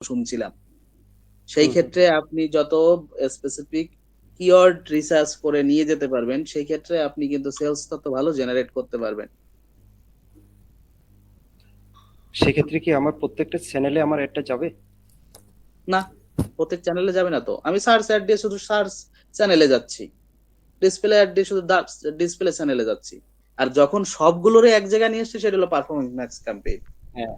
শুনছিলাম। সেই হুম হুম। ক্ষেত্রে আপনি যত স্পেসিফিক কিওয়ার্ড রিসার্চ করে নিয়ে যেতে পারবেন, সেই ক্ষেত্রে আপনি কিন্তু সেলস তত ভালো জেনারেট করতে পারবেন। সেক্ষেত্রে কি আমার প্রত্যেকটা চ্যানেলে আমার একটা যাবে? না, প্রত্যেক চ্যানেলে যাবে না তো। আমি সার্চ অ্যাড দিয়ে শুধু সার্চ চ্যানেলে যাচ্ছি, ডিসপ্লে অ্যাড দিয়ে শুধু ডিসপ্লে চ্যানেলে যাচ্ছি। আর যখন সবগুলোরে এক জায়গায় নিয়ে এসছি, সেটা হলো পারফরমেন্স ম্যাক্স ক্যাম্পেইন। হ্যাঁ,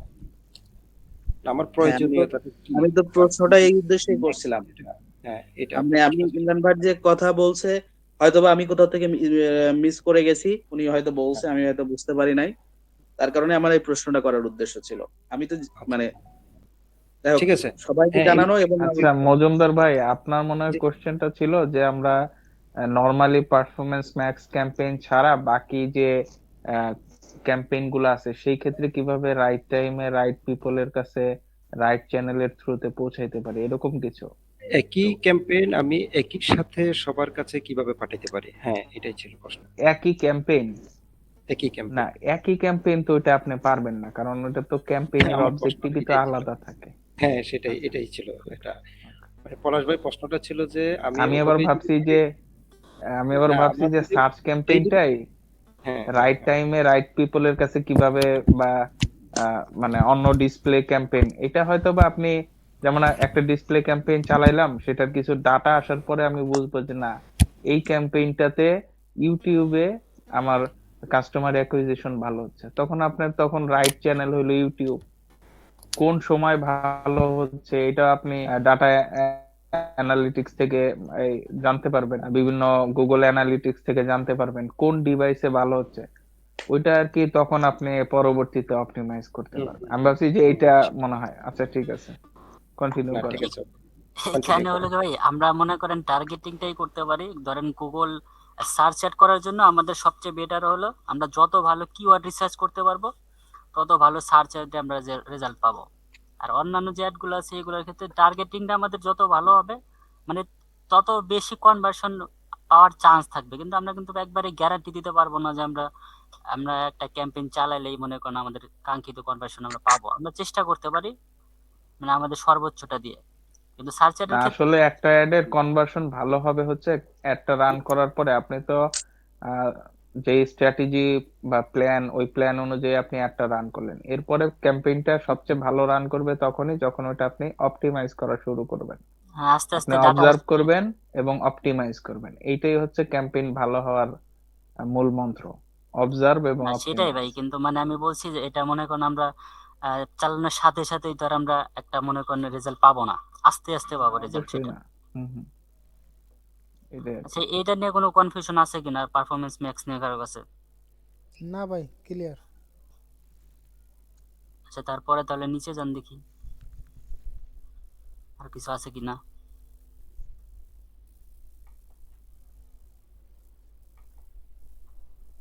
আমার হ্যাঁ, প্রয়োজনীয়তাটা কি? আমি তো প্রশ্নটা এই উদ্দেশ্যেই Next করছিলাম। যেটা, হ্যাঁ এটা আপনি প্রশ্ন আপনি ছিল। ইমরান ভাই যে কথা বলছে, হয়তোবা আমি কোথাও থেকে মিস করে গেছি। উনি হয়তো বলছে, হ্যাঁ, আমি হয়তো বুঝতে পারি নাই। তার কারণে আমার এই প্রশ্নটা করার উদ্দেশ্য ছিল। আমি তো আচ্ছা মানে যাই হোক, ঠিক আছে। সবাইকে হ্যাঁ জানানো এবং আচ্ছা মজুমদার ভাই, আপনার মনে হয় যে- কোশ্চেনটা ছিল যে আমরা নর্মালি পারফরমেন্স ম্যাক্স ক্যাম্পেইন ছাড়া বাকি যে ক্যাম্পেইন গুলো আছে সেই ক্ষেত্রে কিভাবে রাইট টাইমে রাইট পিপলের কাছে রাইট চ্যানেলের থ্রুতে পৌঁছাইতে পারি, এরকম কিছু। একই ক্যাম্পেইন আমি একই সাথে সবার কাছে কিভাবে পাঠাতে পারি, হ্যাঁ এটাই ছিল প্রশ্ন। একই ক্যাম্পেইন? একই না, ক্যাম্পেইন। একই ক্যাম্পেইন তো ওটা আপনি পারবেন না, কারণ ওটা তো হ্যাঁ ক্যাম্পেইনের আমার প্রশ্নটা অবজেক্টিভই তো এটাই ছিল। আলাদা থাকে। হ্যাঁ সেটাই, আচ্ছা, এটাই ছিল ঠিক এটা। আছে। মানে পলাশ ভাই প্রশ্নটা ছিল যে আমি আমি আবার ওভাবেই যদি ভাবছি পারি। যে আমি আবার না ভাবছি আমার যে যদি সার্চ ওটাই যদি, ক্যাম্পেইনটাই হ্যাঁ হ্যাঁ রাইট হ্যাঁ টাইমে রাইট পিপলের কাছে কিভাবে, বা মানে অন্য ডিসপ্লে ক্যাম্পেইন এটা হয়তো বা আপনি যেমন একটা ডিসপ্লে ক্যাম্পেইন চালাইলাম, সেটার কিছু ডাটা আসার পরে আমি বুঝবো যে না, এই ক্যাম্পেইনটাতে ইউটিউবে আমার কাস্টমার অ্যাকুইজিশন ভালো হচ্ছে, তখন আপনার তখন রাইট চ্যানেল হলো ইউটিউব। কোন সময় ভালো হচ্ছে এটা আপনি ডাটা অ্যানালিটিক্স থেকে এই, জানতে পারবেন, বিভিন্ন গুগল অ্যানালিটিক্স থেকে জানতে পারবেন কোন ডিভাইসে ভালো হচ্ছে। ওইটা আর কি তখন আপনি পরবর্তীতে অপটিমাইজ করতে হুম পারবেন। হুম আমি হুম, ভাবছি যে এইটা বুঝছি। মনে হয়। আচ্ছা ঠিক আছে, কন্টিনিউ না ঠিক করেন। আছে, কন্টিনিউ এখানে হলো করেন। কি ভাই, আমরা মনে করেন টার্গেটিংটাই করতে পারি। ধরেন গুগল সার্চ অ্যাড করার জন্য আমাদের সবচেয়ে বেটার হলো আমরা যত ভালো কিওয়ার্ড রিসার্চ করতে পারবো, তত ভালো সার্চ অ্যাডে আমরা রেজাল্ট পাবো। আর অন্যান্য যে অ্যাডগুলো আছে এগুলোর ক্ষেত্রে টার্গেটিংটা আমাদের যত ভালো হবে, মানে তত বেশি কনভার্সন পাওয়ার চান্স থাকবে। কিন্তু আমরা কিন্তু একবারে গ্যারান্টি দিতে পারবো না যে আমরা আমরা একটা ক্যাম্পেইন চালাইলেই মনে করেন আমাদের কাঙ্ক্ষিত কনভার্সন আমরা পাবো। আমরা চেষ্টা করতে পারি, মানে আমাদের সর্বোচ্চটা দিয়ে। কিন্তু সার্চ না, অ্যাডের ক্ষেত্রে আসলে একটা অ্যাডের কনভার্সন ভালো হবে হচ্ছে অ্যাডটা রান করার পরে আপনি তো আহ, যে স্ট্র্যাটেজি বা প্ল্যান, ওই প্ল্যান অনুযায়ী আপনি একটা রান করলেন, এরপরে ক্যাম্পেইনটা সবচেয়ে ভালো রান করবে তখনই যখন ওটা আপনি অপটিমাইজ করা শুরু করবেন। আস্তে আপনি আস্তে ডাটা অবজার্ভ আসবে। করবেন এবং অপটিমাইজ করবেন, এইটাই হচ্ছে ক্যাম্পেইন ভালো হওয়ার মূল মন্ত্র। অবজার্ভ এবং না সেটাই অপটিমাইজ। ভাই, কিন্তু মানে আমি বলছি যে এটা মনে করেন আমরা চালানোর সাথে সাথেই তো আর আমরা একটা মনে করেন রেজাল্ট পাবো না, আস্তে আস্তে পাবো রেজাল্ট অবশ্যই সেটা। না। হুম হুম, এটাই আর আচ্ছা, কি। এটা নিয়ে কোনো কনফিউশন আছে কিনা পারফরমেন্স ম্যাক্স নিয়ে কারো কাছে? না ভাই, ক্লিয়ার। আচ্ছা, তারপরে তাহলে নিচে যান দেখি আর কিছু আছে কিনা।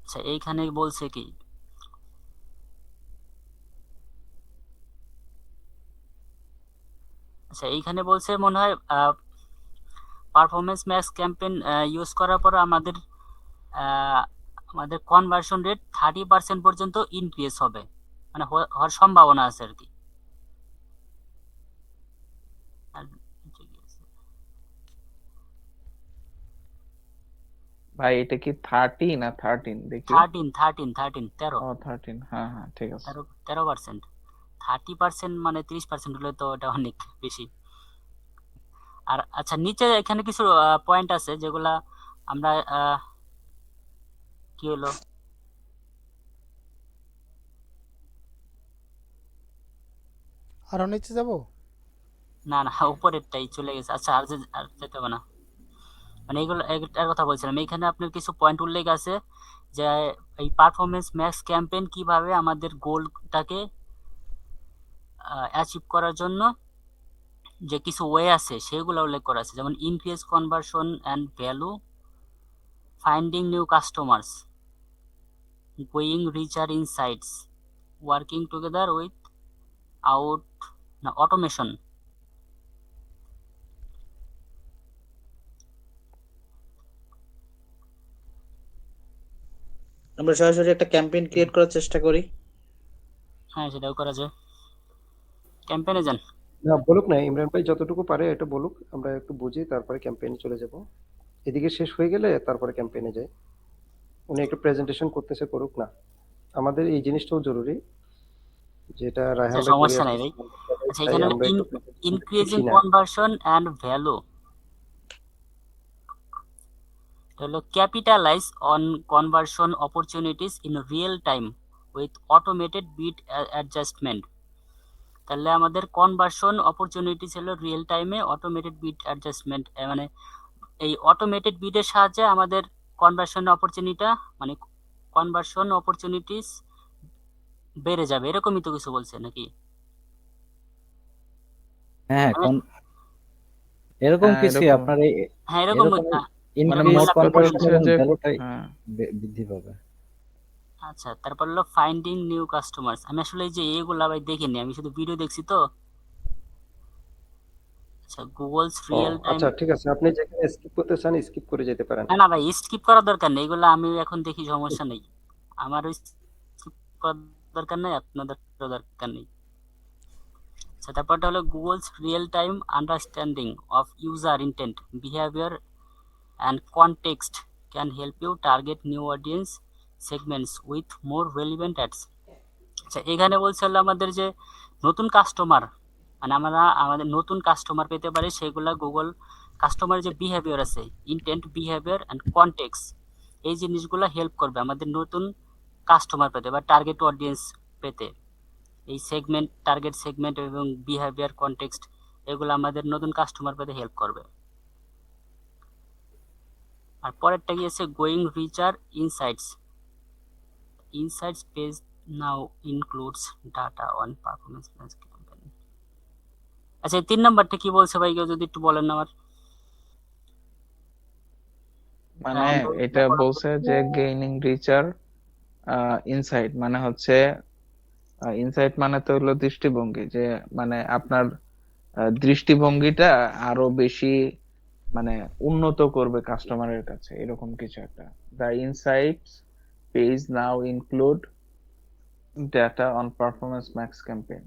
আচ্ছা, এইখানে বলছে কি, আচ্ছা এইখানে বলছে মনে হয় পারফরমেন্স ম্যাক্স ক্যাম্পেইন ইউজ করার পর আমাদের আহ, আমাদের কনভার্সন রেট 30% পর্যন্ত ইনক্রিজ হবে, মানে হওয়ার সম্ভাবনা আছে আর কি। আর নিচে গিয়েছে। ভাই এটা কি 30 না 13 দেখি? 13, 13, ও 13, হ্যাঁ হ্যাঁ ঠিক আছে। 13%। 30% মানে 30% হলে তো এটা অনেক বেশি। আর আচ্ছা, নিচে এখানে কিছু পয়েন্ট আছে যেগুলা আমরা কি হলো, আরো নিচে যাব? না না উপরেরটাই চলে গেছে। আচ্ছা, আর যেতে হবে না। মানে এগুলো এটার কথা বলছিলাম, এখানে আপনার কিছু পয়েন্ট উল্লেখ আছে যে এই পারফরমেন্স ম্যাক্স ক্যাম্পেইন কিভাবে আমাদের গোলটাকে অ্যাচিভ করার জন্য যে কিছু ওয়ে আছে সেগুলো উল্লেখ করা আছে, যেমন increase conversion and value, finding new customers, going richer insights, working together without না অটোমেশন। আমরা সরাসরি একটা ক্যাম্পেইন ক্রিয়েট করার চেষ্টা করি। হ্যাঁ, সেটাও করা যায়। ক্যাম্পেইনে যান। না বলুক না, ইমরান ভাই যতটুকু পারে এটা বলুক, আমরা একটু বুঝি, তারপরে ক্যাম্পেইনে চলে যাব। এদিকে শেষ হয়ে গেলে তারপরে ক্যাম্পেইনে যাই। উনি একটু প্রেজেন্টেশন করতেছে, করুক না। আমাদের এই জিনিসটাও জরুরি, যেটা আচ্ছা রায়হান ভাই করে সমস্যা নাই ভাই। আসতেছে, আমরা সবাই আচ্ছা চাই এখানে হলো আমরা একটু প্রেজেন্টেশনটা ইনক্রিজিং শিখি না। কনভার্সন অ্যান্ড ভ্যালু, হলো capitalize on conversion opportunities in real time with automated bid adjustment. তাহলে আমাদের কনভার্সন অপরচুনিটিস হলো রিয়েল টাইমে অটোমেটেড বিট অ্যাডজাস্টমেন্ট, মানে এই অটোমেটেড বিটের সাহায্যে আমাদের কনভার্সন অপরচুনিটা মানে কনভার্সন অপরচুনিটিস বেড়ে যাবে, এরকমই তো কিছু বলছে নাকি? হ্যাঁ আমি এরকম হ্যাঁ কিছুই এরকম। হ্যাঁ এরকম এরকম মানে ইনক্রিজ মোট বললাম। কথা কনভার্সন হচ্ছে এবং যে ভ্যালুটাই হ্যাঁ বৃদ্ধি পাবে। আচ্ছা তারপর হলো ফাইন্ডিং নিউ কাস্টমার্স। আমি আসলে এই যে এগুলা ভাই দেখিনি, আমি শুধু ভিডিও দেখছি তো। আচ্ছা গুগলস ও রিয়েল টাইম, আচ্ছা, ঠিক আছে, আপনি যেখানে স্কিপ করতে চান স্কিপ করে যেতে পারেন। না না ভাই স্কিপ করার দরকার নেই, এগুলো আমি এখন দেখি, সমস্যা নেই। আমার স্কিপ করার দরকার নেই, আপনাদের দরকার নেই। আচ্ছা তারপরটা হলো Google's real time understanding of user intent behaviour and context can help you target new audience segments with more relevant ads. আচ্ছা এখানে বলছে হলো আমাদের যে নতুন কাস্টমার, মানে আমরা আমাদের নতুন কাস্টমার পেতে পারি, সেগুলা গুগল কাস্টমারের যে বিহেভিয়ার আছে, ইন্টেন্ট বিহেভিয়ার অ্যান্ড কনটেক্সট, এই জিনিসগুলো হেল্প করবে আমাদের নতুন কাস্টমার পেতে বা টার্গেট অডিয়েন্স পেতে। এই সেগমেন্ট, টার্গেট সেগমেন্ট এবং বিহেভিয়ার কনটেক্সট, এগুলো আমাদের নতুন কাস্টমার পেতে হেল্প করবে। আর পরেরটা গিয়েছে going richer insights. Insights page now includes data on performance campaign. আচ্ছা এই 3 নাম্বারটা কি বলছে ভাই, কেউ যদি একটু বলেন না আমার। মানে আমরা এটা বলছে যে গেইনিং রিচার ইনসাইট, মানে হচ্ছে ইনসাইট মানে তো হলো দৃষ্টিভঙ্গি, যে মানে আপনার দৃষ্টিভঙ্গিটা আরো বেশি মানে উন্নত করবে কাস্টমারের কাছে, এরকম কিছু একটা। The insights page now include data on performance max campaign.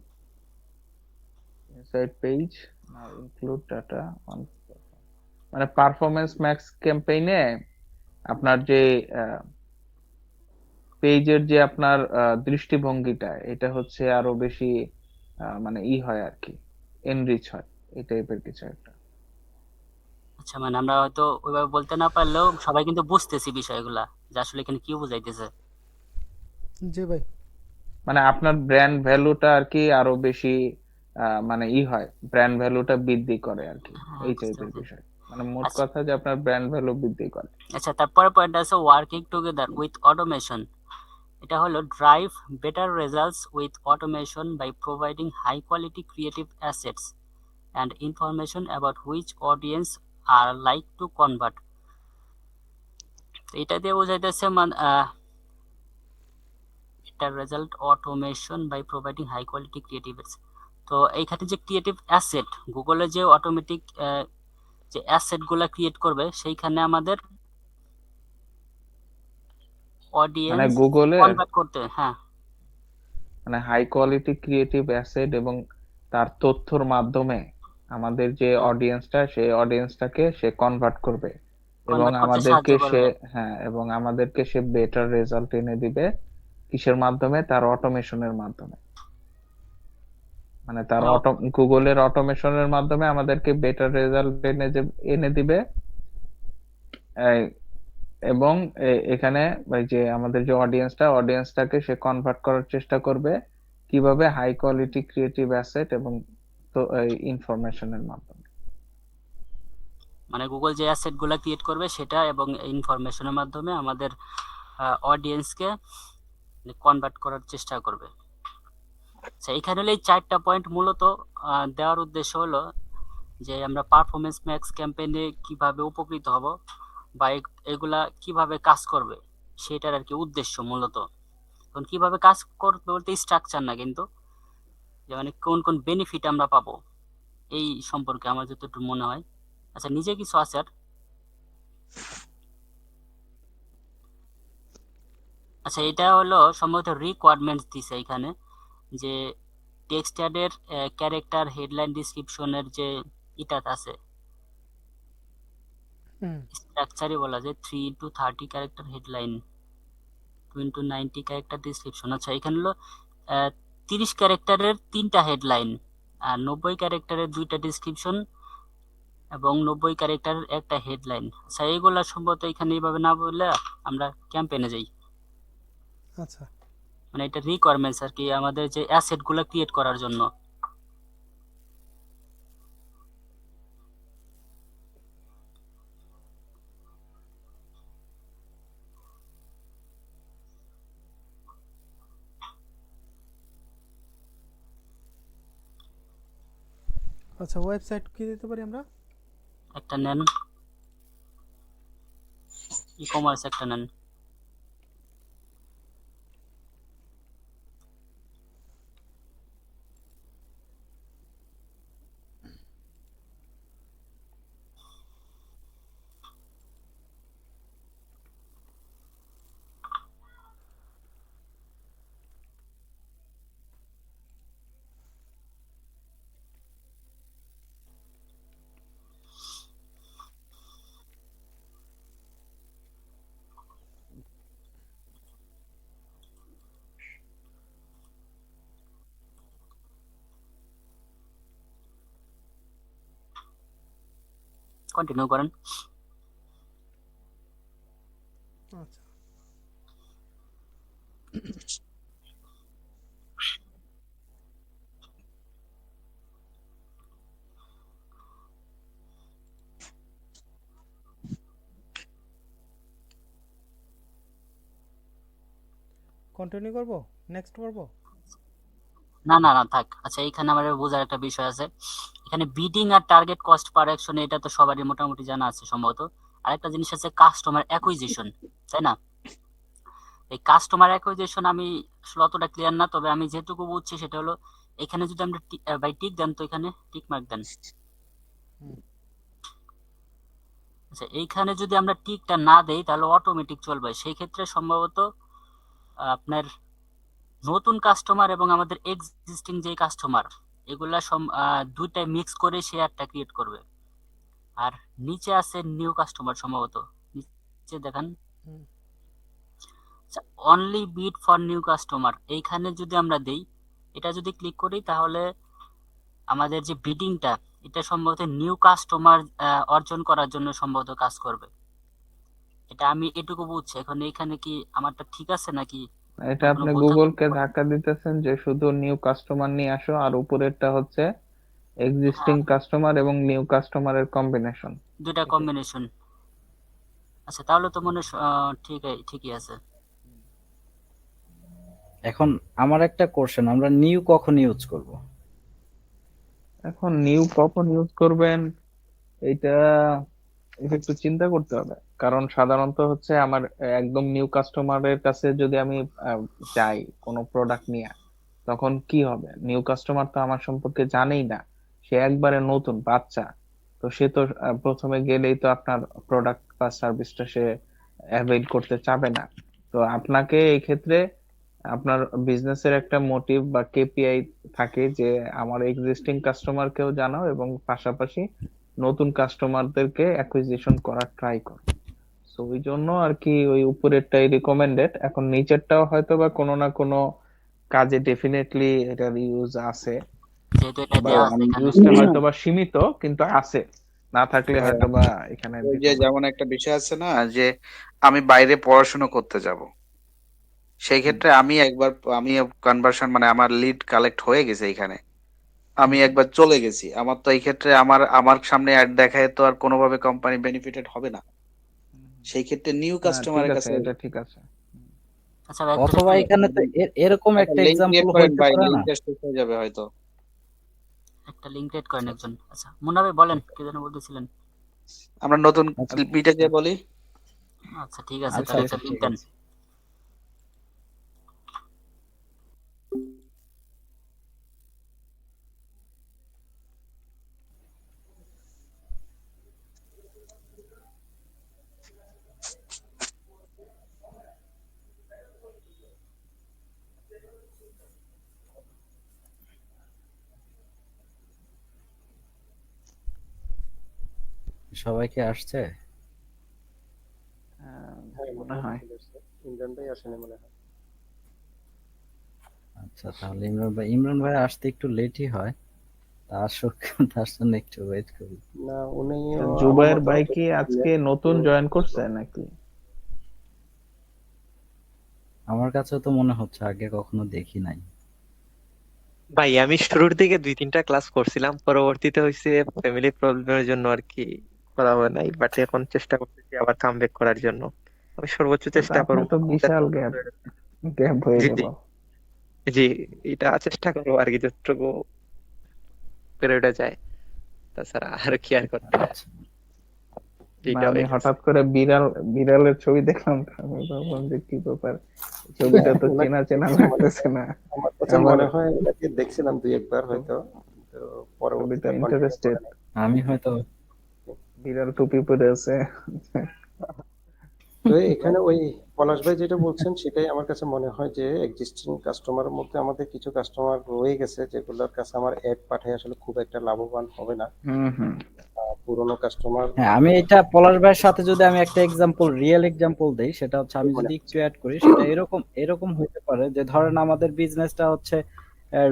Insight page now include data on, মানে পারফরমেন্স ম্যাক্স ক্যাম্পেইনে আপনার যে পেজের যে আপনার দৃষ্টিভঙ্গিটা, এটা হচ্ছে আরো বেশি মানে হয় আর কি, এনরিচ হয়, এই টাইপের কিছু একটা। আচ্ছা মানে আমরা হয়তো ওইভাবে বলতে না পারলেও সবাই কিন্তু বুঝতেছি বিষয়গুলা, যে আসলে এখানে কি বোঝাইতেছে। জি ভাই। মানে আপনার ব্র্যান্ড ভ্যালুটা আর কি আরো বেশি মানে হয়, ব্র্যান্ড ভ্যালুটা বৃদ্ধি করে আর কি, হ্যাঁ এই বুঝতে টাইপের পারছি। বিষয়। মানে মোট আচ্ছা কথা যে আপনার ব্র্যান্ড ভ্যালু বৃদ্ধি করে। আচ্ছা তারপরে পয়েন্ট আছে ওয়ার্কিং টুগেদার উইথ অটোমেশন। এটা হলো drive better results with automation by providing high quality creative assets and information about which audience are like to convert. এটা দিয়ে বোঝাইতেছে এটা result automation by providing high quality creative. তো এইখানে যে creative asset, গুগলে যে অটোমেটিক যে অ্যাসেট গুলা ক্রিয়েট করবে, সেইখানে আমাদের মানে অডিয়েন্স গুগলে কনভার্ট করতে, হ্যাঁ মানে হাই কোয়ালিটি ক্রিয়েটিভ অ্যাসেট এবং তার তথ্যর মাধ্যমে আমাদের যে হ্যাঁ অডিয়েন্সটা, সেই অডিয়েন্সটাকে সে কনভার্ট করবে এবং কনভার্ট করতে সাহায্য আমাদেরকে সে, করবে। হ্যাঁ, এবং আমাদেরকে সে বেটার রেজাল্ট এনে দিবে। কিসের মাধ্যমে? তার অটোমেশনের মাধ্যমে। মানে তার মানে গুগলের অটোমেশনের মাধ্যমে আমাদেরকে বেটার রেজাল্ট এনে দিবে। এই, এবং এখানে ওই যে আমাদের যে অডিয়েন্সটাকে সে কনভার্ট করার চেষ্টা করবে কিভাবে? হাই কোয়ালিটি ক্রিয়েটিভ অ্যাসেট এবং তো ইনফরমেশনের মাধ্যমে। মানে গুগল যে অ্যাসেট গুলা ক্রিয়েট করবে সেটা এবং ইনফরমেশনের মাধ্যমে আমাদের অডিয়েন্সকে কনভার্ট করার চেষ্টা করবে। আচ্ছা এখানে হলো এই 4টা পয়েন্ট মূলত দেওয়ার উদ্দেশ্য হলো যে আমরা পারফরমেন্স ম্যাক্স ক্যাম্পেইনে কিভাবে উপকৃত হব বা এগুলা কিভাবে কাজ করবে, সেটার আর কি উদ্দেশ্য মূলত। এখন কিভাবে কাজ করবে বলতে স্ট্রাকচার না কিন্তু, যে মানে কোন কোন বেনিফিট আমরা পাবো এই সম্পর্কে আমার যতটুকু মনে হয়। আচ্ছা নিজে কিছু আছে আর। আচ্ছা এটা হলো সম্ভবত রিকোয়ারমেন্টস দিছে এখানে, যে টেক্সট অ্যাডের ক্যারেক্টার হেডলাইন ডিসক্রিপশনের যে এটা আছে হুম স্ট্রাকচারই বলা যায় 3 into 30 character headline, 2 into 90 character description. আচ্ছা এখানে হলো 30 ক্যারেক্টারের 3টা হেডলাইন আর 90 ক্যারেক্টারের 2টা ডিসক্রিপশন এবং 90 ক্যারেক্টারের একটা হেডলাইন। আচ্ছা এইগুলা সম্ভবত এখানে এইভাবে না বললে আমরা ক্যাম্পেইনে যাই, আচ্ছা মানে এটা রিকোয়ারমেন্টস আর কি আমাদের যে অ্যাসেট গুলা ক্রিয়েট করার জন্য। আচ্ছা ওয়েবসাইট কি দিতে পারি আমরা? একটা নেন, ই কমার্স একটা নেন। কন্টিনিউ করেন। আচ্ছা কন্টিনিউ করব, নেক্সট করব? না না না থাক। আচ্ছা এখানে আমার বোঝার একটা বিষয় আছে, এখানে বিডিং আর টার্গেট কস্ট পার অ্যাকশন এটা তো সবারই মোটামুটি জানা আছে সম্ভবত। আরেকটা জিনিস আছে কাস্টমার অ্যাকুইজিশন, তাই না? এই কাস্টমার অ্যাকুইজিশন আমি আসলে অতটা ক্লিয়ার না, তবে আমি যেটুকু বুঝছি সেটা হলো এখানে যদি আমরা ভাই টিক দেন তো এখানে টিক মার্ক দেন। হুম। আচ্ছা এইখানে যদি আমরা টিকটা না দেই তাহলে অটোমেটিক চলবে, সেই ক্ষেত্রে সম্ভবত আপনার নতুন কাস্টমার এবং আমাদের এক্সিস্টিং যে কাস্টমার এগুলা দুইটাই মিক্স করে সে একটা ক্রিয়েট করবে। আর নিচে আছে নিউ কাস্টমার সম্ভবত, নিচে দেখেন হুম। Only bid for new customer, এইখানে যদি আমরা দেই, এটা যদি ক্লিক করি তাহলে আমাদের যে বিডিংটা এটা সম্ভবত নিউ কাস্টমার অর্জন করার জন্য সম্ভবত কাজ করবে। এটা আমি এটুকু বুঝছি। এখন এইখানে কি আমারটা ঠিক আছে নাকি এটা কোনো আপনি ভুল থাকলে গুগলকে ধাক্কা দিতেছেন যে শুধু নিউ কাস্টমার নিয়ে আসো, আর উপরেরটা হচ্ছে এক্সিস্টিং হ্যাঁ, কাস্টমার এবং নিউ কাস্টমারের কম্বিনেশন। দুইটা কম্বিনেশন। আচ্ছা তাহলে তো মনে ঠিকই আছে। এখন আমার একটা কোশ্চেন, আমরা নিউ কখন ইউজ করব? এখন নিউ কখন ইউজ করবেন এটা এটা একটু চিন্তা করতে হবে, কারণ সাধারণত হচ্ছে আমার একদম নিউ কাস্টমারের কাছে যদি আমি যাই কোনো প্রোডাক্ট নিয়ে, তখন কি হবে? নিউ কাস্টমার তো আমার সম্পর্কে জানেই না, সে একবারে নতুন বাচ্চা। তো সে তো প্রথমে গেলেই তো আপনার প্রোডাক্ট বা সার্ভিসটা সে অ্যাভেল করতে চাবে না। তো আপনাকে এই ক্ষেত্রে আপনার বিজনেসের একটা মোটিভ বা কেপিআই থাকে যে আমার এক্সিস্টিং কাস্টমারকেও জানাও এবং পাশাপাশি নতুন কাস্টমারদেরকে অ্যাকুইজিশন করার ট্রাই করো। তো ওই জন্য আর কি ওই উপরেরটাই রিকমেন্ডেড, এখন নিচেরটাও হয়তো বা কোনো না কোনো কাজে ডেফিনেটলি এটার ইউজ আছে, যেহেতু এটা বা দেওয়া আছে এখানে। ইউজটা হয়তো বা সীমিত কিন্তু আছে, না থাকলে হয়তো বা এখানে ওই দিত যে না। যেমন একটা বিষয় আছে না যে আমি বাইরে পড়াশোনা করতে যাব, সেই হুম, ক্ষেত্রে আমি কনভার্সন মানে আমার লিড কালেক্ট হয়ে গেছে এখানে, আমি একবার চলে গেছি, আমার তো এই ক্ষেত্রে আমার আমার সামনে অ্যাড দেখায় তো আর কোনোভাবে কোম্পানি বেনিফিটেড হবে না। সেই ক্ষেত্রে নিউ না ঠিক কাস্টমারের আছে, কাছে এটা ঠিক আছে। আচ্ছা ভাই একটু অথবা এখানে তো এরকম একটা একটা লিঙ্ক এক্সাম্পল ক্রিয়েট করেন হইতে ভাই, পারে না? লিঙ্কটা শেষ হয়ে যাবে হয়তো। একটা লিঙ্ক ক্রিয়েট করেন আচ্ছা আচ্ছা একজন। আচ্ছা মুন্না ভাই বলেন কি যেন বলতেছিলেন। আমরা নতুন আচ্ছা বিটা যে বলি। আচ্ছা ঠিক আছে আচ্ছা তাহলে ঠিক একটা আচ্ছা লিঙ্ক ঠিক দেন। আছে। সবাইকে আসছে? হ্যাঁ, মনে মোটামুটি হয় চলে আসছে। ইমরান ভাই আসেনি মনে হয়। আচ্ছা, তাহলে ইমরান ভাই আসতে একটু লেটই হয়। তা আসুক, তার জন্য একটু ওয়েট করি। না, উনিও তো আমার জুবাইর ভাই মতামত কি আজকে রিয়াক্ট নতুন করে জয়েন করছে আসলো। নাকি? আমার কাছে তো মনে হচ্ছে আগে কখনো দেখি নাই। ভাই আমি শুরুর দিকে 2-3টা ক্লাস করছিলাম, পরবর্তীতে হয়েছে ফ্যামিলি প্রবলেমের জন্য আর কি করা হয় নাই, বাট এখন চেষ্টা করতেছি আবার কামব্যাক করার জন্য। আমি সর্বোচ্চ তো চেষ্টা আপনার করবো। তো বিশাল গ্যাপ গ্যাপ হয়ে জি গেল। জি জি, এটা চেষ্টা করবো আর কি যতটুকু পেরে ওঠা যায়, তাছাড়া আর কি আর করতে পারে, আচ্ছা, না যেটা আমি হয়ে গেছে। হঠাৎ করে বিড়ালের ছবি দেখলাম তো আমি ভাবলাম যে কি ব্যাপার, ছবিটা তো চেনা ওনাকে চেনা দেখছি মনে লাগতেছে হয়, না। আমার কাছে আবার মনে হয় ওনাকে দেখছিলাম দুই একবার হয়তো, তো ছবিটা পরবর্তীতে কন্টিনিউ ইন্টারেস্টেড, করে নাই। আমি হয়তো বিড়াল টুপি পরে আছে। তো এখানে ওই পলাশ ভাই যেটা বলছেন সেটাই আমার কাছে মনে হয় যে এক্সিস্টিং কাস্টমারের মধ্যে আমাদের কিছু কাস্টমার রয়ে গেছে যেগুলোর কাছে আমার অ্যাড পাঠায় আসলে খুব একটা লাভবান হবে না। হুম হুম। পুরোনো কাস্টমার হ্যাঁ, আমি এটা পলাশ ভাইয়ের সাথে যদি আমি একটা রিয়েল এক্সাম্পল দেই, সেটা হচ্ছে আমি মনে যদি একটু হচ্ছে। অ্যাড করি, সেটা এরকম এরকম হতে পারে যে ধরেন আমাদের বিজনেসটা হচ্ছে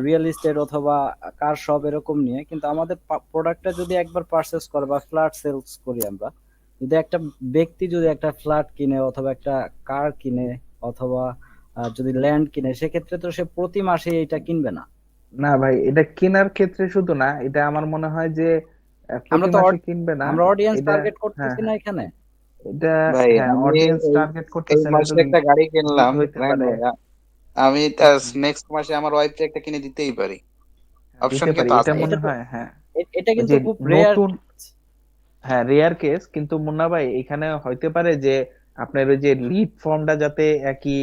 রিয়েল এস্টেট অথবা কার শপ এরকম নিয়ে, কিন্তু আমাদের প্রোডাক্টটা যদি একবার পারচেস করে বা ফ্ল্যাট সেলস করি আমরা, যদি একটা ব্যক্তি যদি একটা ফ্ল্যাট কিনে অথবা একটা কার কিনে অথবা যদি ল্যান্ড কিনে, সেক্ষেত্রে তো সে প্রতি মাসে এটা কিনবে না। না ভাই, এটা কেনার ক্ষেত্রে শুধু না, এটা আমার মনে হয় যে আমরা প্রতি তো মাসে কিনবে না। আমরা অডিয়েন্স এটা টার্গেট হ্যাঁ করতেছি না হ্যাঁ, এখানে। এটা ভাই হ্যাঁ আমি অডিয়েন্স এই টার্গেট এই করতেছেন, এটা মাসে একটা গাড়ি লিড কিনলাম, হইতে রায়হান পারে। ভাইয়া। আমি হুম হুম, নেক্সট মাসে আমার ওয়াইফকে একটা কিনে দিতেই পারি, হ্যাঁ, অপশন দিতে পারি, কিন্তু এটা আছে। মনে এটা তো হয় হ্যাঁ। এটা ওই কিন্তু যে খুব রেয়ার। নতুন, হ্যাঁ রেয়ার কেস, কিন্তু মুন্না ভাই এখানে হইতে পারে যে আপনার ওই যে লিড ফর্মটা যাতে একই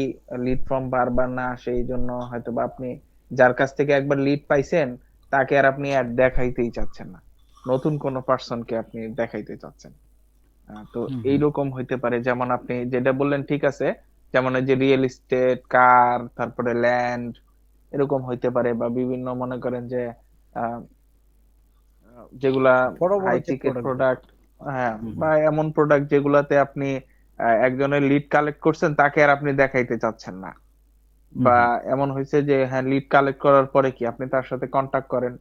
লিড ফর্ম বারবার না আসে, এই জন্য হয়তো বা আপনি যার কাছ থেকে একবার লিড পাইছেন তাকে আর আপনি অ্যাড দেখাইতেই চাচ্ছেন না, নতুন কোন পার্সনকে আপনি দেখাইতে চাচ্ছেন। তো হুম হুম। এইরকম হইতে পারে, যেমন আপনি যেটা বললেন ঠিক আছে, যেমন এই যে রিয়েল এস্টেট, কার, তারপরে ল্যান্ড, এরকম হইতে পারে, বা বিভিন্ন মনে করেন যে আহ, যেগুলা বড় বড় হাই যে টিকেট প্রোডাক্ট গুলো। প্রোডাক্ট, হ্যাঁ, হুম বা হুম। এমন প্রোডাক্ট যেগুলাতে আপনি একজনের লিড কালেক্ট করছেন তাকে আর আপনি দেখাইতে চাচ্ছেন না, হুম বা হুম। এমন হয়েছে যে হ্যাঁ লিড কালেক্ট করার পরে কি আপনি তার সাথে কন্টাক্ট করেন,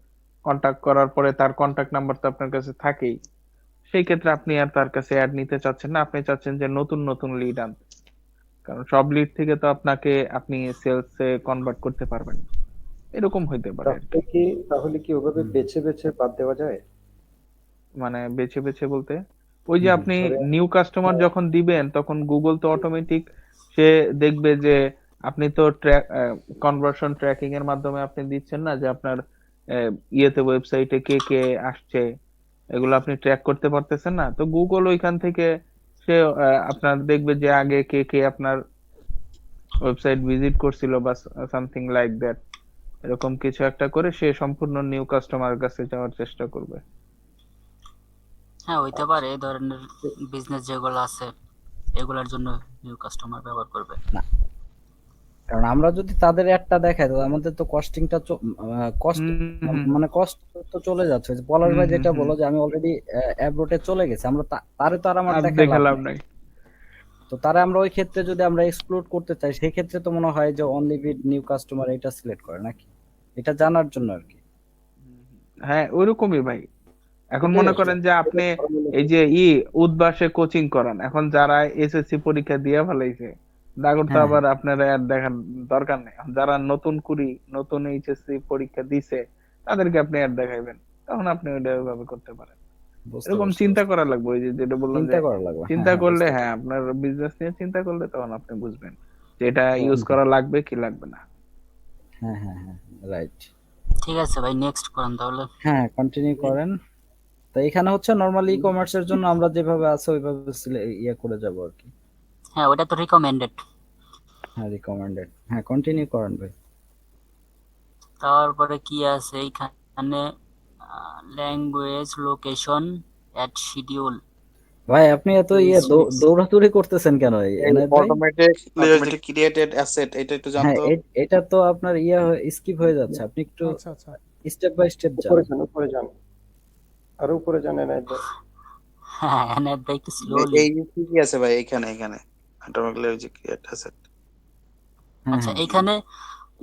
কন্টাক্ট করার পরে তার কন্টাক্ট নাম্বার তো আপনার কাছে থাকেই, সেই ক্ষেত্রে আপনি আর তার কাছে অ্যাড নিতে চাচ্ছেন না, আপনি চাচ্ছেন যে নতুন নতুন লিড আনতে, কারণ সব লিড থেকে তো আপনি সেলসে কনভার্ট করতে পারবেন না। এরকম হইতে পারে আর তাহলে কি। কি তাহলে কি ওভাবে হুম বেছে বেছে বাদ দেওয়া যায়? মানে বেছে বেছে বলতে, ওই যে হুম হুম। আপনি ধরেন নিউ কাস্টমার যখন দিবেন তখন গুগল তো অটোমেটিক সে দেখবে যে আপনি তো ট্র্যাক কনভার্সন ট্র্যাকিং এর মাধ্যমে আপনি দিচ্ছেন না যে আপনার ইয়েতে ওয়েবসাইটে কে কে আসছে, এগুলো আপনি ট্র্যাক করতে পারতেছেন না, তো গুগল ওইখান থেকে সে আপনার দেখবে যে আগে কে কে আপনার ওয়েবসাইট ভিজিট করছিল বা সামথিং লাইক দ্যাট, এরকম কিছু একটা করে সে সম্পূর্ণ নিউ কাস্টমারের কাছে যাওয়ার চেষ্টা করবে। হ্যাঁ হইতে আচ্ছা, পারে এই ধরনের বিজনেস যেগুলো আছে এগুলোর জন্য নিউ কাস্টমার ব্যবহার করবে। না, কারণ আমরা যদি তাদের একটা দেখাই তাহলে আমাদের তো কস্টিংটা কস্ট, হুম হুম মানে কষ্ট তো চলে যাচ্ছে। ওই যে পলাশ হুম ভাই হুম যেটা হুম, বললো যে আমি অলরেডি অ্যাব্রোটে চলে গেছি, আমরা তারে তো আর আমার আর দেখায় দেখে লাভ লাভ নেই। নাই। তো তারা আমরা ওই ক্ষেত্রে যদি আমরা এক্সক্লুড করতে চাই, সেই ক্ষেত্রে তো মনে হয় যে অনলি উইথ নিউ কাস্টমার এটা সিলেক্ট করে নাকি, এটা জানার জন্য আর কি। হ্যাঁ ওইরকমই ভাই। এখন এটাই মনে আসলে করেন যে এটা আপনি এই ধর্মনীতি। যে উদ্বাসে কোচিং করান, এখন যারা এসএসসি পরীক্ষা দিয়ে ফেলাইছে তাদের তো হ্যাঁ আবার হ্যাঁ, আপনার আর দেখার দরকার নেই, যারা নতুন এইচএসসি পরীক্ষা দিছে তাদেরকে আপনি অ্যাড দেখাইবেন, তখন আপনি ওইটা ওইভাবে করতে পারেন। বুঝতে এরকম পারছি চিন্তা বুঝতে করা পারছি। লাগবে, ওই যে যেটা বললাম চিন্তা যে করা লাগবে, হ্যাঁ চিন্তা হ্যাঁ, করলে, বুঝতে হ্যাঁ পারছি। আপনার বিজনেস নিয়ে চিন্তা করলে তখন আপনি বুঝবেন যে এটা ইউজ হুম হুম। করা লাগবে কি লাগবে না। হ্যাঁ হ্যাঁ হ্যাঁ, রাইট। ঠিক আছে ভাই, নেক্সট করেন তাহলে। হ্যাঁ, কন্টিনিউ করেন। তো এখানে হচ্ছে নরমালি ই কমার্সের জন্য আমরা যেভাবে আছে ওইভাবে ইয়ে করে যাব আর কি। হ্যাঁ ওটা তো রিকমেন্ডেড। হ্যাঁ, রিকমেন্ডেড। হ্যাঁ, কন্টিনিউ করেন ভাই। তারপরে কি আছে এইখানে? ল্যাঙ্গুয়েজ, লোকেশন, অ্যাড শিডিউল, ভাই আপনি এত দৌড়াদৌড়ি করতেছেন কেন এই এনায়েত ভাই? অটোমেটিক ক্রিয়েটেড অ্যাসেট, এটা একটু হ্যাঁ, জানতো। এটা তো আপনার স্কিপ হয়ে যাচ্ছে, আপনি একটু আচ্ছা আচ্ছা। স্টেপ বাই স্টেপ যান। উপরে যান, উপরে যান, আরো উপরে যান এনায়েত ভাই। হ্যাঁ এনায়েত ভাই একটু স্লোলি। এই যে কি আছে ভাই এখানে এখানে অটোমেটিক্যালি ওই যে ক্রিয়েট অ্যাসেট। আচ্ছা এইখানে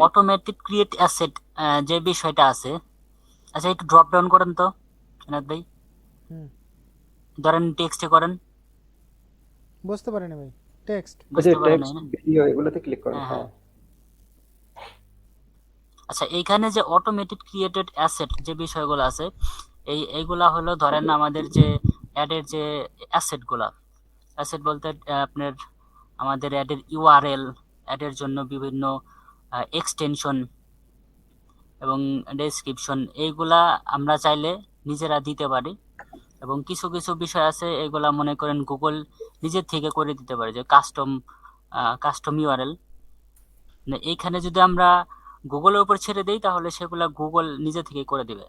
অটোমেটিক ক্রিয়েট অ্যাসেট যে বিষয়টা আছে, আচ্ছা একটু ড্রপ ডাউন করেন তো এনায়েত ভাই, হুম, ধরেন টেক্সটে করেন। বুঝতে পারিনি ভাই। টেক্সট। ওই যে বুঝতে পারেন টেক্সট না? ভিডিও এগুলোতে ক্লিক করেন। হ্যাঁ হ্যাঁ, হ্যাঁ। আচ্ছা এইখানে যে অটোমেটেড ক্রিয়েটেড অ্যাসেট যে বিষয়গুলো আছে, এইগুলা হলো ধরেন আমাদের যে অ্যাডের যে অ্যাসেটগুলা, অ্যাসেট বলতে আপনার আমাদের অ্যাডের ইউআরএল, অ্যাডের জন্য বিভিন্ন এক্সটেনশন এবং ডেসক্রিপশন, এইগুলা আমরা চাইলে নিজেরা দিতে পারি। এবং কিছু কিছু বিষয় আছে এগুলা মনে করেন গুগল নিজের থেকে করে দিতে পারে, যে কাস্টম ইউআরএল। এইখানে যদি আমরা গুগলের উপর ছেড়ে দিই তাহলে সেগুলা গুগল নিজে থেকে করে দিবে,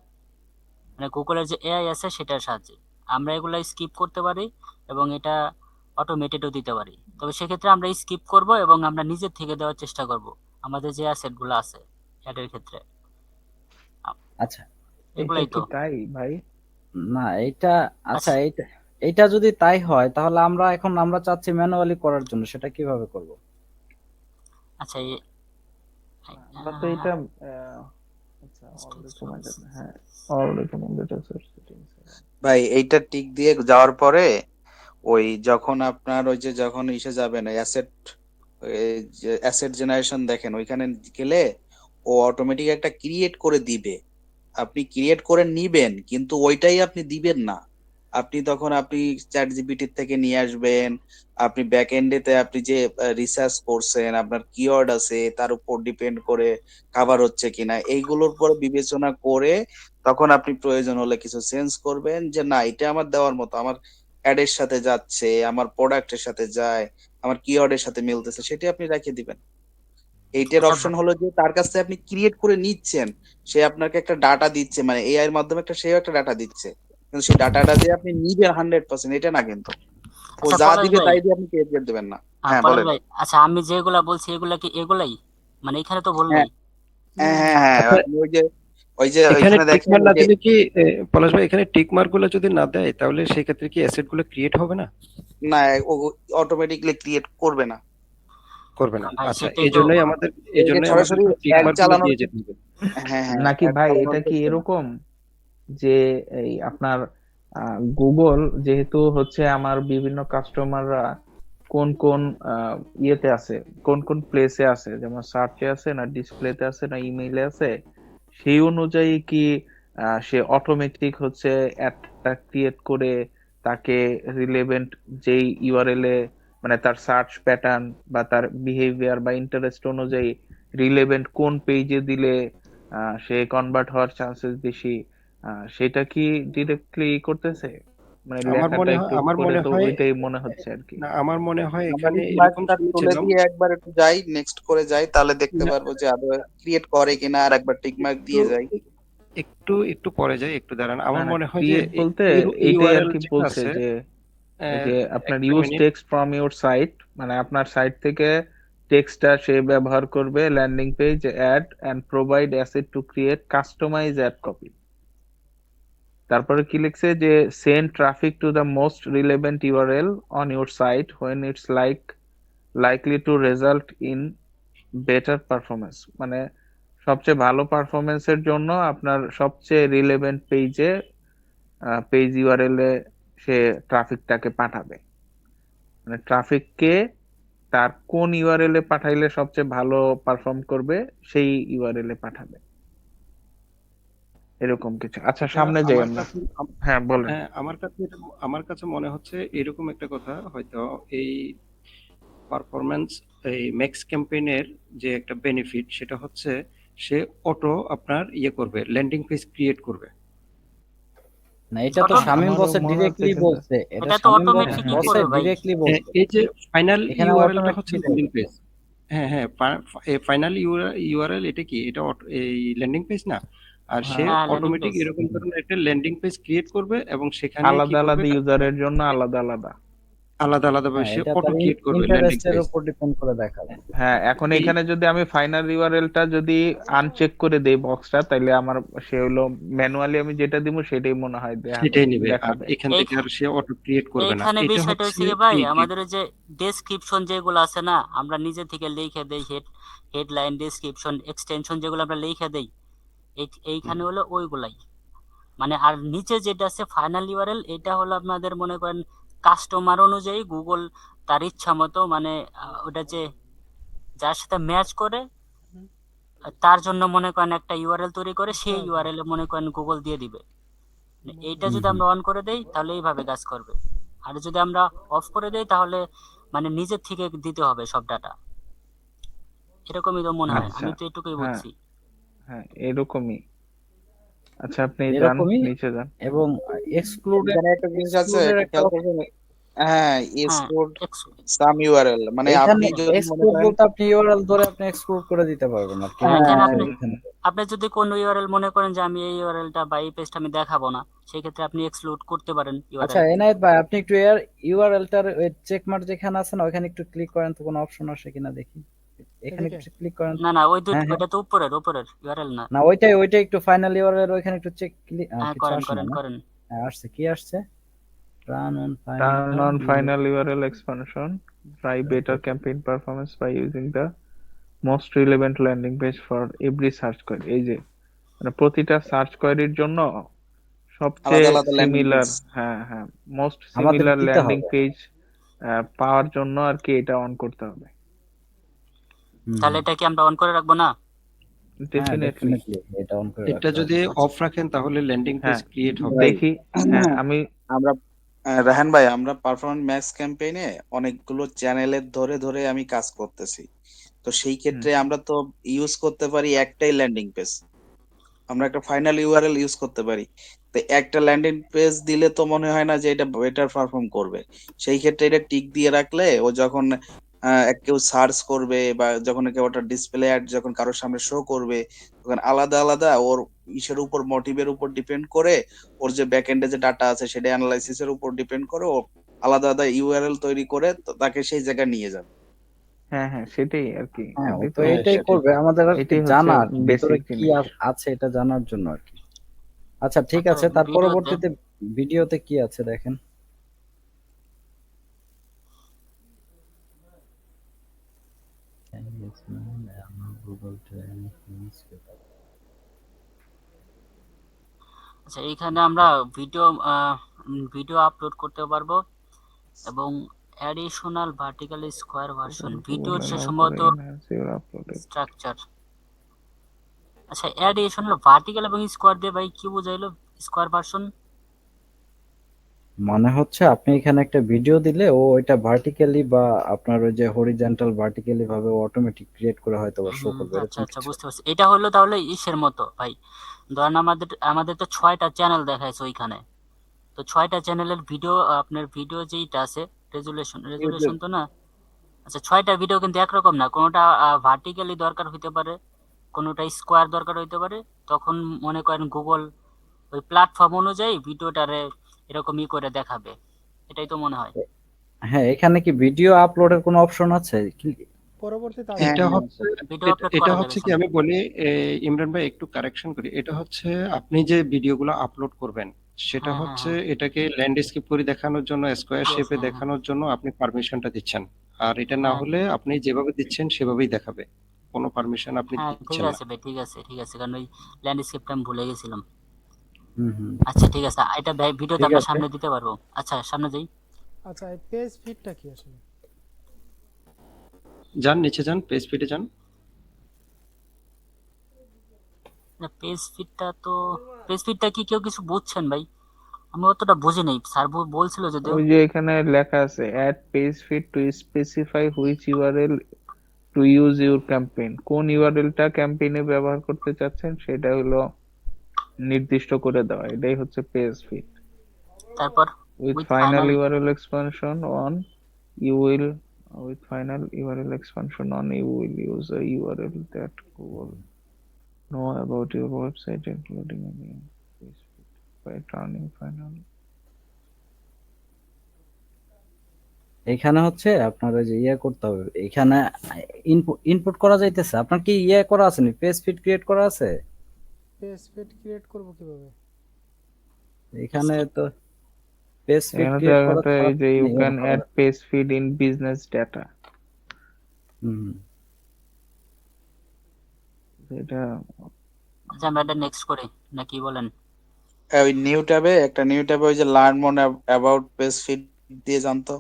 মানে গুগলের যে এআই আছে সেটার সাহায্যে আমরা এগুলা স্কিপ করতে পারি এবং এটা অটোমেটেডও দিতে পারি। তবে সেক্ষেত্রে আমরা স্কিপ করব এবং আমরা নিজের থেকে দেওয়ার চেষ্টা করব আমাদের যে অ্যাসেটগুলো আছে অ্যাডের ক্ষেত্রে। আচ্ছা এটা এগুলাই কি তো। তাই ভাই? না এটা, আচ্ছা আচ্ছা এটা যদি তাই হয় তাহলে আমরা চাচ্ছি ম্যানুয়ালি করার জন্য, সেটা কিভাবে করব? আচ্ছা আমরা তো এটা আচ্ছা অল রিকমেন্ডেড, হ্যাঁ অল রিকমেন্ডেড সেটিংস। ভাই এইটা টিক দিয়ে যাওয়ার পরে ওই যখন আপনার ওই যে যখন ইসে যাবেন অ্যাসেট জেনারেশন দেখেন ওইখানে গেলে ও অটোমেটিক একটা ক্রিয়েট করে দিবে। আপনি ক্রিয়েট করে নিবেন কিন্তু ওইটাই আপনি দিবেন না। আপনি তখন আপনি চ্যাট জিপিটি থেকে নিয়ে আসবেন। আপনি ব্যাক এন্ডেতে আপনি যে রিসার্চ করছেন আপনার কিওয়ার্ড আছে তার উপর ডিপেন্ড করে কভার হচ্ছে কিনা এইগুলোর পর বিবেচনা করে তখন আপনি প্রয়োজন হলে কিছু চেঞ্জ করবেন যে না এটা আমার দেওয়ার মতো, আমার অ্যাডের সাথে যাচ্ছে, আমার প্রোডাক্টের সাথে যায়, আমার কিওয়ার্ডের সাথে মিলতেছে, সেটা আপনি রেখে দিবেন। এইটার আচ্ছা অপশন হলো যে তার কাছ থেকে আপনি ক্রিয়েট করে নিচ্ছেন, সে আপনাকে একটা ডাটা দিচ্ছে, মানে এআই এর মাধ্যমে সেও একটা ডাটা দিচ্ছে, কিন্তু সেই ডাটাটা যে আপনি নিবেন 100% এটা না, কিন্তু ও আচ্ছা যা পলাশ দিবে ভাই, তাই দিয়ে আপনি ক্রিয়েট করে দেবেন না। হ্যাঁ পলাশ বলেন। ভাই আচ্ছা আমি যেগুলা বলছি এগুলা কি এগুলাই, মানে এখানে তো ভুল হ্যাঁ নাই? হ্যাঁ হুম, হ্যাঁ হ্যাঁ আচ্ছা, আপনি ওই যে এখানে ওইখানে টিক দেখেন মার্ক ওই না যে দিলে কি পলাশ ভাই, এখানে টিক মার্ক গুলো যদি না দেয় তাহলে সেই ক্ষেত্রে কি অ্যাসেট গুলো ক্রিয়েট হবে না? না অটোমেটিকলি ক্রিয়েট করবে না। করবে না। ভাই আচ্ছা, সেটাই এই তো। জন্যই আমাদের এই যে সরাসরি টিক অ্যাড মার্ক গুলো চালানোর দিয়ে যেতে হবে। হ্যাঁ হ্যাঁ নাকি অ্যাড ভাই এটা চালানোর কি ক্ষেত্রে না। এরকম যে এই আপনার গুগল যেহেতু হচ্ছে আমার বিভিন্ন কাস্টমাররা কোন কোন ইয়েতে আছে, কোন কোন প্লেসে আছে, যেমন সার্চে আছে না ডিসপ্লেতে আছে না ইমেইলে আছে, সেই অনুযায়ী কি সে অটোমেটিক হচ্ছে অ্যাডটা ক্রিয়েট করে তাকে রিলেভেন্ট যেই ইউআরএল এ, মানে তার সার্চ প্যাটার্ন বা তার বিহেভিয়ার বা ইন্টারেস্ট অনুযায়ী রিলেভেন্ট কোন পেজে দিলে সে কনভার্ট হওয়ার চান্সেস বেশি, সেটা কি ডিরেক্টলি করতেছে? মানে লেখাটা একটু আমার করে মনে তো হয় ওইটাই মনে হচ্ছে আর কি। না, আমার মনে হয় আমরা এখানে যদি এরকম মার্কটা তুলে শুনেছিলাম। দিয়ে একবার একটু যাই নেক্সট করে যাই তাহলে দেখতে না, পারবো যে আদৌ ক্রিয়েট করে কিনা, আর একবার টিক মার্ক একটু দিয়ে যাই। একটু একটু পরে যাই, একটু দাঁড়ান। না আমার না, মনে হয় যে ক্রিয়েট বলতে এইটাই আর ইউআরএল কি যেটা বলছে আছে, যে এই যে আপনার একটা use minute. Text from your site, মানে আপনার সাইট থেকে টেক্সটটা সে ব্যবহার করবে landing page ad and provide asset to create customize ad copy. তারপরে কি লিখছে যে send traffic to the most relevant URL on your site when it's likely to result in better performance, মানে সবচেয়ে ভালো পারফরমেন্সের জন্য আপনার সবচেয়ে রিলেভেন্ট পেজ ইউআরএল এ সে ট্রাফিকটাকে পাঠাবে, মানে ট্রাফিককে তার কোন ইউআরএল এ পাঠাইলে সবচেয়ে ভালো পারফর্ম করবে সেই ইউআরএল এ পাঠাবে, এরকম কিছু। আচ্ছা এটা সামনে যাই আমার আমরা। কাছে হ্যাঁ বলেন। হ্যাঁ, আমার কাছে মনে হচ্ছে এরকম একটা কথা হয়তো এই পারফরম্যান্স, এই ম্যাক্স ক্যাম্পেইনের যে একটা বেনিফিট সেটা হচ্ছে সে অটো আপনার করবে, ল্যান্ডিং পেজ ক্রিয়েট করবে। না এটা তো শামীম আমারও বসে মনে হচ্ছে ডিরেক্টলি কিন্তু বলছে, এটা এটা তো শামীম অটোমেটিকই বসে করবে ভাই। ডিরেক্টলি বলছে, এই যে ফাইনাল এখানে ইউআরএলটা হচ্ছে অটোমেটিক ল্যান্ডিং পেজ। হ্যাঁ হ্যাঁ, ফাইনাল ইউআরএল এটা কি, এটা এই ল্যান্ডিং পেজ না? আর সে হ্যাঁ, হ্যাঁ ল্যান্ডিং অটোমেটিক পেজ। এরকম ধরনের একটা ল্যান্ডিং পেজ ক্রিয়েট করবে এবং সেখানে কি আলাদা করবে, আলাদা ইউজারের জন্য আলাদা আলাদা। আলাদা আলাদা হ্যাঁ, সে এটা অটো তার ক্রিয়েট করবে ল্যান্ডিং ইন্টারেস্টের পেজ। উপর ডিপেন্ড করে দেখাবে। হ্যাঁ, এখন এই এখানে যদি আমি ফাইনাল ইউআরএলটা যদি আনচেক করে দেই বক্সটা, তাইলে আমার সে হলো ম্যানুয়ালি আমি যেটা দিব সেটাই মনে হয় সেটাই নেবে, আর দেখাবে। এখান এই থেকে আর সে অটো ক্রিয়েট করবে না। এইখানে এটা বিষয়টা হচ্ছে হচ্ছে কি ভাই, এই আমাদের ওই যে ডেসক্রিপশন যেগুলো আছে না, আমরা নিজে থেকে লিখে দেই, হেডলাইন, ডেসক্রিপশন, এক্সটেনশন যেগুলো আমরা লিখে দেই, এইখানে হলো ওইগুলাই। মানে আর নিচে যেটা আছে ফাইনাল ইউআরএল, এটা হলো আপনাদের মনে করেন কাস্টমার অনুযায়ী গুগল তার ইচ্ছা মতো, মানে ওটা যে যার সাথে ম্যাচ করে তার জন্য মনে করেন একটা ইউআরএল তৈরি করে, সেই ইউআরএল মনে করেন গুগল দিয়ে দিবে। এইটা যদি আমরা অন করে দেই তাহলে এইভাবে কাজ করবে, আর যদি আমরা অফ করে দেই তাহলে মানে নিজের থেকে দিতে হবে সব ডাটা। এরকমই তো মনে হয়, আচ্ছা, আমি তো এটুকুই হ্যাঁ বুঝছি। হ্যাঁ এরকমই। আচ্ছা, আপনি যান, এরকমই। নিচে যান। এবং এক্সক্লুডেড এখানে একটা জিনিস আছে, এক্সক্লুডের একটু একটা খেয়াল করবেন। হ্যাঁ, হ্যাঁ, এক্সক্লুড সাম ইউআরএল, মানে এখানে আপনি যদি মনে এক্সক্লুড করেন, বলতে আপনি ইউআরএল ধরে আপনি এক্সক্লুড করে দিতে পারবেন আর কি। হ্যাঁ, এখানে আপনি এখানে আপনি যদি কোন ইউআরএল মনে করেন যে আমি এই ইউআরএলটা বা এই পেজটা আমি দেখাবো না, সেই ক্ষেত্রে আপনি এক্সক্লুড করতে পারেন আচ্ছা, ইউআরএল। এনায়েত ভাই, আপনি একটু ইউআরএলটার চেক মার্ক যেখানে আছে না, ওখানে একটু ক্লিক করেন তো, কোনো অপশন আসে কিনা দেখি। এখানে এদিকে? একটু ক্লিক করেন। না না, ওই হ্যাঁ, হ্যাঁ। ওইটা তো উপরের ইউআরএল না। না, ওইটাই একটু ফাইনাল ইউআরএল, ওইখানে একটু চেক হ্যাঁ, কিছু করেন আসে করেন না? করেন। হ্যাঁ, আসছে। কি আসছে? Run on Turn on final. final URL expansion. Try better campaign performance by using the most relevant landing page for every search query. এই যে মানে প্রতিটা সার্চ কোয়েরির জন্য আলাদা সবচেয়ে আলাদা ল্যান্ডিং সিমিলার, পেজ। হ্যাঁ হ্যাঁ, মোস্ট আমাদের সিমিলার দিতে ল্যান্ডিং হবে। পেজ পাওয়ার জন্য আর কি এটা অন করতে হবে। তাহলে এটা কি আমরা অন করে রাখবো না? হ্যাঁ, ডেফিনেটলি। ডেফিনেটলি এটা অন করে এটা রাখতে যদি হবে। অফ রাখেন তাহলে ল্যান্ডিং পেজ হ্যাঁ, ক্রিয়েট হবে। ভাই, দেখি। হ্যাঁ, আমি আমরা রাহান ভাই, আমরা পারফরম্যান্স ম্যাক্স ক্যাম্পেইনে অনেকগুলো চ্যানেলের ধরে ধরে আমি কাজ করতেছি। তো সেই ক্ষেত্রে আমরা তো ইউজ করতে পারি একটাই ল্যান্ডিং পেজ, আমরা একটা ফাইনাল ইউআরএল ইউজ করতে পারি। তো একটা ল্যান্ডিং পেজ দিলে তো মনে হয় না যে এটা বেটার পারফর্ম করবে। সেই ক্ষেত্রে এটা টিক দিয়ে রাখলে ও যখন কেউ সার্চ করবে বা যখন কেউ ওটা ডিসপ্লে অ্যাড যখন কারোর সামনে শো করবে, তখন আলাদা আলাদা ওর ইসের উপর, মোটিভের উপর ডিপেন্ড করে, ওর যে ব্যাক এন্ডে যে ডাটা আছে সেটা অ্যানালাইসিসের উপর ডিপেন্ড করে ও আলাদা আলাদা ইউআরএল তৈরি করে তাকে সেই জায়গায় নিয়ে যাবে। হ্যাঁ হ্যাঁ, সেটাই আর কি, হ্যাঁ, ও এটাই তো তো হ্যাঁ, এটাই হচ্ছে, সেটাই। করবে, আমাদের আর কি এটাই হচ্ছে জানা আর কি ভিতরে বেসিক কি জিনিস। আছে এটা জানার জন্য আর কি। আচ্ছা, ঠিক আচ্ছা, আছে, তার ভিডিওতে পরবর্তীতে ভিডিওতে কি আছে দেখেন। আচ্ছা, এইখানে আমরা ভিডিও ভিডিও আপলোড করতে পারবো, এবং অ্যাডিশনাল ভার্টিক্যাল স্কোয়ার ভার্সন ভিডিওর সে সম্ভবত স্ট্রাকচার। আচ্ছা, অ্যাডিশনাল ভার্টিক্যাল এবং স্কোয়ার দিয়ে ভাই কি বুঝাইলো? স্কোয়ার ভার্সন মানে হচ্ছে আপনি এখানে একটা ভিডিও দিলে ও ওইটা ভার্টিক্যালি বা আপনার ওই যে হরিজন্টাল ভার্টিক্যালি ভাবে অটোমেটিক ক্রিয়েট করে হয়তো বা শো করবে, আচ্ছা এরকম আচ্ছা, কিছু। বুঝতে পারছি। এটা হলো তাহলে ইসের মতো ভাই, ধরেন আমাদের আমাদের তো 6টা চ্যানেল দেখাইছে ওইখানে, তো 6টা চ্যানেলের ভিডিও, আপনার ভিডিও যেইটা আছে রেজুলেশন তো না। আচ্ছা, 6টা ভিডিও কিন্তু একরকম না, কোনোটা ভার্টিক্যালি দরকার হইতে পারে, কোনোটা স্কোয়ার দরকার হইতে পারে। তখন মনে করেন গুগল ওই প্ল্যাটফর্ম অনুযায়ী ভিডিওটারে এরকমই করে দেখাবে, এটাই তো মনে হয়। হ্যাঁ, এখানে কি ভিডিও আপলোডের কোনো অপশন আছে কি? পরবর্তীতে হ্যাঁ, আসবে। এটা হ্যাঁ, হচ্ছে ভিডিও আপলোড এটা করা যাবে হচ্ছে কি সামনে। আমি বলি, ইমরান ভাই একটু কারেকশন করি। এটা হচ্ছে আপনি যে ভিডিওগুলো আপলোড করবেন সেটা হ্যাঁ হ্যাঁ হচ্ছে হ্যাঁ, এটাকে ল্যান্ডস্কেপ করে দেখানোর জন্য, স্কোয়ার ইয়েস, শেপে হ্যাঁ হ্যাঁ দেখানোর জন্য আপনি পারমিশনটা দিচ্ছেন। আর এটা না হ্যাঁ হলে আপনি যেভাবে দিচ্ছেন সেভাবেই দেখাবে, কোনো পারমিশন আপনি হ্যাঁ, ঠিক দিচ্ছেন না। আছে ভাই, ঠিক আছে ঠিক আছে, কারণ ওই ল্যান্ডস্কেপটা আমি ভুলে গেছিলাম। হুম, হুম। আচ্ছা ঠিক আছে, এটা ভিডিওতে ঠিক আমরা আছে। সামনে দিতে পারবো। আচ্ছা, সামনে যাই। আচ্ছা, এই পেজ ফিডটা কি আসলে? যান নিচে যান, পেজ ফিটে যান। পেজ ফিডটা কি কেউ কিছু বুঝছেন ভাই? আমি অতটা বুঝি নাই, স্যার বলছিল যদিও। ওই যে এখানে লেখা আছে add page feed to specify which URL to use your campaign, কোন ইউআরএলটা ক্যাম্পেইনে ব্যবহার করতে চাচ্ছেন সেটা হলো নির্দিষ্ট করে দেওয়া, এটাই হচ্ছে পেজ ফিড। তারপর with with final final, URL expansion on you will with final URL expansion on, you will use a URL that Google know about your website, including any page feed by turning final. এখানে হচ্ছে আপনার ওই যে ইয়ে করতে হবে, এখানে input করা যাইতেছে। আপনার কি ইয়ে করা আছে নি, পেজ ফিড ক্রিয়েট করা আছে? পেজ ফিড ক্রিয়েট করব কিভাবে? এখানে তো পেজ ফিড এখানে তো ক্রিয়েট করা একটা এই যে ইউ ক্যান ছাড়া add page feed in business data, হুম। এটা আচ্ছা আমরা এটা নেক্সট করি না কি বলেন? ওই নিউ ট্যাবে ওই যে learn more about page feed দিয়ে জানতো।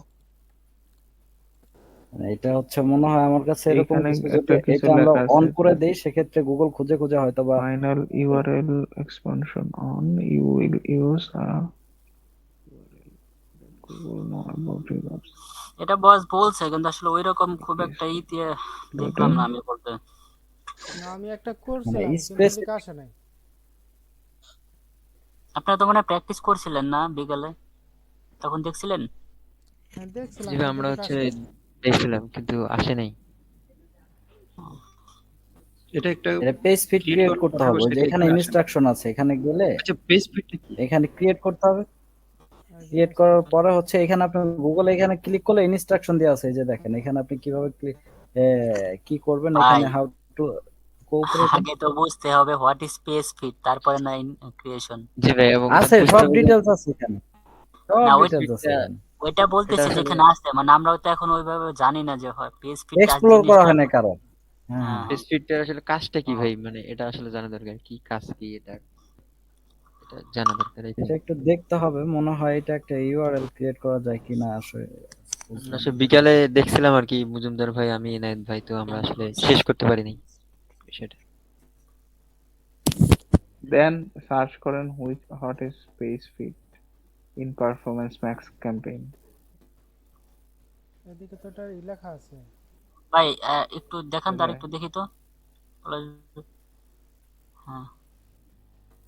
এটা হচ্ছে মনে হয় আমার কাছে এরকম এখানে কিছু, একটা যদি কিছু এটা আমরা লেখা আছে অন করে দেই সেক্ষেত্রে গুগল খুঁজে খুঁজে হয়তো বা final URL expansion on you will use Google know about your এটা বস বলছে, কিন্তু আসলে ওইরকম খুব একটা দিয়ে দেখলাম না আমি বলতে। না আমি একটা করছিলাম কিন্তু স্পেস এদিকে আসে নাই। আপনারা তো মনে হয় প্র্যাকটিস করছিলেন না বিকালে, তখন দেখছিলেন? হ্যাঁ দেখছিলাম জি ভাই, কিন্তু আমরা এদিকে হচ্ছে আসে নাই। দেখছিলাম কিন্তু আসে নাই। এটা একটা এটা পেজ ফিড ক্রিয়েট ক্রিয়েট করার করতে কথা হবে, বলছে, যে এটা এখানে এখানে আসে না। ইনস্ট্রাকশন আছে, এখানে গেলে আচ্ছা, পেজ ফিডটা কি? এখানে ক্রিয়েট করতে হবে। একদম ক্রিয়েট করার পরে হচ্ছে এখানে আপনি গুগলে এখানে ক্লিক করলে ইনস্ট্রাকশন দেওয়া আছে, এই যে দেখেন এখানে আপনি কিভাবে কি করবেন, ভাই এখানে হাউ টু কোঅপারেট আগে তো বুঝতে হবে হোয়াট ইজ পেজ ফিড, তারপরে না ক্রিয়েশন। জি ভাই, এবং আছে, বুঝতে সব হবে যে ডিটেইলস আছে এখানে, সব না ওই ডিটেইলস আছে এখানে। ওইটা এটা বলতেছি আসলে যেখানে আসছে, মানে আমরা তো এখন ওইভাবে জানি না যে হয় পেজ ফিড এক্সপ্লোর করা জিনিসটা। হয় না কারণ। হ্যাঁ হ্যাঁ পেজ ফিডটার আসলে কাজটা কি হ্যাঁ। ভাই, মানে এটা আসলে জানা দরকার, কি কাজ কি এটা, এটা জানা দরকার এই তো। এটা একটু দেখতে হবে, মনে হয় এটা একটা ইউআরএল ক্রিয়েট করা যায় কিনা আসলে আমরা আসলে বিকালে দেখছিলাম আর কি, মজুমদার ভাই, আমি এনায়েত ভাই, তো আমরা আসলে শেষ করতে পারিনি বিষয়টা। দেন সার্চ করেন what is page feed in performance max campaign. এদিকে তো এটা লেখা আছে। ভাই একটু দেখান তো, আর কোথায়? একটু দেখি তো। হ্যাঁ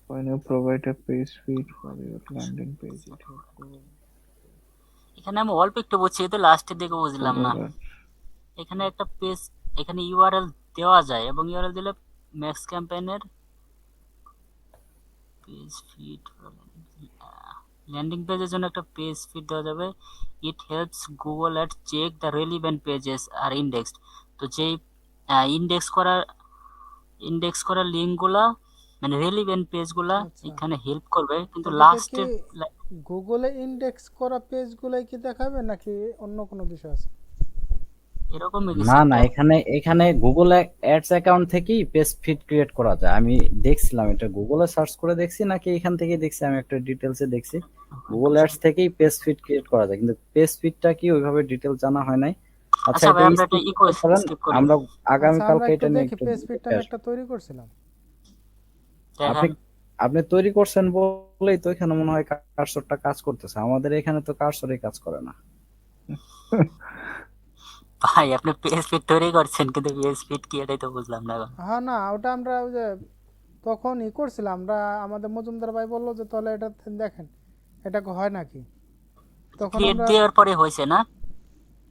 When you provide a page feed for your landing page, it will go এখানে আমি অল্প একটু বুঝছি, তো লাস্টের দিকে বুঝলাম না। over. এখানে একটা পেজ, এখানে ইউআরএল দেওয়া যায় এবং ইউআরএল দিলে ম্যাক্স ক্যাম্পেইনের পেজ ফিড, ল্যান্ডিং পেজের জন্য একটা পেজ ফিড দেওয়া যাবে। It helps Google ad check the relevant pages are indexed. তো যেই ইন্ডেক্স করা লিঙ্কগুলা, মানে রেলিভেন্ট পেজগুলা আচ্ছা। এখানে হেল্প করবে, কিন্তু এদিকে লাস্টের কি গুগলে ইন্ডেক্স করা পেজগুলাই কি দেখাবে নাকি অন্য কোনো বিষয় আছে? এরকমই কিছু না না, একটা। এখানে গুগল অ্যাডস অ্যাকাউন্ট থেকেই পেজ ফিড ক্রিয়েট করা যায়। আমি দেখছিলাম এটা গুগলে সার্চ করে দেখছি নাকি এখান থেকে দেখছি, আমি একটা ডিটেলসে দেখছি গুগল অ্যাডস থেকেই পেজ ফিড ক্রিয়েট করা যায়, কিন্তু পেজ ফিডটা কি ওইভাবে ডিটেল জানা হয় নাই। আচ্ছা, আচ্ছা ভাই এটা আমরা এটা skip ইকো করতে পারেন, স্কিপ করি। আমরা আচ্ছা আগামী আমরা কালকে একটু এটা নিয়ে দেখি, একটু পেজ ফিডটা দেখে আমি আসবো। একটা তৈরি করছিলাম। আপনি দেখেন আপনি তৈরি করছেন বলেই তো এখানে মনে হয় কার্সরটা কাজ করতেছে, আমাদের এখানে তো কার্সরই কাজ করে না। ভাই আপনি পেজ ফিড তৈরি করছেন, কিন্তু পেজ ফিড কি এটাই তো বুঝলাম না এখন। হ্যাঁ না, ওটা আমরা ওই যে তখন করছিলাম আমরা, আমাদের মজুমদার ভাই বললো যে তাহলে এটা দেখেন এটা হয় নাকি, তখন ক্রিয়েট আমরা, দেওয়ার পরে হয়েছে না?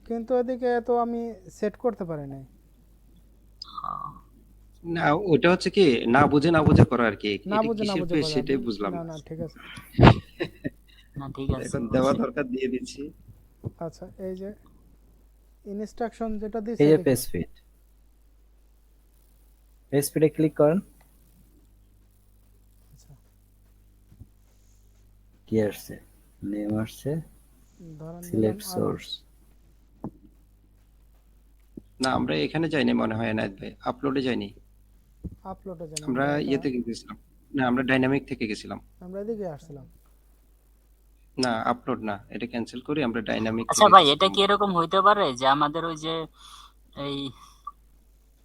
কিন্তু এদিকে তো আমি সেট করতে পারি নাই। না, ওটা হচ্ছে কি না বুঝে করা আর কি। না এটা বুঝে কিসের পেজ করা। সেটাই বুঝলাম না না। না ঠিক আছে। না ঠিক আছে এখন দেওয়া বুঝছি। দরকার দিয়ে দিচ্ছি। আচ্ছা এই যে ইনস্ট্রাকশন যেটা এই দিয়েছে যে দেখি। পেজ ফিডে ক্লিক করেন, আচ্ছা কি আসছে, নেম আসছে, ধরেন সিলেক্ট দিলাম সোর্স। না, আমরা এখানে যাইনি মনে হয় এনায়েত ভাই, আপলোডে যাইনি। আপলোডে জানি আমরা ইয়ে থেকে গেছিলাম, না আমরা ডাইনামিক থেকে গেছিলাম। আমরা এদিকে আসছিলাম। না, আপলোড না, এটা ক্যান্সেল করি, আমরা ডাইনামিক আচ্ছা থেকে ভাই এটা গেছিলাম। কি এরকম হইতে পারে যে আমাদের ওই যে এই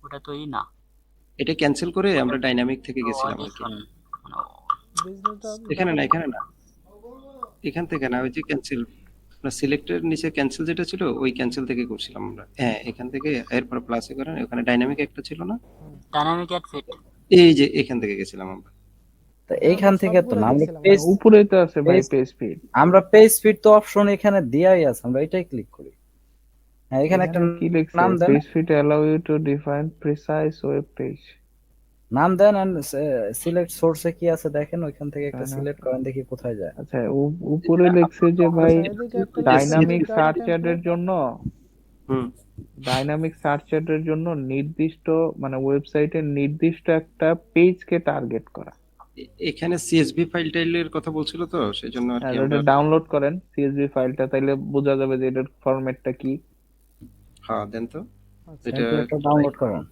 ওটা তৈরি না, এটা ক্যান্সেল করে আমরা ডাইনামিক থেকে গেছিলাম আর কি। দেখুন বিজনেসটা এখানে না, এখান থেকে না, ওই যে ক্যান্সেল, সিলেক্টের নিচে ক্যান্সেল যেটা ছিল ওই ক্যান্সেল থেকে করছিলাম আমরা। হ্যাঁ, এখান থেকে এরপর প্লাসে করেন, ওখানে ডাইনামিক একটা ছিল না, ডাইনামিক অ্যাড ফিট। এই যে এখান থেকে গেছিলাম আমরা। তো এইখান থেকে তো না, আমরা গেছিলাম। পেজ উপরেই তো আছে ভাই পেজ- পেজ ফিড। আমরা পেজ ফিড তো অপশন এখানে দেয়াই আছে, আমরা এটাই ক্লিক করি। হ্যাঁ, এখানে একটা কি লিখছে? নাম দেন। Page feed allow you to define precise web page. নাম দেন এন্ড সিলেক্ট সোর্সে কি আছে দেখেন, ওইখান থেকে একটা তাই না? সিলেক্ট করেন, দেখি কোথায় যায়। আচ্ছা, উপরে লিখছে যে ভাই আচ্ছা এদিকে একটা ডাইনামিক ডুপ্লিকেট সার্চ অ্যাডের টেমপ্লেট। জন্য, হুম। ডাইনামিক সার্চ অ্যাডের জন্য নির্দিষ্ট মানে ওয়েবসাইটের নির্দিষ্ট একটা পেজকে টার্গেট করা। এখানে সিএসভি ফাইল টাইলের কথা বলছিল, তো সেই জন্য আর কি আর আমরা ওটা ডাউনলোড করেন সিএসভি ফাইলটা, তাইলে বোঝা যাবে যে এটার ফরম্যাটটা কি। হ্যাঁ দেন তো আচ্ছা এটা টেমপ্লেটটা ডাউনলোড করেন।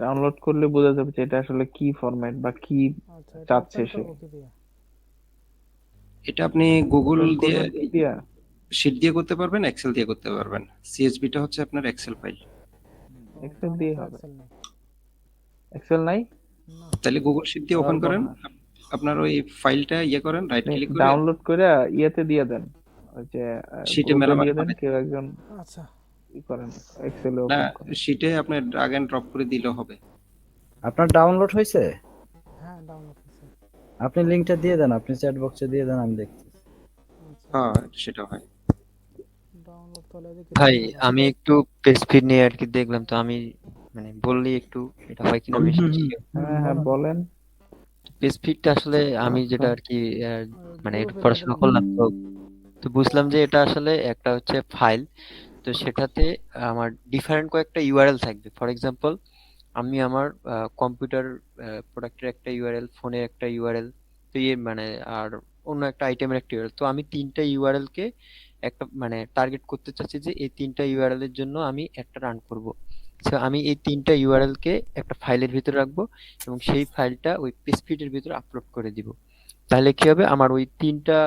ডাউনলোড করলে বোঝা যাবে যে এটা আসলে কি ফরম্যাট বা কি আচ্ছা এটা চাচ্ছে ওপেন সে। করবো কি দিয়ে? এটা আপনি গুগল ওপেন দিয়ে করবেন কি দিয়া? শিট দিয়ে করতে পারবেন, এক্সেল দিয়ে করতে পারবেন। সিএসভিটা হচ্ছে আপনার এক্সেল ফাইল। ও, এক্সেল আমার দিয়ে তো হবে। এক্সেল নেই। এক্সেল নাই? না তাহলে গুগল শিট দিয়ে ওপেন করেন, আপনার ওই ফাইলটা ইয়ে করেন, রাইট ক্লিক করে ডাউনলোড করে ইয়েতে দিয়ে দেন, ওই যে শিটে গ্রুপে মেলা দিয়ে দেন, মানে কেউ একজন আচ্ছা ই করেন, এক্সেলে না, ওপেন করেন। শিটে আপনি ড্রাগ এন্ড ড্রপ করে দিলেও হবে। আপনার ডাউনলোড হয়েছে? হ্যাঁ ডাউনলোড হয়েছে। আপনি লিংকটা দিয়ে দেন, আপনি চ্যাট বক্সে দিয়ে দেন, আমি দেখছি। আচ্ছা হ্যাঁ সেটা হয়। ডাউনলোড তাহলে এদিকে ভাই দেখতে হবে। আমি একটু পেজ ফিড নিয়ে আর কি দেখলাম, তো আমি মানে বললি একটু এটা হয় কিনা বেশি হ্যাঁ হ্যাঁ বলেন। পেজ ফিডটা আসলে আমি আচ্ছা। যেটা আর কি মানে একটু গ্রুপে পড়াশোনা দেখলাম। করলাম, তো তো বুঝলাম যে এটা আসলে একটা হচ্ছে ফাইল। তো সেটাতে আমার ডিফারেন্ট কয়েকটা ইউআরএল থাকবে। ফর এক্সাম্পল আমি আমার কম্পিউটার প্রোডাক্টের একটা ইউআরএল, ফোনের একটা ইউআরএল, তো মানে আর অন্য একটা আইটেমের একটা ইউআরএল, তো আমি তিনটা ইউআরএল কে একটা মানে টার্গেট করতে চাচ্ছি যে এই তিনটা ইউআরএল এর জন্য আমি একটা রান করব। সো আমি এই তিনটা ইউআরএল কে একটা ফাইলের ভিতরে রাখবো এবং সেই ফাইলটা ওই পেজফিট এর ভিতরে আপলোড করে দিব। তাহলে কি হবে, আমার ওই তিনটা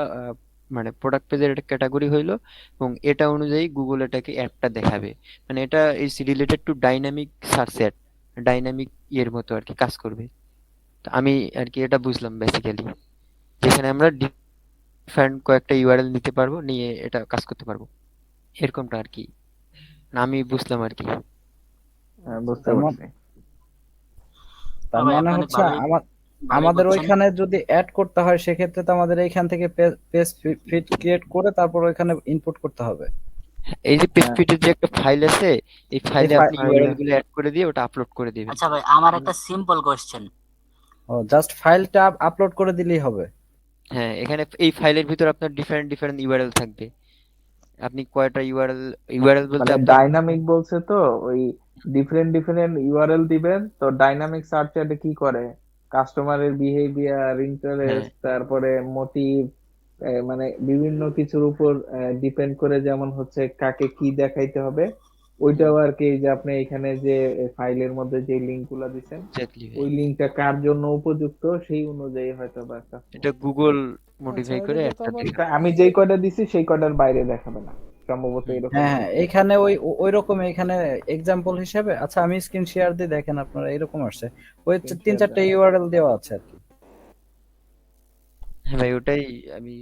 মানে প্রোডাক্ট পেজের একটা ক্যাটাগরি হইলো এবং এটা অনুযায়ী গুগল এটাকে অ্যাডটা দেখাবে। মানে এটা is related to dynamic search add, dynamic ইয়ের মতো আর কি কাজ করবে। তো আমি আর কি এটা বুঝলাম বেসিক্যালি, যেখানে আমরা ডিফারেন্ট কয়েকটা ইউআরএল নিতে পারবো, নিয়ে এটা কাজ করতে পারবো, এরকমটা আর কি আমি বুঝলাম আর কি। হ্যাঁ আচ্ছা বুঝতে তার মানে পারছি। তার ভাই মানে আপনি অনেক হচ্ছে ভালোই ভালোই আমাদের করছেন। ওইখানে যদি অ্যাড করতে হয় সেক্ষেত্রে তো আমাদের এইখান থেকে পেজ ফিড ক্রিয়েট করে তারপর ওইখানে ইনপুট করতে হবে। এই যে হ্যাঁ পেজফিটের যে একটা ফাইল আছে, এই এই ফাইলে আপনি ফাইলে ইউআরএল গুলো অ্যাড করে দিয়ে ওটা আপলোড করে দিবেন। আচ্ছা ভাই আমার একটা সিম্পল কোশ্চেন। জাস্ট ফাইলটা আপলোড করে দিলেই হবে। হ্যাঁ, এখানে এই ফাইলের ভিতর আপনার ডিফারেন্ট ডিফারেন্ট ইউআরএল থাকবে। আপনি কয়টা ইউআরএল, ইউআরএল বলতে মানে আপনার ডাইনামিক বলছে তো, ওই ডিফারেন্ট ডিফারেন্ট ইউআরএল দিবেন, তো ডাইনামিক সার্চ অ্যাডে কি করে, কাস্টমারের বিহেভিয়ার, হ্যাঁ ইন্টারেস্ট, তারপরে মোটিভ, মানে বিভিন্ন কিছুর উপর ডিপেন্ড করে, যেমন হচ্ছে কাকে কি দেখাইতে হবে, ওইটাও আর কি। এই যে আপনি এখানে যে ফাইলের মধ্যে যে লিঙ্ক গুলা দিচ্ছেন, এক্স্যাক্টলি ভাই, ওই লিঙ্কটা কার জন্য উপযুক্ত সেই অনুযায়ী হয়তো বা কাজ এটা করবে। গুগল আচ্ছা মডিফাই করে এদিকে তো একটা আবার এটা দেখাবে। আমি যেই কয়টা দিছি সেই কয়টার বাইরে দেখাবে না, সম্ভবত হুম। এরকম হ্যাঁ হ্যাঁ, কিছু। এইখানে ওই রকম এখানে এক্সাম্পল হিসেবে, আচ্ছা আমি স্ক্রিন শেয়ার দিয়ে দেখেন আপনারা, এরকম আসছে ওই Screen তিন share চারটে দেন। ইউআরএল দেওয়া আছে আর কি। হ্যাঁ ভাই, ওটাই আমি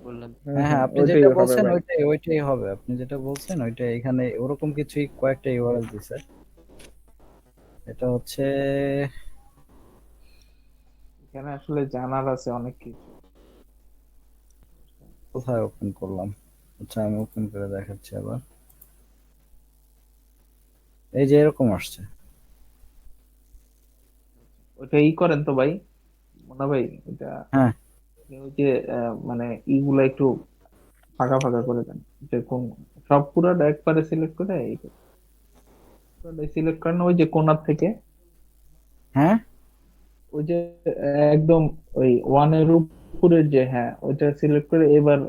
বললাম। হ্যাঁ হ্যাঁ, আপনি ওইটাই যেটা হবে বলছেন ভাই। ওইটাই হবে, আপনি যেটা বলছেন ওইটাই, এখানে ওরকম কিছুই কয়েকটা ইউআরএল দিছে। এটা হচ্ছে এখানে আসলে জানার আছে অনেক কিছু। কোথায় ওপেন করলাম, আচ্ছা আমি ওপেন করে দেখাচ্ছি আবার। এই যে এরকম আসছে। ওইটা ই করেন তো ভাই, মনে ভাই, এটা হ্যাঁ ওই যে মানে ইগুলা একটু ফাঁকা ফাঁকা করে দেন, যে কোন সব পুরোটা একবারে সিলেক্ট করে সিলেক্ট করেন, ওই যে কোণার থেকে, হ্যাঁ ওই যে একদম ওই ওয়ানের উপরে যে, হ্যাঁ ওইটা সিলেক্ট করে এবার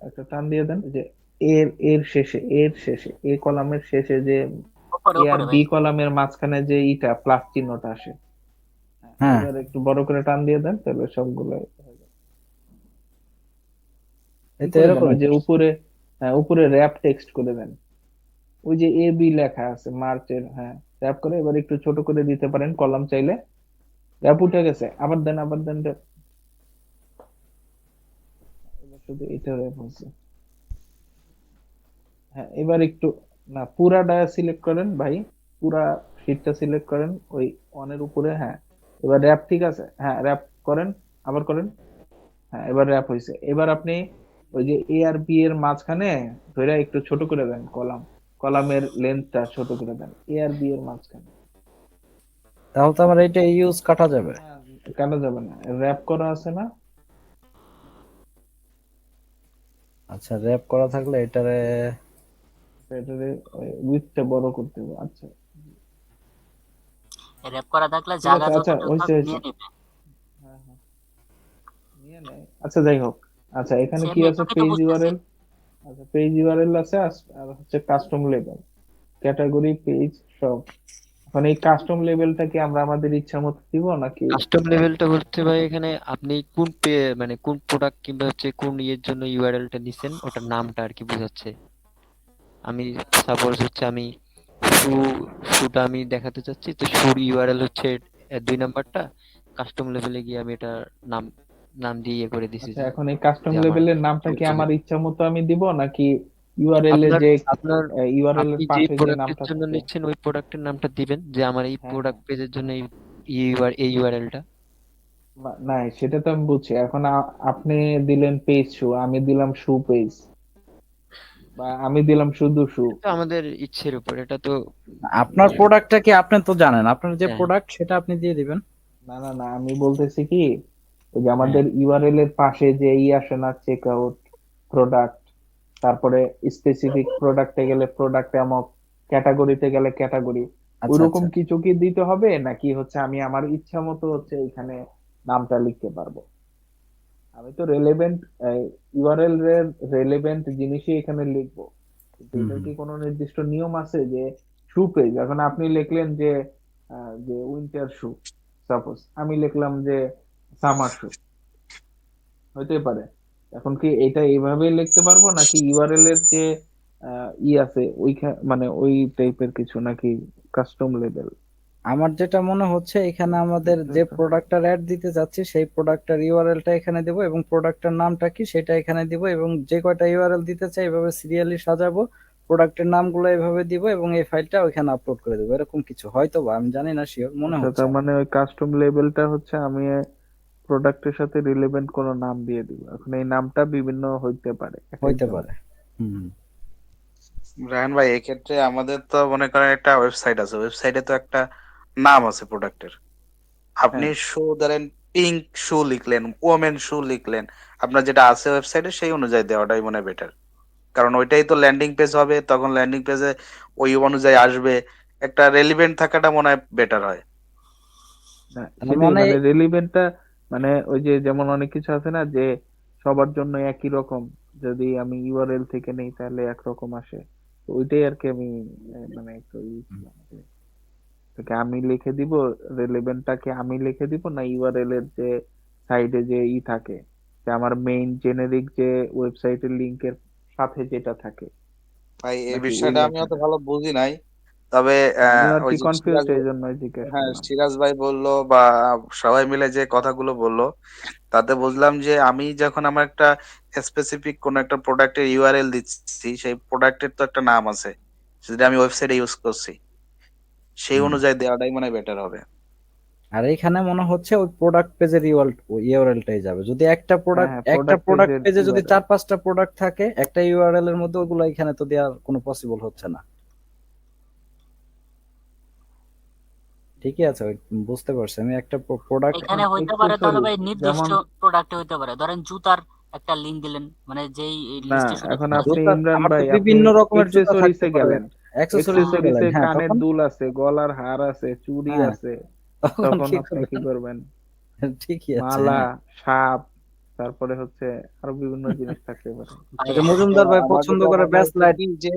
একটা টান দিয়ে দেন, যে এর শেষে এ কলামের শেষে যে উপরে এ আর উপরে বি ভাই। কলামের মাঝখানে যে ইটা প্লাস চিহ্নটা আসে, হ্যাঁ, এবার একটু বড় করে টান দিয়ে দেন, তাহলে সবগুলো ই এই তো করে দেন। এরকম। ওই যে উপরে, হ্যাঁ উপরে র্যাপ টেক্সট করে দেন, ওই যে এ বি লেখা আছে মার্চের, হ্যাঁ র্যাপ করে এবার একটু ছোট করে দিতে পারেন কলাম চাইলে। র্যাপ উঠে গেছে, আবার দেন আবার দেন rap। এবার শুধু এটা র্যাপ হচ্ছে। হ্যাঁ এবার একটু, না পুরাটা সিলেক্ট করেন ভাই, পুরা শীটটা সিলেক্ট করেন ওই অনের উপরে, হ্যাঁ এবার র্যাপ ঠিক আছে, হ্যাঁ র্যাপ করেন, আবার করেন, হ্যাঁ এবার র্যাপ হয়েছে। এবার আপনি ওই যে এ আর বি এর মাঝখানে ধরে একটু ছোট করে দেন, কলামের লেন্থটা ছোট করে দেন এ আর বি এর মাঝখানে। তাহলে তো আমার এটা ইউজ কাটা যাবে। কেন যাবে না? র‍্যাপ করা আছে না? আচ্ছা, র‍্যাপ করা থাকলে এটারে এটারে উইথটা বড় করতে হবে। আচ্ছা র‍্যাপ করা থাকলে ঠিক জায়গা আছে, আচ্ছা যতটুকু হয়েছে থাক হয়েছে। নিয়ে নেবে। হ্যাঁ হ্যাঁ নিয়ে নেয়। আচ্ছা যাই হোক, আচ্ছা এখানে সে কি আমি আছে? এটুকুই তো পেজ বুঝতেছি। ইউআরএল। আচ্ছা পেজ ইউআরএল আছে, আর হচ্ছে কাস্টম লেবেল, ক্যাটাগরি, পেজ সব। এখন এই কাস্টম লেবেলটা কি আমরা আমাদের ইচ্ছা মতো দিব নাকি? কাস্টম লেভেলটা বলতে ভাই এখানে আপনি কোন মানে কোন প্রোডাক্ট কিংবা হচ্ছে কোন ইয়ের জন্য ইউআরএলটা নিছেন ওটার নামটা আর কি বোঝাচ্ছে। আমি সাপোজ হচ্ছে আমি শু শুটা আমি দেখাতে চাচ্ছি, তো শুর ইউআরএল হচ্ছে 2 নাম্বারটা, কাস্টম লেভেলে গিয়ে আমি এটা নাম নাম দিয়ে ইয়ে করে দিছি আচ্ছা যে এখন এই কাস্টম যে আমার লেবেলের নামটা কি শুর আমার জন্য। ইচ্ছা মতো আমি দিব নাকি ইউআরএল এ আপনার যে আপনার ইউআরএল এর আপনি যে পাশে যে প্রোডাক্টের নামটা জন্য থাকে? নিচ্ছেন ওই প্রোডাক্টের নামটা দিবেন যে আমার এই হ্যাঁ হ্যাঁ প্রোডাক্ট পেজের জন্য এই ইউআরএলটা। না সেটা তো আমি বুঝছি। এখন আপনি দিলেন পেজ শু, আমি দিলাম শু পেজ, বা আমি দিলাম শুধু শু। তো আমাদের ইচ্ছের উপর এটা তো। আপনার প্রোডাক্টটা কি আপনি তো জানেন, আপনার যে হ্যাঁ প্রোডাক্ট সেটা আপনি দিয়ে দিবেন। না না না, আমি বলতেছি কি, ওই যে হ্যাঁ আমাদের ইউআরএল এর পাশে যে আসে না, চেক আউট, প্রোডাক্ট, তারপরে স্পেসিফিক প্রোডাক্টে গেলে প্রোডাক্ট এমক, ক্যাটাগরিতে গেলে ক্যাটাগরি, আচ্ছা ওইরকম আচ্ছা। কিছু কি দিতে হবে নাকি হচ্ছে আমি আমার ইচ্ছা মতো হচ্ছে এখানে নামটা লিখতে পারবো? আমি তো রেলেভেন্ট ইউআরএল এর রেলেভেন্ট জিনিসই এখানে লিখবো, কিন্তু হুম এটার হুম। কি কোনো নির্দিষ্ট নিয়ম আছে যে শু পেজ? এখন আপনি লিখলেন যে যে উইন্টার শু, সাপোজ আমি লিখলাম যে সামার শু, হইতে পারে। এখন কি এটা এইভাবে লিখতে পারবো নাকি ইউআরএল এর যে আছে ওইখানে মানে ওই টাইপের কিছু, নাকি কাস্টম লেভেল? আমার যেটা মনে হচ্ছে এখানে আমাদের যে প্রোডাক্টটার অ্যাড দিতে যাচ্ছি সেই প্রোডাক্টটার ইউআরএলটা এখানে দেবো এবং প্রোডাক্টের নামটা কি সেটা এখানে দিব, এবং যে কয়টা ইউআরএল দিতে চাই এভাবে সিরিয়ালি সাজাবো, প্রোডাক্টের নামগুলো এভাবে দিব এবং এই ফাইলটা ওইখানে আপলোড করে দেবো, এরকম কিছু হয়তো বা, আমি জানি না শিওর, মনে আচ্ছা হচ্ছে তার আমার। মানে ওই কাস্টম লেভেলটা হচ্ছে আমি প্রোডাক্টের সাথে রিলেভেন্ট কোনো নাম দিয়ে দিব। এখন এই নামটা বিভিন্ন হইতে পারে এক হইতে একজন। পারে। হুম। রায়হান ভাই, এক্ষেত্রে আমাদের তো মনে করেন একটা ওয়েবসাইট আছে, ওয়েবসাইটে তো একটা নাম আছে প্রোডাক্টের। আপনি হ্যাঁ শু ধরেন পিঙ্ক শু লিখলেন, ওমেন শু লিখলেন, আপনার যেটা আছে ওয়েবসাইটে সেই অনুযায়ী দেওয়াটাই মনে হয় বেটার। কারণ ওইটাই তো ল্যান্ডিং পেজ হবে, তখন ল্যান্ডিং পেজে ওই অনুযায়ী আসবে। একটা রেলিভেন্ট থাকাটা মনে হয় বেটার হয়। না তার সেটাই, মানে মানে রেলিভেন্টটা, মানে ওই যে যেমন অনেক কিছু আছে না যে সবার জন্য একই রকম, যদি আমি ইউআরএল থেকে নেই তাহলে একরকম আসে। তো ওইটাই আর কি আমি মানে একটু ছিলাম যে তোকে আমি লিখে দিব, রেলেভেন্টটাকে আমি লিখে দিব না ইউআরএল এর যে সাইডে যে থাকে, যে আমার মেইন জেনেরিক যে ওয়েবসাইটের লিংকের সাথে যেটা থাকে, ভাই এই নাকি ওই বিষয়টা আমি অত লেখাটা? ভালো বুঝি নাই, তবে আমিও আর ওই কি যে কনফিউজড, এই জন্যই জিজ্ঞেস হ্যাঁ করলাম। সিরাজ ভাই বললো বা সবাই মিলে যে কথাগুলো বললো, তাতে বুঝলাম যে আমি যখন আমার একটা স্পেসিফিক কোন একটা প্রোডাক্টের ইউআরএল দিচ্ছি, সেই প্রোডাক্টের তো একটা নাম আছে যেটা আমি ওয়েবসাইটে ইউজ করছি, সেই হুম। অনুযায়ী দেওয়াটাই মানে বেটার হবে। আর এখানে মনে হচ্ছে ওই প্রোডাক্ট পেজের ইউআরএলটাই যাবে। যদি একটা হ্যাঁ প্রোডাক্ট হ্যাঁ একটা প্রোডাক্ট প্রোডাক্ট পেজের পেজে যদি ইউআরএল। 4-5টা প্রোডাক্ট থাকে একটা ইউআরএল এর মধ্যে, ওগুলো এখানে তো দেওয়ার কোনো পসিবল হচ্ছে না। ঠিকই আছে, বুঝতে পারছি আমি। একটা প্রোডাক্ট এখন এখানে হইতে পারে তাহলে এক্সেসরিজ ভাই নির্দিষ্ট যেমন, প্রোডাক্টে হইতে পারে, ধরেন জুতার একটা লিংক দিলেন, মানে যেই না লিস্টে শুধু এখন জুতা আপনি আছে। জুতার ইমরান আমার তো ভাই আপনি বিভিন্ন রকমের জুতা থাকতে এক্সেসরিজে পারে, গেলেন, অ্যাক্সেসরিজে গেলেন, এক্সেসরিজে হ্যাঁ কানের তখন। দুল আছে, গলার হার আছে, চুড়ি হ্যাঁ আছে, তখন তখন কি আপনি কি করবেন? করবেন? ঠিকই আছে, মালা, হ্যাঁ। সাপ, তারপরে হচ্ছে আরো বিভিন্ন জিনিস থাকতে পারে। ভাই ওই যে মজুমদার ভাই আমার পছন্দ যেটা করে মনে হচ্ছে ব্যাসলাইট, কি যে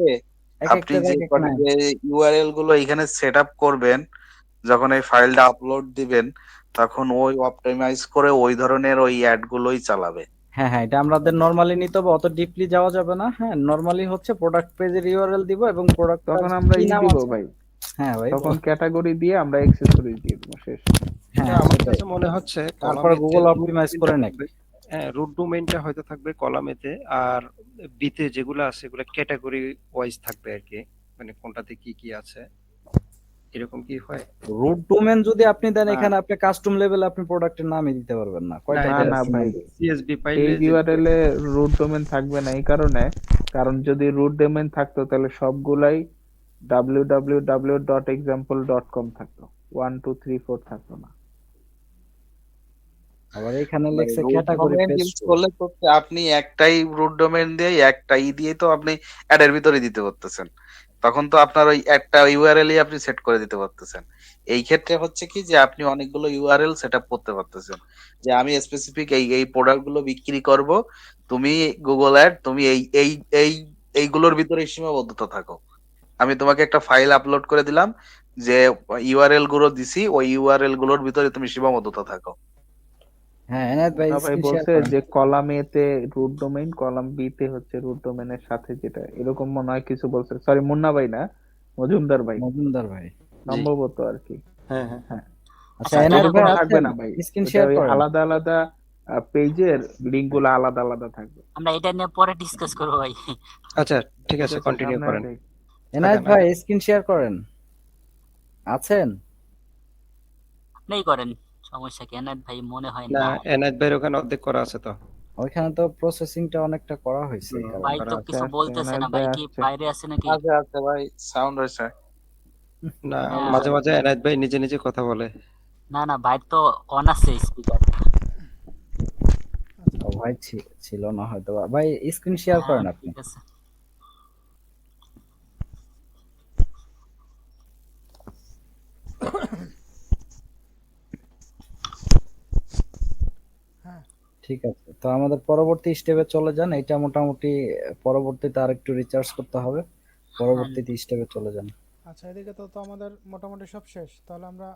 এক আপনি একটার যে এক এক নাম। যে ইউআরএল গুলো এখানে সেট আপ করবেন, যখন এই ফাইলটা আপলোড দিবেন, তখন ওই অপটিমাইজ করে ওই ধরনের ওই অ্যাড গুলোই চালাবে। হ্যাঁ হ্যাঁ, এটা আমাদের নরমালি নিতে হবে, অত ডিপলি যাওয়া যাবে না। হ্যাঁ, নরমালি হচ্ছে প্রোডাক্ট পেজের ইউআরএল দিব এবং প্রোডাক্টটার তখন আমরা কি নাম দিব আছে। ভাই, হ্যাঁ ভাই, তখন ক্যাটাগরি দিয়ে আমরা অ্যাক্সেসরিজ দিয়ে দিব, শেষ। হ্যাঁ আমার সেটাই। কাছে মনে হচ্ছে তারপরে কলামেতে গুগল রুট অপটিমাইজ ডোমেইনটা করে নেয়। থাকবে। হ্যাঁ, রুট ডোমেইনটা হয়তো থাকবে কলামেতে, আর বিতে যেগুলো আছে এগুলো ক্যাটাগরি ওয়াইজ থাকবে আর কি, মানে কোনটাতে কি কি আছে, এরকম কি হয়? রুট ডোমেন যদি আপনি দেন, না এখানে আপনি কাস্টম লেভেল আপনি প্রোডাক্টের নামই দিতে পারবেন না, না, কয়টা না এটা না প্রোডাক্টের নাম ভাই, দিবেন। সিএসভি ফাইলে পেজ যে ইউআরএল এ রুট ডোমেন থাকবে না এই কারণে, কারণ যদি রুট ডোমেন থাকতো তাহলে সবগুলাই www.example.com থাকতো। 1 2 3 4 থাকলো না। আবার এখানে ভাই লেখছে root category domain page use to. করলে তো আপনি একটাই রুট ডোমেইন দিয়ে একটা দিয়ে তো আপনি অ্যাডের ভিতরে দিতে পারতেছেন। তখন তো আপনার ওই একটা ইউআরএল ই আপনি সেট করে দিতে পারতেছেন। এই ক্ষেত্রে হচ্ছে কি যে আপনি অনেকগুলো ইউআরএল সেটআপ করতে পারতেছেন। যে আমি স্পেসিফিক এই প্রোডাক্ট গুলো বিক্রি করব। তুমি গুগল অ্যাড তুমি এই এইগুলোর ভিতরে সীমাবদ্ধতা থাকো। আমি তোমাকে একটা ফাইল আপলোড করে দিলাম যে ইউআরএল গুলো দিছি ওই ইউআরএল গুলোর ভিতরে তুমি সীমাবদ্ধতা থাকো। হ্যাঁ এনায়েত ভাই মুন্না ভাই স্ক্রিন শেয়ার বলছে করেন। যে কলাম এ তে রুট ডোমেইন, কলাম বি তে হচ্ছে রুট ডোমেইনের সাথে যেটা, এরকম মনে হয় কিছু বলছে। সরি, মুন্না ভাই না, মজুমদার ভাই মজুমদার ভাই। জি সম্ভবত আর কি। হ্যাঁ হ্যাঁ হ্যাঁ, আচ্ছা না এনায়েত এরকম ভাই থাকবে আছেন? না ভাই, স্ক্রিন ওটা শেয়ার ওই করেন। আলাদা আলাদা পেজের লিঙ্ক গুলো আলাদা আলাদা থাকবে। আমরা এটা নিয়ে পরে ডিসকাস করবো ভাই। আচ্ছা ঠিক ঠিক আছে আছে, কন্টিনিউ সামনে করেন। আগে। এনায়েত আগান ভাই আগান। স্ক্রিন শেয়ার করেন। আছেন? আপনিই করেন, সমস্যা কি? এনায়েত ভাই মনে হয় না না। এনায়েত ভাইয়ের ওখানে অর্ধেক করা আছে তো। ওইখানে তো প্রসেসিংটা অনেকটা করা হয়েছে এই কারণে। ভাই তো করা আছে। কিছু আসছে, বলতেছে না, এনায়েত ভাই ভাই কি আসছে। বাইরে আছে নাকি? আচ্ছা আচ্ছা ভাই সাউন্ড হয়েছে। না হ্যাঁ, মাঝে মাঝে এনায়েত ভাই নিজে নিজে কথা বলে। না না, ভাই তো অন আছে স্পিকার। ও ভাই ছিল না হয়তো। ভাই স্ক্রিন শেয়ার হ্যাঁ করেন আপনি। ঠিক আছে। ঠিক আছে, তো আমাদের পরবর্তী স্টেপে চলে যান। এটা মোটামুটি পরবর্তীতে আরেকটু রিচার্জ করতে হবে। পরবর্তীতে স্টেপে চলে যান। আচ্ছা, এদিকে তো আমাদের মোটামুটি সব শেষ, তাহলে আমরা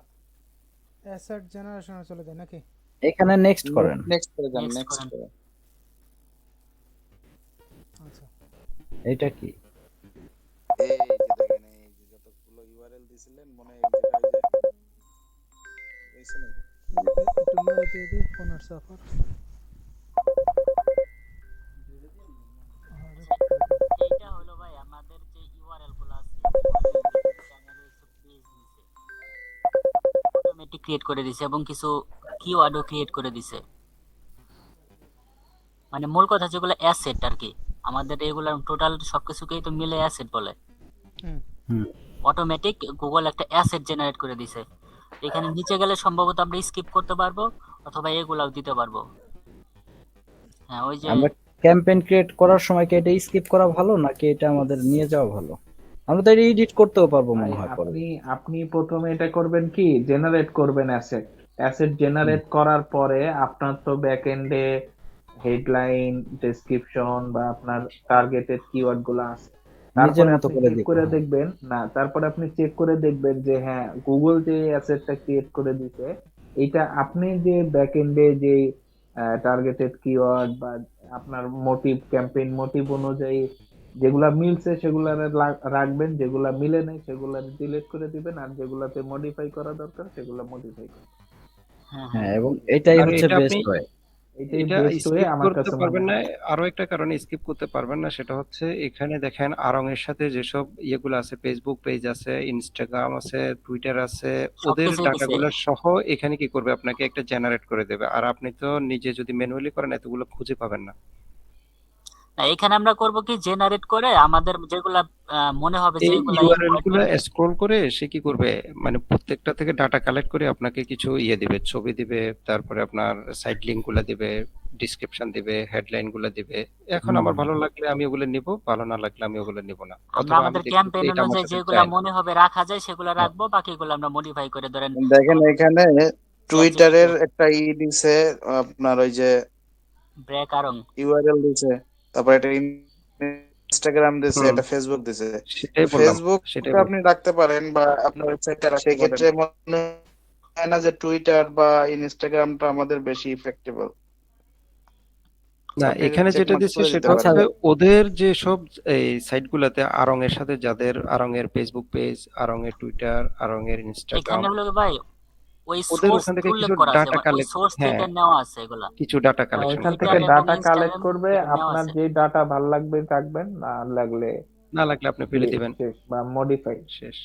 অ্যাসেট জেনারেশনে চলে যাই নাকি? এখানে নেক্সট করেন। নেক্সট করে যান, নেক্সট নেক্সট করেন। করে। আচ্ছা, এইটা কি? এই যে দেখেন এই যে যতগুলো ইউআরএল দিছিলেন মনে হয় এই জায়গায় হইছে না? একটু মেরে দিয়ে দিই ফোনের সাফার। এইটা হলো ভাই আমাদের যে ইউআরএল গুলো আছে, চ্যানেলের পেজ নিচে অটোমেটিক ক্রিয়েট করে দিছে এবং কিছু কিওয়ার্ডও ক্রিয়েট করে দিছে। মানে মূল কথা যেগুলো অ্যাসেট আর কি, আমাদের এগুলো টোটাল সবকিছুকেই তো মিলে অ্যাসেট বলে। হুম। অটোমেটিক গুগল একটা অ্যাসেট জেনারেট করে দিছে। এখানে নিচে গেলে সম্ভবত আমরা স্কিপ করতে পারবো অথবা এগুলাও দিতে পারবো। হ্যাঁ ওই যে আমরা ক্যাম্পেইন ক্রিয়েট করার সময় কি এটা স্কিপ করা ভালো নাকি এটা আমাদের নিয়ে যাওয়া ভালো? আমরা তো এটা এডিট করতেও পারবো ভাই মনে হয় পরে। আপনি প্রথমে এটা করবেন কি, জেনারেট করবেন অ্যাসেট। অ্যাসেট জেনারেট করার পরে আপনার তো ব্যাক এন্ডে হেডলাইন, ডেসক্রিপশন বা আপনার টার্গেটেড কিওয়ার্ড গুলো আছে। নিজের তারপরে মতো আপনি করে চেক দিব। করে দেখবেন না, তারপরে আপনি চেক করে দেখবেন যে হ্যাঁ গুগল যে অ্যাসেটটা ক্রিয়েট করে দিতে, এটা আপনি যে ব্যাক এন্ডে যে টার্গেটেড কিওয়ার্ড বা আপনার মোটিভ, ক্যাম্পেইন মোটিভ অনুযায়ী যেগুলা মিলছে সেগুলা রাখবেন, যেগুলা মিলে নাই সেগুলা ডিলিট করে দিবেন, আর যেগুলাতে মডিফাই করা দরকার সেগুলা মডিফাই করবেন। হ্যাঁ হ্যাঁ, হ্যাঁ এবং এটাই আর হচ্ছে এটা আপনি বেস্ট ওয়ে। এটাই এটা বেস্ট ওয়ে স্কিপ আমার করতে কাছে মনে পারবেন না। হয়। আরো একটা কারণে স্কিপ করতে পারবেন না, সেটা হচ্ছে এখানে দেখেন আরং এর সাথে যেসব ইয়েগুলো আছে, ফেসবুক পেজ আছে, ইনস্টাগ্রাম আছে, টুইটার আছে, ওদের সবকিছুই দিছে। ডাটাগুলো সহ এখানে কি করবে, আপনাকে একটা জেনারেট করে দেবে। আর আপনি তো নিজে যদি ম্যানুয়ালি করেন এতগুলো খুঁজে পাবেন না। না, এখানে আমরা করব কি জেনারেট করে আমাদের যেগুলা মনে হবে যে এই এগুলা ইউআরএল গুলো ইম্পর্টেন্ট। স্ক্রল করে সে কি করবে, মানে প্রত্যেকটা থেকে ডাটা কালেক্ট করে আপনাকে কিছু ইয়ে দিবে, ছবি দিবে, তারপরে আপনার সাইড লিংক গুলা দিবে, ডিসক্রিপশন দিবে, হেডলাইন গুলা দিবে। এখন আমার ভালো লাগলে আমি ওগুলো নিব, ভালো না লাগলে আমি ওগুলো নিব না, আমরা অথবা আমি আমাদের দেখবো যে ক্যাম্পেইন এটা আমার অনুযায়ী সাথে যেগুলা যায় না। মনে হবে রাখা যায় সেগুলা রাখবো, বাকিগুলো আমরা মডিফাই করে ধরেন দেখেন এখানে টুইটারের ChatGPT একটা দিছে, আপনার ওই যে ব্রেক আরং। ইউআরএল দিছে, তারপর এটা ইনস্টাগ্রাম দিছে, হুম, এটা ফেসবুক দিছে। সেটাই বললাম, ফেসবুক সেটাই বললাম। আপনি রাখতে পারেন বা আপনার ওয়েবসাইটে রাখতে পারেন। সেক্ষেত্রে মনে হয় না যে টুইটার বা ইনস্টাগ্রামটা আমাদের বেশি ইফেক্টেবল। না আপনি এখানে চেক যেটা মার্ক দিচ্ছে করে দিতে সেটা আচ্ছা, পারেন। হচ্ছে ওদের যে সব এই সাইট গুলাতে আরং এর সাথে, যাদের আরং এর ফেসবুক পেজ, আরং এর টুইটার, আরং এর ইনস্টাগ্রাম, এখানে হলো ভাই ওই ওদের সোর্স ওখান থেকে উল্লেখ কিছু করা আছে, ডাটা মানে ওই কালেক্ট, সোর্স হ্যাঁ থেকে নেওয়া আছে এগুলা। কিছু ডাটা হ্যাঁ, কালেকশন এখান করতে থেকে টুইটার হবে। এবং ডাটা কালেক্ট ইনস্টাগ্রাম করবে, থেকে নেওয়া আপনার আছে। যে ডাটা ভাল লাগবে রাখবেন, না লাগলে না লাগলে আপনি ফেলে দিবেন, শেষ বা মডিফাই। শেষ,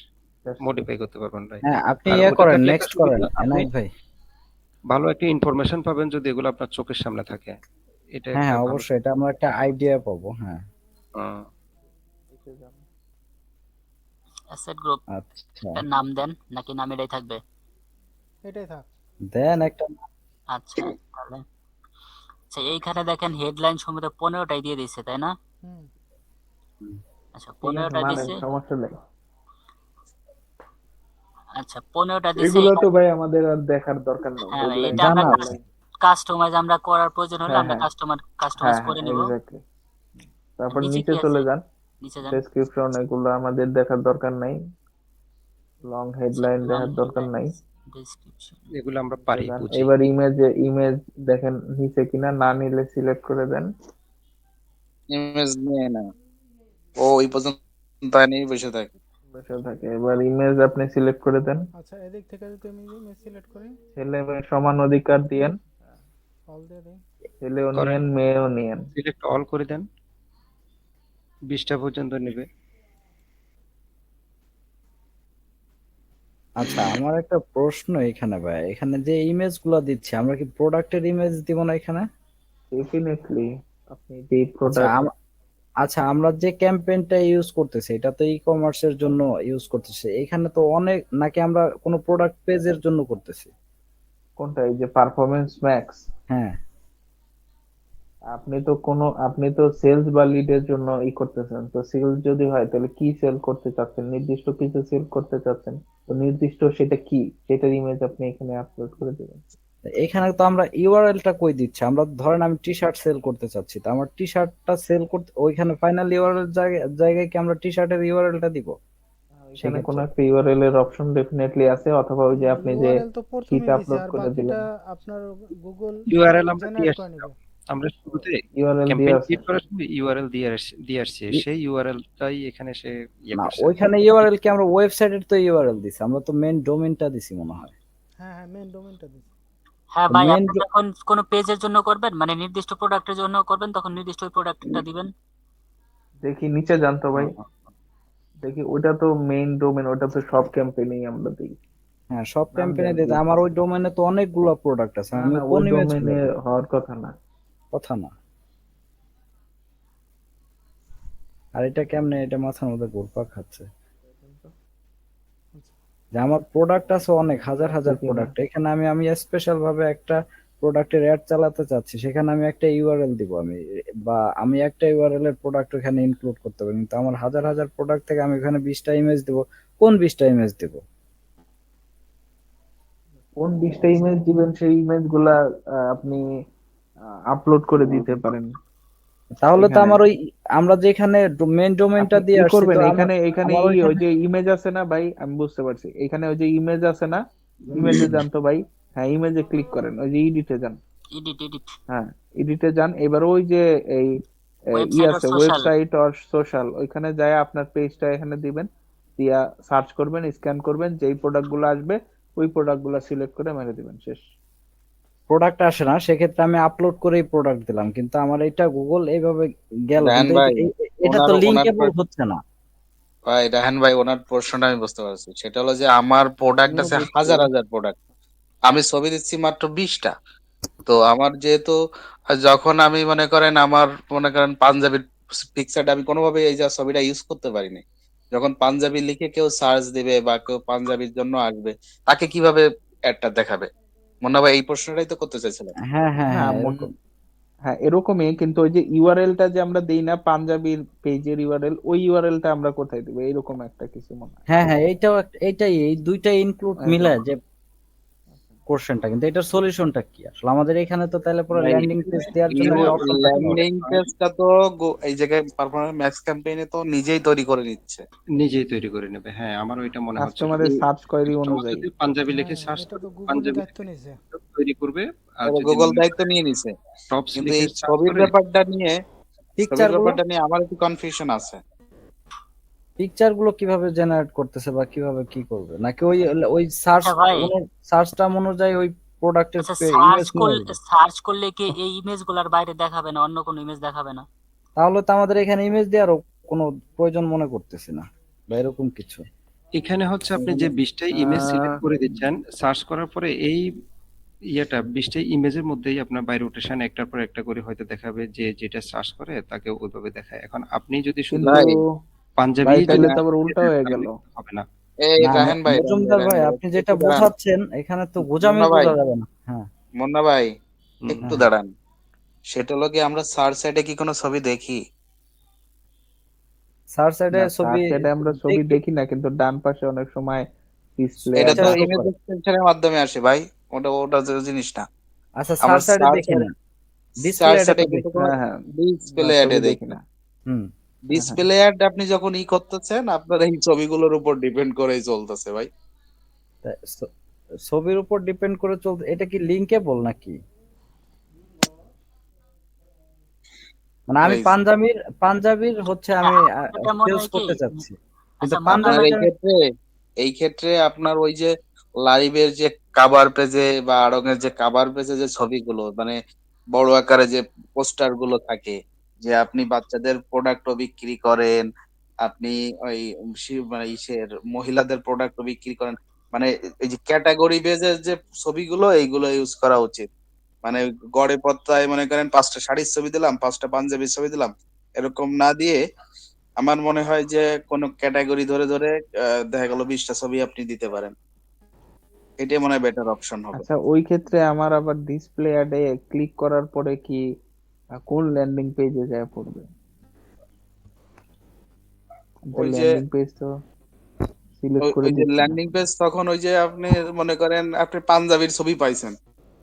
মডিফাই করতে পারবেন রাইট। হ্যাঁ আপনি আর ইয়ে ওটা করেন, থাকলে একটা নেক্সট করেন সুবিধা, আপনি এনায়েত ভাই। ভালো একটা ইনফরমেশন পাবেন যদি এগুলো আপনার চোখের সামনে থাকে। এটা হ্যাঁ একটা হ্যাঁ ভালো অবশ্যই, এটা আমরা একটা আইডিয়া পাবো। হ্যাঁ আহ, অ্যাসেট গ্রুপ আচ্ছা, এর নাম দেন নাকি নাম এটাই থাকবে? এটাই থাক। দেন একটা। আচ্ছা তাহলে আচ্ছা, এইখানে দেখেন হেডলাইন সমেত 15টাই দিয়ে দিচ্ছে, তাই না? হুম। আচ্ছা ঠিক আছে, 15টা মানেন, দিছে। সমস্যা নেই। আচ্ছা 15টা দিছে। এগুলো তো ভাই আমাদের আর দেখার দরকার নেই, হ্যাঁ ভাই, হেডলাইন এটা আমরা জানা আছে। হেডলাইন। কাস্টমাইজ আমরা করার প্রয়োজন হলে হ্যাঁ আমরা হ্যাঁ কাস্টমাইজ হ্যাঁ করে হ্যাঁ, নিব। এক্স্যাক্টলি। তারপর নিচে নিচে কি আছে? চলে যান, নিচে যান। ডেসক্রিপশন, এগুলো আমাদের দেখার দরকার নাই, লং আচ্ছা হেডলাইন লং দেখার দরকার হেডলাইন নাই। ডেসক্রিপশন। এগুলো আমরা নিচে পারি, যান, বুঝি। এবার ইমেজ দেখেন নিচে কিনা, না নিলে সিলেক্ট করে দেন। ইমেজ নিয়ে না, ও ওই পর্যন্ত নিয়ে বসে থাকে। বসে থাকে, এবার ইমেজ আপনি সিলেক্ট করে দেন। আচ্ছা এদিক থেকে যদি আমি ইমেজ সিলেক্ট করি, ছেলে মেয়ে সমান অধিকার দিয়েন, অল দিয়ে দিই। ছেলেও করেন, নিয়েন মেয়েও নিয়েন। সিলেক্ট অল করে দেন, 20টা পর্যন্ত নেবে। আচ্ছা আমার একটা প্রশ্ন এখানে ভাই, এখানে যে ইমেজ গুলা দিচ্ছি আমরা কি প্রোডাক্টের ইমেজ দিব না এখানে? ডেফিনেটলি, আপনি যে আচ্ছা প্রোডাক্ট, আচ্ছা আমরা যে ক্যাম্পেইনটা ইউজ করতেছি এটা তো ই কমার্সের জন্য ইউজ করতেছি, এখানে তো অনেক, নাকি আমরা কোনো প্রোডাক্ট পেজের জন্য করতেছি? কোনটা, এই যে পারফরমেন্স ম্যাক্স, হ্যাঁ। আপনি তো সেলস বা লিডের জন্য করতেছেন, তো সেলস যদি হয় তাহলে কি সেল করতে চাচ্ছেন, নির্দিষ্ট কিছু সেল করতে চাচ্ছেন, তো নির্দিষ্ট সেটা কি, সেটার ইমেজ আপনি এখানে আপলোড করে দেবেন। এখানে তো আমরা ইউআরএলটা কই দিচ্ছি? আমরা ধরেন আমি টি শার্ট সেল করতে চাচ্ছি, তো আমার টি শার্টটা সেল করতে ওইখানে ফাইনাল ইউআরএল জায়গায় কি আমরা টি শার্টের ইউআরএলটা দিব এখানে কোনো সেক্ষেত্রে? একটা ইউআরএল এর অপশন ডেফিনেটলি আছে, অথবা ওই যে না আপনি যে ইউআরএল তো শীট প্রথমেই দিছে, আপলোড আর করে বাকিটা দিলেন, আপনার গুগল ইউআরএল আমরা দিয়ে জেনারেট করে আসছিলাম, নেবে। আমরা শুরুতে ইউআরএল দিয়ে ক্যাম্পেইন আছে। ক্রিয়েট করার সময় ইউআরএল দিয়ে আসছি, সেই ইউআরএলটাই এখানে সে না করছে। ওইখানে ইউআরএল কি আমরা ওয়েবসাইটের তো ইউআরএল দিছি, আমরা তো মেইন ডোমেইনটা দিছি মনে হয়। হ্যাঁ হ্যাঁ, মেইন ডোমেইনটা দিছে। হ্যাঁ ভাই, মেইন আপনি যখন কোনো পেজের জন্য করবেন, মানে নির্দিষ্ট প্রোডাক্টের জন্য করবেন, তখন নির্দিষ্ট ওই প্রোডাক্টটা দিবেন। দেখি নিচে যান তো ভাই, দেখি ওটা তো মেইন ডোমেন, ওটা তো সব ক্যাম্পেইনেই আমরা দিই। হ্যাঁ সব নাম ক্যাম্পেইনে দেন দিতে, please। আমার ওই ডোমেইনে তো অনেকগুলো প্রোডাক্ট আছে, না আমি না, ওই কোন ইমেজ গুলো ডোমেনে দিব? হওয়ার কথা না। কথা না। আর এটা কেমনে, এটা মাথার মধ্যে ঘুরপাক খাচ্ছে যে আমার প্রোডাক্ট আছে অনেক, হাজার আছে হাজার কিনা, প্রোডাক্ট, এখানে আমি স্পেশাল ভাবে একটা প্রোডাক্টের অ্যাড চালাতে চাচ্ছি, সেখানে আমি একটা ইউআরএল দিব, বা আমি একটা ইউআরএল এর প্রোডাক্ট এখানে ইনক্লুড করতে পারি, কিন্তু আমার হাজার হাজার প্রোডাক্ট থেকে আমি এখানে 20টা ইমেজ দিব, কোন 20টা ইমেজ দিব? কোন 20টা ইমেজ দিবেন, সেই ইমেজ গুলা আপনি আপলোড করে দিতে পারেন তাহলে তো এখানে। আমার ওই, আমরা যেখানে মেইন ডোমেইনটা আপনি দিয়ে আসছি করবেন তো আমার এখানে, এখানে আমার ওই ওইখানে। যে ইমেজ আছে না ভাই, আমি বুঝতে পারছি, এখানে ওই যে ইমেজ আছে না, ইমেজে যান তো ভাই। হ্যাঁ, ইমেজে ক্লিক করেন, ওই যে এডিটে যান। এডিট হ্যাঁ, এডিটে যান, এবার ওই যে এই ওয়েবসাইট আর আছে সোশ্যাল। ওয়েবসাইট আর সোশ্যাল, ওইখানে যায় আপনার পেজটা এখানে দিবেন, দিয়া সার্চ করবেন, স্ক্যান করবেন, যেই প্রোডাক্ট গুলো আসবে ওই প্রোডাক্ট গুলো সিলেক্ট করে মেরে দিবেন, শেষ। প্রোডাক্ট আসে না, সেক্ষেত্রে আমি আপলোড করেই প্রোডাক্ট দিলাম, কিন্তু আমার এটা গুগল এইভাবে গেল, রায়হান কিন্তু ভাই, এটা তো ওনার ওনার লিঙ্কেবল হচ্ছে না। ভাই রায়হান ভাই, ওনার প্রশ্নটা আমি বুঝতে পারছি। সেটা হলো যে আমার প্রোডাক্ট আমিও আছে বুঝছি। হাজার হাজার প্রোডাক্ট, আমি ছবি দিচ্ছি মাত্র 20টা। তো আমার যেহেতু যখন আমি মনে করেন আমার মনে করেন পাঞ্জাবির পিকচারটা আমি কোনোভাবে এই যে ছবিটা ইউজ করতে পারিনি, যখন পাঞ্জাবি লিখে কেউ সার্চ দিবে বা কেউ পাঞ্জাবির জন্য আসবে, তাকে কিভাবে অ্যাডটা দেখাবে? মনে হয় এই প্রশ্নটাই তো করতে চাইছিলাম। হ্যাঁ হ্যাঁ হ্যাঁ হ্যাঁ এরকম। হ্যাঁ, এরকমই, কিন্তু ওই যে ইউআরএলটা যে আমরা দেই না, পাঞ্জাবির পেজের ইউআরএল, ওই ইউআরএলটা আমরা কোথায় দিব, এরকম একটা কিছু মনে হয়। হ্যাঁ হ্যাঁ এইটাও এইটাই, এই দুইটা ইনক্লুড মিলে যে কোশ্চেনটা, কিন্তু এটার সলিউশনটা কি আসলে? আমাদের এখানে তো তাহলে পুরো ভাই, ল্যান্ডিং পেজ দেওয়ার জন্য একটা অপশন থাকে না? ল্যান্ডিং পেজটা তো এই জায়গায় পারফরম্যান্স ম্যাক্স ক্যাম্পেইনে তো নিজেই তৈরি করে নিচ্ছে। নিজেই তৈরি করে নেবে, হ্যাঁ আমার ওইটা মনে হচ্ছে। কাস্টমারের সার্চ কোয়েরি কাস্টমার অনুযায়ী। যদি পাঞ্জাবি লিখে হ্যাঁ সার্চ এটা করে, তো গুগলের পাঞ্জাবি দায়িত্ব নিছে। তৈরি করবে। আর ওরা যদি গুগল মনে দায়িত্ব করে নিয়ে নিছে, টপস কিন্তু লিখে এই সার্চ ছবির করে, ব্যাপারটা নিয়ে, ছবির পিকচার গুলো, ব্যাপারটা নিয়ে আমার একটু কনফিউশন আছে। পিকচার গুলো কিভাবে জেনারেট করতেছে বা কিভাবে কি করবে, নাকি ওই ওই সার্চ আচ্ছা ভাই, সার্চ টার্ম অনুযায়ী ওই প্রোডাক্টের আচ্ছা ইমেজ নিয়ে আসবে? সার্চ করলে কি এই ইমেজ গুলার বাইরে দেখাবে না, অন্য কোনো ইমেজ দেখাবে না? তাহলে তো আমাদের এখানে ইমেজ দেওয়ারও কোনো প্রয়োজন মনে করতেছি না বা এরকম কিছু। এখানে হচ্ছে আপনি যে 20টা ইমেজ সিলেক্ট করে দিচ্ছেন, সার্চ করার পরে এই 20টা ইমেজের মধ্যেই আপনার বাই রোটেশন একটার পর একটা করে হয়তো দেখাবে, যে যেটা সার্চ করে তাকে ওইভাবে দেখায়। এখন আপনি যদি শুধু কিন্তু ভাই, পাঞ্জাবি ভাই যদি তাইলে তো আবার উল্টা হয়ে তাহলে গেল। হবে না। এই না রাহেন ভাই, মজুমদার ভাই আপনি যেটা একটু দাঁড়ান। বোঝাচ্ছেন এখানে তো গোজামি মুন্না ভাই, বোঝা যাবে না। হ্যাঁ মুন্না ভাই, হুম, একটু হ্যাঁ দাঁড়ান। সেটা হলো কি, আমরা সার্চ সাইটে কি কোনো ছবি দেখি? সার্চ সাইডে না, ছবি সার্চেটে আমরা ছবি দেখি, দেখি না, কিন্তু ডান পাশে অনেক সময় ডিসপ্লে এটা অ্যাড তো এটা শো আসে। ইমেজ করে। এক্সটেনশনের মাধ্যমে আসে ভাই, ওটা ওটা যে জিনিস না। আচ্ছা আমরা সার্চ সাইডে সার্চ দেখি না, ডিসপ্লে সার্চ অ্যাডে সাইটে তো কিন্তু দেখি। কোনো হ্যাঁ হ্যাঁ, না ডিসপ্লে ছবি অ্যাডে দেখি দেখি না। না। হুম। হ্যাঁ হ্যাঁ। ডিসপ্লে অ্যাড আপনি যখন করতেছেন, আপনার এই ছবিগুলোর উপর ডিপেন্ড করেই চলতেছে ভাই। তা ছবির উপর ডিপেন্ড করে চলতে, এটা কি লিঙ্কেবল নাকি? মানে আমি এই পাঞ্জাবির হচ্ছে আমি এটা মনে সেলস হয় কি, করতে চাচ্ছি, কিন্তু আচ্ছা মুন্না আপনার ভাই, এই ক্ষেত্রে আপনার ওই যে লাইভের যে কাভার পেজে বা আড়ঙের যে কাভার পেজে যে ছবিগুলো, মানে বড় আকারে যে পোস্টার গুলো থাকে, যে আপনি বাচ্চাদের প্রোডাক্টও বিক্রি করেন, আপনি ওই মানে ইসের মহিলাদের প্রোডাক্টও বিক্রি করেন, মানে এই যে ক্যাটাগরি বেজের যে ছবিগুলো, এইগুলো ইউজ করা উচিত। মানে গড়ে পড়তায় মনে করেন 5টা শাড়ির ছবি দিলাম, 5টা পাঞ্জাবির ছবি দিলাম, এরকম না দিয়ে আমার মনে হয় যে কোন ক্যাটাগরি ধরে ধরে দেখা গেল 20টা ছবি আপনি দিতে পারেন। এটাই মনে হয় বেটার অপশন হবে। আচ্ছা, ওই ক্ষেত্রে আমার আবার ডিসপ্লে অ্যাডে ক্লিক করার পরে কি কোন ল্যান্ডিং পেজে যায় পড়বে? ওই যে ল্যান্ডিং পেজ তো সিলেক্ট করে ওই যে দিচ্ছি না। ল্যান্ডিং পেজ, তখন ওই যে আপনি মনে করেন আপনি পাঞ্জাবির ছবি পাইছেন,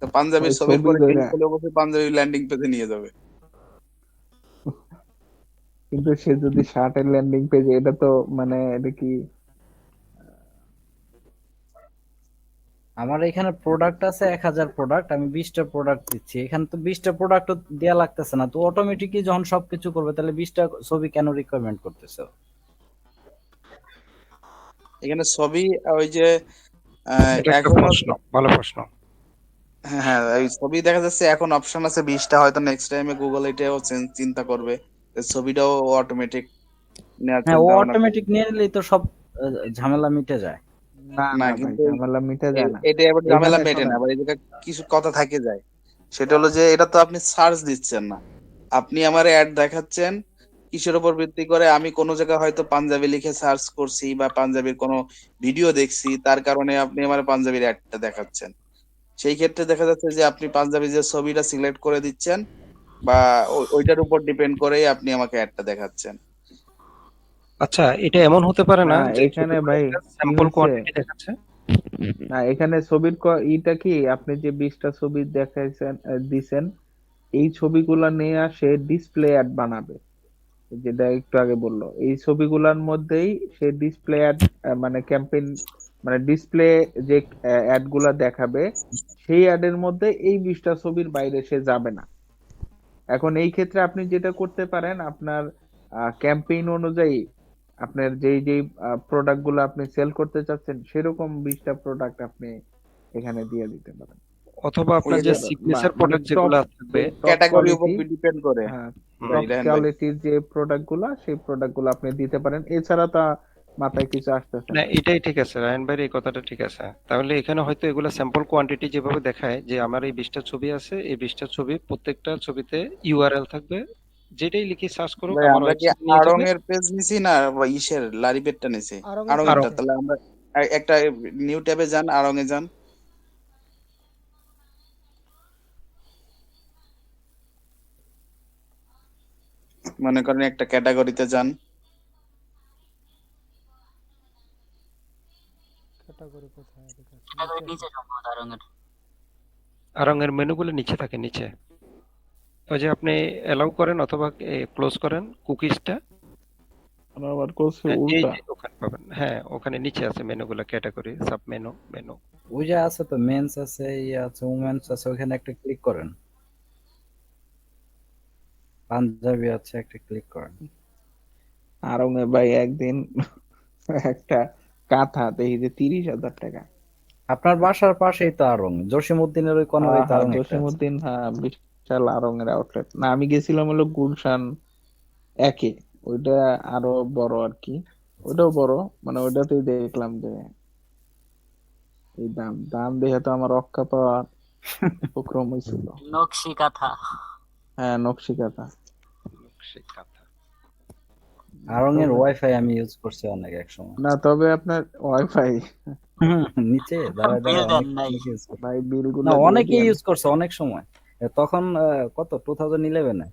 তো ওই পাঞ্জাবির ছবির ছবি পরে ধরে, ক্লিক করলে অবশ্যই পাঞ্জাবি ল্যান্ডিং পেজে নিয়ে যাবে। কিন্তু সে যদি শার্টের ল্যান্ডিং পেজে, এটা তো মানে এটা কি? আমার এখানে প্রোডাক্ট আছে 1000 প্রোডাক্ট, আমি 20টা প্রোডাক্ট দিচ্ছি, এখানে তো 20টা প্রোডাক্ট দেয়া লাগতেছে না, তো অটোমেটিকলি যখন সবকিছু করবে তাহলে 20টা ছবি কেন রিকোয়ারমেন্ট করতেছে? এখানে ছবি ওই যে এটা একটা এখনো, প্রশ্ন, ভালো প্রশ্ন। হ্যাঁ হ্যাঁ, এই ছবি দেখা যাচ্ছে এখন অপশন আছে 20টা, হয়তো নেক্সট টাইমে গুগল এটাও চিন্তা করবে যে ছবিটাও অটোমেটিক নেওয়ার হ্যাঁ ও চিন্তা ভাবনা করবে। অটোমেটিক নিয়ে নিলেই তো সব ঝামেলা মিটে যায়। না না না ভাই, কিন্তু ঝামেলা মিটে যায় না। এটা আবার ঝামেলা এখানে মেটে না, শোনেন, আবার এই জায়গায় কিছু কথা থাকে যায়। সেটা হলো যে এটা তো আপনি সার্চ দিচ্ছেন না, আপনি আমার অ্যাড দেখাচ্ছেন। কিসের উপর ভিত্তি করে? আমি কোনো জায়গায় হয়তো পাঞ্জাবি লিখে সার্চ করছি বা পাঞ্জাবির কোনো ভিডিও দেখছি, তার কারণে আপনি আমার পাঞ্জাবির অ্যাডটা দেখাচ্ছেন। সেই ক্ষেত্রে দেখা যাচ্ছে যে আপনি পাঞ্জাবি যে ছবিটা সিলেক্ট করে দিচ্ছেন, বা ওইটার উপর ডিপেন্ড করেই আপনি আমাকে অ্যাডটা দেখাচ্ছেন। আচ্ছা, এটা এমন হতে পারে না না যে এখানে ছবিগুলো ভাই একটা কি স্যাম্পল হয়েছে, কোয়ান্টিটি দেখাচ্ছে? না এখানে ছবির ইটা কি, আপনি যে 20টা ছবি দেখাইছেন দিছেন, এই ছবিগুলা নিয়ে সে ডিসপ্লে অ্যাড বানাবে, যেটা একটু আগে বললো, এই ছবিগুলোর মধ্যেই সে ডিসপ্লে অ্যাড, মানে ক্যাম্পেইন, মানে ডিসপ্লে যে অ্যাড গুলা দেখাবে, সেই অ্যাডের মধ্যে এই 20টা ছবির বাইরে সে যাবে না। এখন এই ক্ষেত্রে আপনি যেটা করতে পারেন, আপনার ক্যাম্পেইন অনুযায়ী আপনার যেই যেই প্রোডাক্ট গুলো আপনি সেল করতে চাচ্ছেন, সেরকম 20টা প্রোডাক্ট আপনি এখানে দিয়ে দিতে পারেন। অথবা ওই আপনার যে যে সিগনেচার মানে প্রোডাক্ট টপ যেগুলো থাকবে, টপ ক্যাটাগরির উপর কোয়ালিটি, ডিপেন্ড করে। হ্যাঁ, ভাই টপ রাহেন ভাই, কোয়ালিটির যে প্রোডাক্ট গুলা, সেই প্রোডাক্ট গুলো আপনি দিতে পারেন। এছাড়া তা মাথায় কিছু আসতেছে না না। এটাই ঠিক আছে, রায়ন ভাইয়ের এই কথাটা ঠিক আছে। তাহলে এখানে হয়তো এগুলো স্যাম্পল কোয়ান্টিটি যেভাবে দেখায় যে আমার এই 20টা ছবি আছে, এই 20টা ছবি প্রত্যেকটা ছবিতে ইউআরএল থাকবে, যেটাই লিখে সার্চ করুক ভাই আমার আমরা কি ওয়েবসাইট নিয়ে আড়ং যাবে। এর পেজ নিছি না বা ইসের লারিপেরটা নিছি? আরো আড়ং আরো এরটা, তাহলে আমরা একটা নিউ ট্যাবে যান, আড়ং এ যান। মনে করেন একটা ক্যাটাগরিতে যান। ক্যাটাগরি কোথায় দেখাচ্ছে? ক্যাটাগরি নিচে? নিচে সম্ভবত আরঙের। আরঙের মেনুগুলো নিচে থাকে, নিচে। ওই যে আপনি অ্যালাউ করেন অথবা ক্লোজ করেন কুকিজটা, আর আবার করছে এই উল্টা। যে ওখানে পাবেন। হ্যাঁ, ওখানে নিচে আছে মেনুগুলো, ক্যাটাগরি, সাব মেনু, মেনু। ওই যে আছে তো, মেন্স আছে, ইয়ে আছে, উমেন্স আছে, ওখানে একটা ক্লিক করেন, পাঞ্জাবি আছে, একটা ক্লিক করেন। আরঙে ভাই একদিন একটা কাঁথা দেখি যে 30,000 টাকা। আপনার বাসার পাশেই তো আড়ং, জসিমউদ্দিনের ওই হ্যাঁ কর্নারেই তো হ্যাঁ, আড়ং একটা আছে। জসিমউদ্দিন, হ্যাঁ, বিশাল আড়ঙের আউটলেট। না আমি গেছিলাম হলো গুলশান একে, ওইটা আরো বড় আর কি, ওইটাও বড়, মানে ওইটাতেই দেখলাম যে এই দাম দাম দেখে তো আমার রক্ষা পাওয়া উপক্রম হয়েছিল। নকশি কাঁথা। হ্যাঁ, নকশি কাঁথা। সে কথা। আরং এর তবে ওয়াইফাই আমি ইউজ করছি অনেক এক সময়। না, তবে আপনার ওয়াইফাই নিচে দাঁড়ায় বিল দাঁড়ায় দেন অনেক নাই। অনেক ইউজ করছি। ভাই বিল না গুলো দিয়ে অনেকেই দিয়েন। ইউজ করছে অনেক সময়। তখন কত 2011 এ।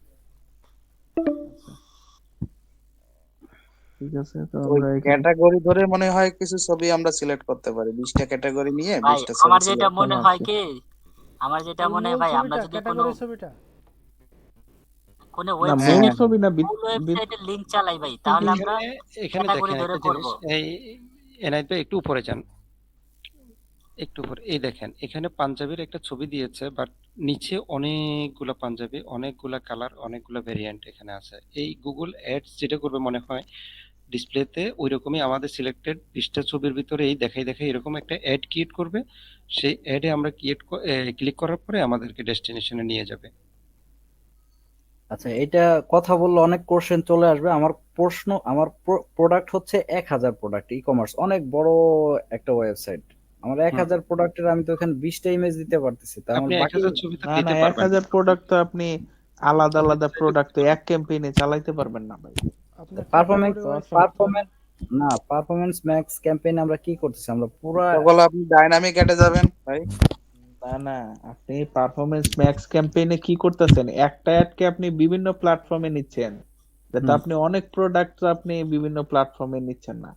ঠিক আছে, তো ওই আমরা এখানে ক্যাটাগরি ধরে মনে হয় কিছু ছবি আমরা সিলেক্ট করতে পারি, 20টা ক্যাটাগরি নিয়ে ভাই 20টা ছবি আমার যেটা সিলেক্ট মনে এখানে হয় আছে। কি, আমার যেটা ওই মনে হয় মূল ভাই আমরা ছবিটা, যদি কোনো ক্যাটাগরি ছবিটা। কোনো না, হ্যাঁ মূল হ্যাঁ ছবি না, মূল ওয়েবসাইটের লিংক চালাই ভাই, কিন্তু তাহলে আমরা এখানে এখানে ক্যাটাগরি দেখেন ধরে একটা করব। জিনিস, এই এনায়েত ভাই একটু উপরে যান, একটু উপরে, এই দেখেন এখানে পাঞ্জাবির একটা ছবি দিয়েছে, বাট নিচে অনেকগুলা পাঞ্জাবি, অনেকগুলা কালার, অনেকগুলা ভেরিয়েন্ট এখানে আছে। এই গুগল অ্যাডস যেটা করবে মনে হয় ডিসপ্লেতে ওই রকমই আমাদের সিলেক্টেড 20টা ছবির ভিতরে এই দেখাই দেখাই এরকম একটা অ্যাড ক্রিয়েট করবে। সেই অ্যাডে আমরা ক্লিক করার পরে আমাদেরকে ডেস্টিনেশনে নিয়ে যাবে। আচ্ছা, এটা কথা বললে অনেক কোশ্চেন চলে আসবে। আমার প্রশ্ন, আমার প্রোডাক্ট হচ্ছে 1000 প্রোডাক্ট, ই কমার্স অনেক বড় একটা ওয়েবসাইট। আমার হুম 1000 প্রোডাক্টের আমি তো এখানে 20টা ইমেজ দিতে পারতেছি, তা আমার আপনি বাকি 1000 ছবি তো না না, দিতে এক পারবেন হাজার না। প্রোডাক্ট তো আপনি আলাদা আপনি আলাদা চাইলে প্রোডাক্ট তো এক ক্যাম্পেইনে চালাইতে পারবেন না ভাই। আপনার পারফরম্যান্স ক্যাটাগরি তো ওয়াইজ করতে হবে। পারফরম্যান্স না, পারফরম্যান্স ম্যাক্স ক্যাম্পেইন আমরা কি করতেছি, আমরা পুরা তখন আপনি ডাইনামিক অ্যাডে যাবেন ভাই। না না, আপনি পারফরমেন্স ম্যাক্স ক্যাম্পেইনে কি করতেছেন, একটা অ্যাডকে আপনি বিভিন্ন প্ল্যাটফর্মে নিচ্ছেন, যাতে হুম, আপনি অনেক প্রোডাক্ট আপনি বিভিন্ন প্ল্যাটফর্মে নিচ্ছেন না।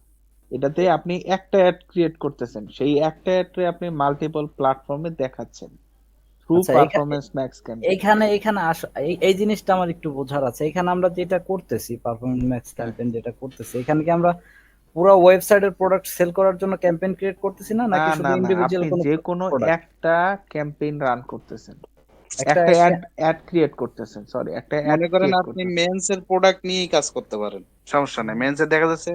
এটাতে আপনি একটা অ্যাড ক্রিয়েট করতেছেন, সেই একটা অ্যাডে আপনি মাল্টিপল প্ল্যাটফর্মে দেখাচ্ছেন থ্রু আচ্ছা পারফরমেন্স ম্যাক্স ক্যাম্পেইন। এখানে এই জিনিসটা আমার একটু বোঝার আছে। এখানে আমরা যেটা করতেছি পারফরম্যান্স ম্যাক্স ক্যাম্পেইন যেটা করতেছি, এখানে কি আমরা পুরো ওয়েবসাইটের প্রোডাক্ট সেল করার জন্য ক্যাম্পেইন ক্রিয়েট করতেছি না, না নাকি না শুধু না, ইন্ডিভিজুয়াল আপনি কোনো যে কোনো প্রোডাক্ট? একটা ক্যাম্পেইন রান করতেছেন, একটা একটা অ্যাড অ্যাড ক্রিয়েট করতেছেন, সরি একটা অ্যাড মনে করেন ক্রিয়েট আপনি করতেছেন। মেন্স এর প্রোডাক্ট নিয়েই কাজ করতে পারেন, সমস্যা নেই। মেন্স এর দেখা যাচ্ছে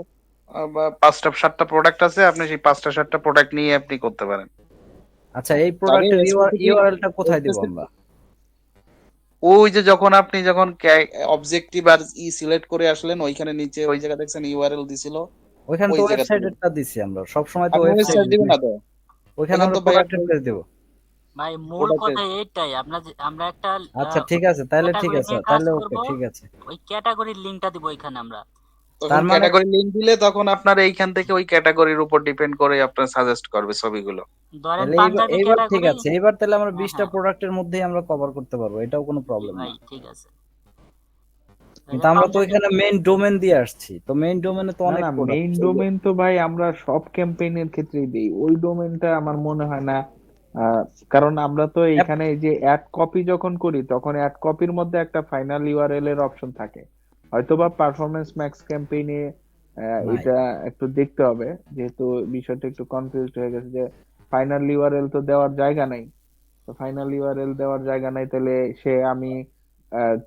বা 5টা 7টা প্রোডাক্ট আছে, আপনি সেই 5টা 7টা প্রোডাক্ট নিয়ে আপনি করতে পারেন। আচ্ছা, এই তবে প্রোডাক্টের স্পেসিফিক ইউআরএলটা কোথায় দিব আমরা? ওই যে যখন আপনি যখন অবজেক্টিভ আর সিলেক্ট করে আসলেন, ওইখানে নিচে ওই জায়গা দেখছেন ইউআরএল দিছিল, ওইখানে ওই তো জায়গাতে দিবেন। ওয়েবসাইটেরটা দিছি আমরা, সব সময় তো আপনি ওয়েবসাইট ওয়েবসাইট দিবেন না তো, ওইখানে এখন আমরা তো ভাই প্রোডাক্টের আপনি প্লেস দেব। ভাই মূল ওটাতে কথা এইটাই, আমরা একটা আচ্ছা ঠিক আছে, তাহলে ঠিক ক্যাটাগরি আছে, নিয়ে কাজ তাহলে করব, ওকে ঠিক আছে। ওই ক্যাটাগরির লিংকটা দিব এখানে আমরা। তখন তার মানে ক্যাটাগরি লিংক দিলে তখন আপনার এইখান থেকে ওই ক্যাটাগরির উপর ডিপেন্ড করে আপনার সাজেস্ট করবে ছবিগুলো। ধরেন তাহলে পাঞ্জাবি এইবার ঠিক ক্যাটাগরি। আছে, এইবার তাহলে আমরা হ্যাঁ 20টা হ্যাঁ, প্রোডাক্টের মধ্যেই আমরা কভার করতে পারবো, এটাও কোনো জি প্রবলেম ভাই না। ঠিক আছে। কিন্তু ধরেন আমরা তো পাঞ্জাবি, এখানে মেইন ডোমেন দিয়ে আসছি, তো মেইন ডোমেনে তো না অনেক না, প্রোডাক্ট। মেইন ডোমেইন তো ভাই আমরা সব ক্যাম্পেইনের ক্ষেত্রেই দিই, ওই ডোমেইনটা আমার মনে হয় না। আহ, কারণ আমরা তো এইখানে এই যে অ্যাড কপি যখন করি, তখন অ্যাড কপির মধ্যে একটা ফাইনাল ইউআরএল এর অপশন থাকে। হয়তোবা পারফরমেন্স ম্যাক্স ক্যাম্পেইনে নাই। এটা একটু দেখতে হবে, যেহেতু বিষয়টা একটু কনফিউজড হয়ে গেছে যে ফাইনাল ইউআরএল তো দেওয়ার জায়গা নাই। তো ফাইনাল ইউআরএল দেওয়ার জায়গা নাই, তাহলে সে আমি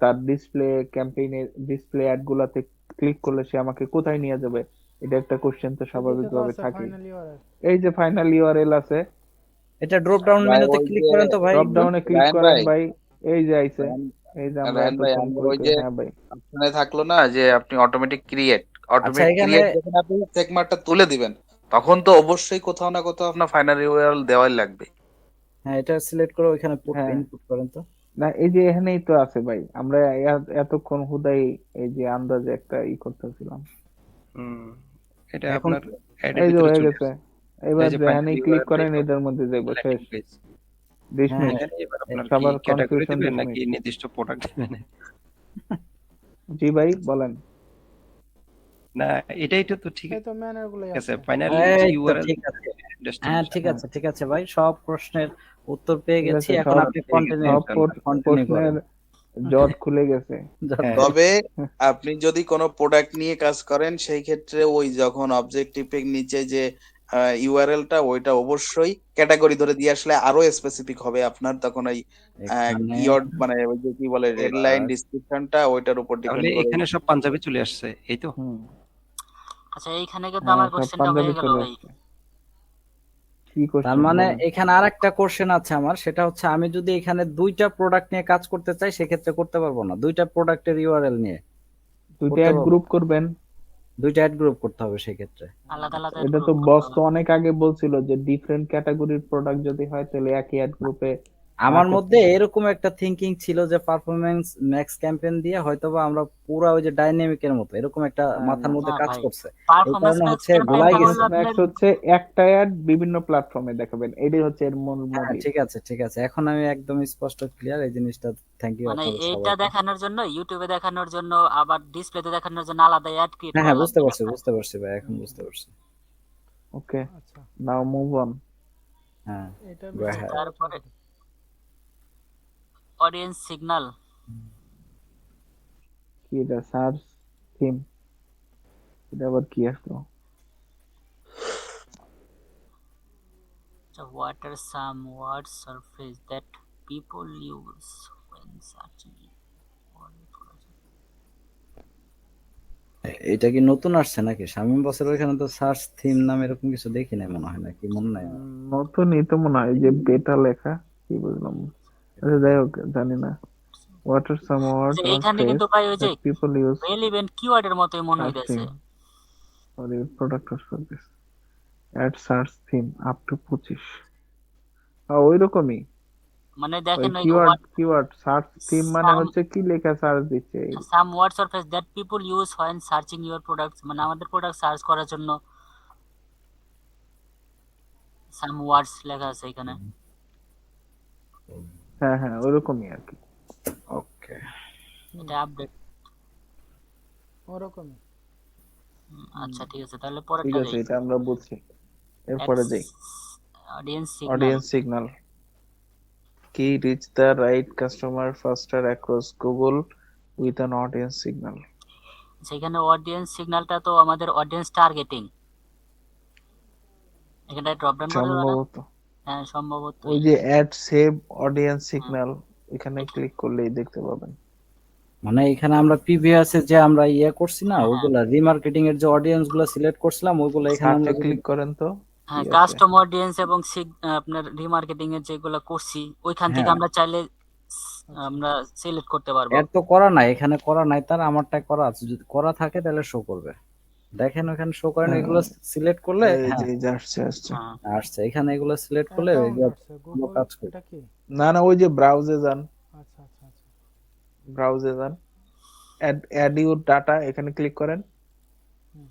তার ডিসপ্লে ক্যাম্পেইনে ডিসপ্লে অ্যাড গুলাতে ক্লিক করলে সে আমাকে কোথায় নিয়ে যাবে, এটা একটা কোশ্চেন তো এদিকে তো স্বাভাবিকভাবে আছে থাকেই। Final URL. এই যে ফাইনাল ইউআরএল আছে, এটা ড্রপ ডাউন ভাই মেনুতে ওই ক্লিক যে করেন তো ভাই ড্রপ একটু। ডাউনে ক্লিক রায়ন করেন ভাই, ভাই, এই যে আইছে, রায়ন এই যে আমরা রায়ন ভাই, এতক্ষণ আমরা ওই বলতে, যে হ্যাঁ ভাই। অপশনে থাকলো না যে আপনি অটোমেটিক ক্রিয়েট, আচ্ছা অটোমেটিক এখানে, ক্রিয়েট যখন আপনি চেকমার্কটা তুলে দিবেন, তখন তো অবশ্যই কোথাও না কোথাও আপনার ফাইনাল ইউআরএল দেওয়াই লাগবে। হ্যাঁ এটা সিলেক্ট করে ওইখানে হ্যাঁ, ইনপুট করেন তো। না এই যে এখানেই তো আছে ভাই, আমরা এতক্ষণ হুদাই এই যে আন্দাজে একটা করতেছিলাম। হুম, এটা এখন আপনার অ্যাডের এই যে ভিতরে হয়ে চলে গেছে, আসছে। এবার এই যে যেখানে ফাইনালি ক্লিক ইউআরএল করেন এটার মধ্যে যাবো, শেষ, ল্যান্ডিং পেজ, হ্যাঁ ডিসমিস, এখানে এবার আপনার কি সবার ক্যাটাগরি কনফিউশন দিবেন ডিসমিস। নাকি নির্দিষ্ট প্রোডাক্ট দিবেন? জি ভাই বলেন। না এটাই তো ঠিক এই তো ম্যানের গুলোই আছে, আছে। ফাইনালি হচ্ছে এই তো ইউআরএল ঠিক আছে। হ্যাঁ ডেস্টিনেশন। ঠিক হ্যাঁ আছে ঠিক আছে ভাই, সব প্রশ্নের উত্তর পেয়ে ঠিক গেছি, আছে, এখন সব আপনি পেয়ে গেছি সব ইনশাআল্লাহ। কন্টিনিউ প্রশ্নের করেন। জট খুলে গেছে। হ্যাঁ তবে আপনি যদি কোনো প্রোডাক্ট নিয়ে কাজ করেন, সেই ক্ষেত্রে ওই যখন অবজেক্টিভের নিচে যে ইউআরএলটা, ওইটা অবশ্যই ক্যাটাগরি ধরে দিয়ে আসলে আরো স্পেসিফিক হবে আপনার, তখন ওই এখানে কিওয়ার্ড মানে ওই যে কি বলে রেড লাইন এবার ডিসক্রিপশনটা, ওইটার উপর তাহলে ডিপেন্ড করে। এখানে সব পাঞ্জাবি চলে আসছে, এই তো। হুম, আচ্ছা এইখানে কিন্তু হ্যাঁ আমার সব কোশ্চেনটা পাঞ্জাবি হয়ে গেল চলে ভাই। আসছে। কি তার কোশ্চেন মানে বলেন। এখানে আর একটা কোশ্চেন আছে আমার, সেটা হচ্ছে আমি যদি এখানে 2টা প্রোডাক্ট নিয়ে কাজ করতে চাই, সেক্ষেত্রে করতে পারবো না? 2টা প্রোডাক্টের ইউআরএল নিয়ে দুইটা করতে অ্যাড পারবো? গ্রুপ করবেন। 2টা অ্যাড গ্রুপ করতে হবে সেক্ষেত্রে। আলাদা আলাদা এটা তো গ্রুপ করতে বস হবে। তো অনেক আগে বলছিল যে ডিফারেন্ট ক্যাটাগরির প্রোডাক্ট যদি হয় তাহলে একই অ্যাড গ্রুপে আমার করতে মধ্যে এরকম একটা থিঙ্কিং ছিল যে পারফরম্যান্স ম্যাক্স ক্যাম্পেইন দিয়ে হয়তোবা আমরা পুরা ওই যে ডাইনামিকের মতো এরকম একটা মাথার মধ্যে না কাজ ভাই, করছে, এই পারফরম্যান্স কারণে ম্যাক্স হচ্ছে ভুলাই ক্যাম্পেইনটা গেছে। হলো ম্যাক্স আপনার হচ্ছে একটা অ্যাড বিভিন্ন প্ল্যাটফর্মে দেখাবেন, এটাই হচ্ছে এর মূল হ্যাঁ মোটিভ। ঠিক আছে, এখন আমি একদম স্পষ্ট ক্লিয়ার এই জিনিসটা। থ্যাংক ইউ মানে আপনাদের এইটা সবাইকে। দেখানোর জন্য, ইউটিউবে দেখানোর জন্য, আবার ডিসপ্লেতে দেখানোর জন্য আলাদা অ্যাড ক্রিয়েট হ্যাঁ করা হ্যাঁ, লাগবে। বুঝতে পারছি ভাই, এখন বুঝতে পারছি। ওকে, আচ্ছা, নাও মুভ অন। হ্যাঁ এটার go বিষয়ে ahead. একটু আলোচনা তারপরে করি। অডিয়েন্স সিগন্যাল, কি এটা সার্চ থিম, এটা আবার কি আসলো? what are some words or phrases that people use when searching for information? এটা কি নতুন আসছে নাকি? শামীম বসের ওইখানে তো সার্চ থিম নাম এরকম কিছু দেখি নাই মনে হয়, নাকি মনে নাই আমার। নতুনই তো মনে হয়, এই যে বেটা লেখা, কি বুঝলাম। আচ্ছা যাই হোক, জানি না। What are some words যে or এখানে কিন্তু phrases ভাই ওই যে that people use রেলিভেন্ট কিওয়ার্ডের মতোই মনে হইতেছে। searching for your product or service? Add search theme up to 25। ওই রকমই, মানে ওই দেখেন ওই কিওয়ার্ড সার্চ থিম মানে হচ্ছে কি লেখা সার্চ দিচ্ছে। Some words or phrase that people use when searching your products, মানে আমাদের প্রোডাক্ট সার্চ করার জন্য সাম ওয়ার্ডস লেখা আছে এখানে। হ্যাঁ হ্যাঁ, ওইরকমই আর কি। ওকে, এটা আপডেট। ওরকমই। আচ্ছা ঠিক আছে, তাহলে ঠিক পরেরটা আছে, যাই। এটা আমরা বুঝছি। এরপরে যাই, অডিয়েন্স সিগন্যাল। অডিয়েন্স সিগন্যাল কি, reach the right customer ফাস্টার across Google with an audience signal. সেখানে অডিয়েন্স সিগন্যালটা তো আমাদের অডিয়েন্স টার্গেটিং, এখানে ড্রপ ডাউন করে দেবো না? সম্ভবত হ্যাঁ সম্ভবত। ওই যে অ্যাড সেভ অডিয়েন্স সিগন্যাল, এখানে ক্লিক করলেই দেখতে পাবেন। মানে এখানে আমরা প্রিভিয়াসে যে আমরা ইয়ে করছি না, হ্যাঁ, ওইগুলা রিমার্কেটিং এর যে অডিয়েন্স গুলো সিলেক্ট করছিলাম, ওইগুলো এখানে সার্চে আমরা যদি ক্লিক করেন তো হ্যাঁ কি আছে? কাস্টম অডিয়েন্স এবং আপনার রিমার্কেটিং এর যেগুলো করছি ওইখান থেকে হ্যাঁ আমরা চাইলে আমরা সিলেক্ট করতে পারবো। এর তো করা নাই, এখানে করা নাই, তার আমারটা করা আছে, যদি করা থাকে তাহলে শো করবে। দেখেন ওখানে শো করেন, এগুলো সিলেক্ট করলে এই হ্যাঁ যে এই যে আসছে আসছে। হ্যাঁ আসছে, এখানে এগুলো সিলেক্ট করলে অ্যাকাউন্ট এগুলো আসছে কোনো গুগল, কাজ করবে। এটা কি? না না, ওই যে ব্রাউজে যান, আচ্ছা আচ্ছা আচ্ছা। ব্রাউজে যান, অ্যাড ইউর ডাটা, এখানে ক্লিক করেন। হুম।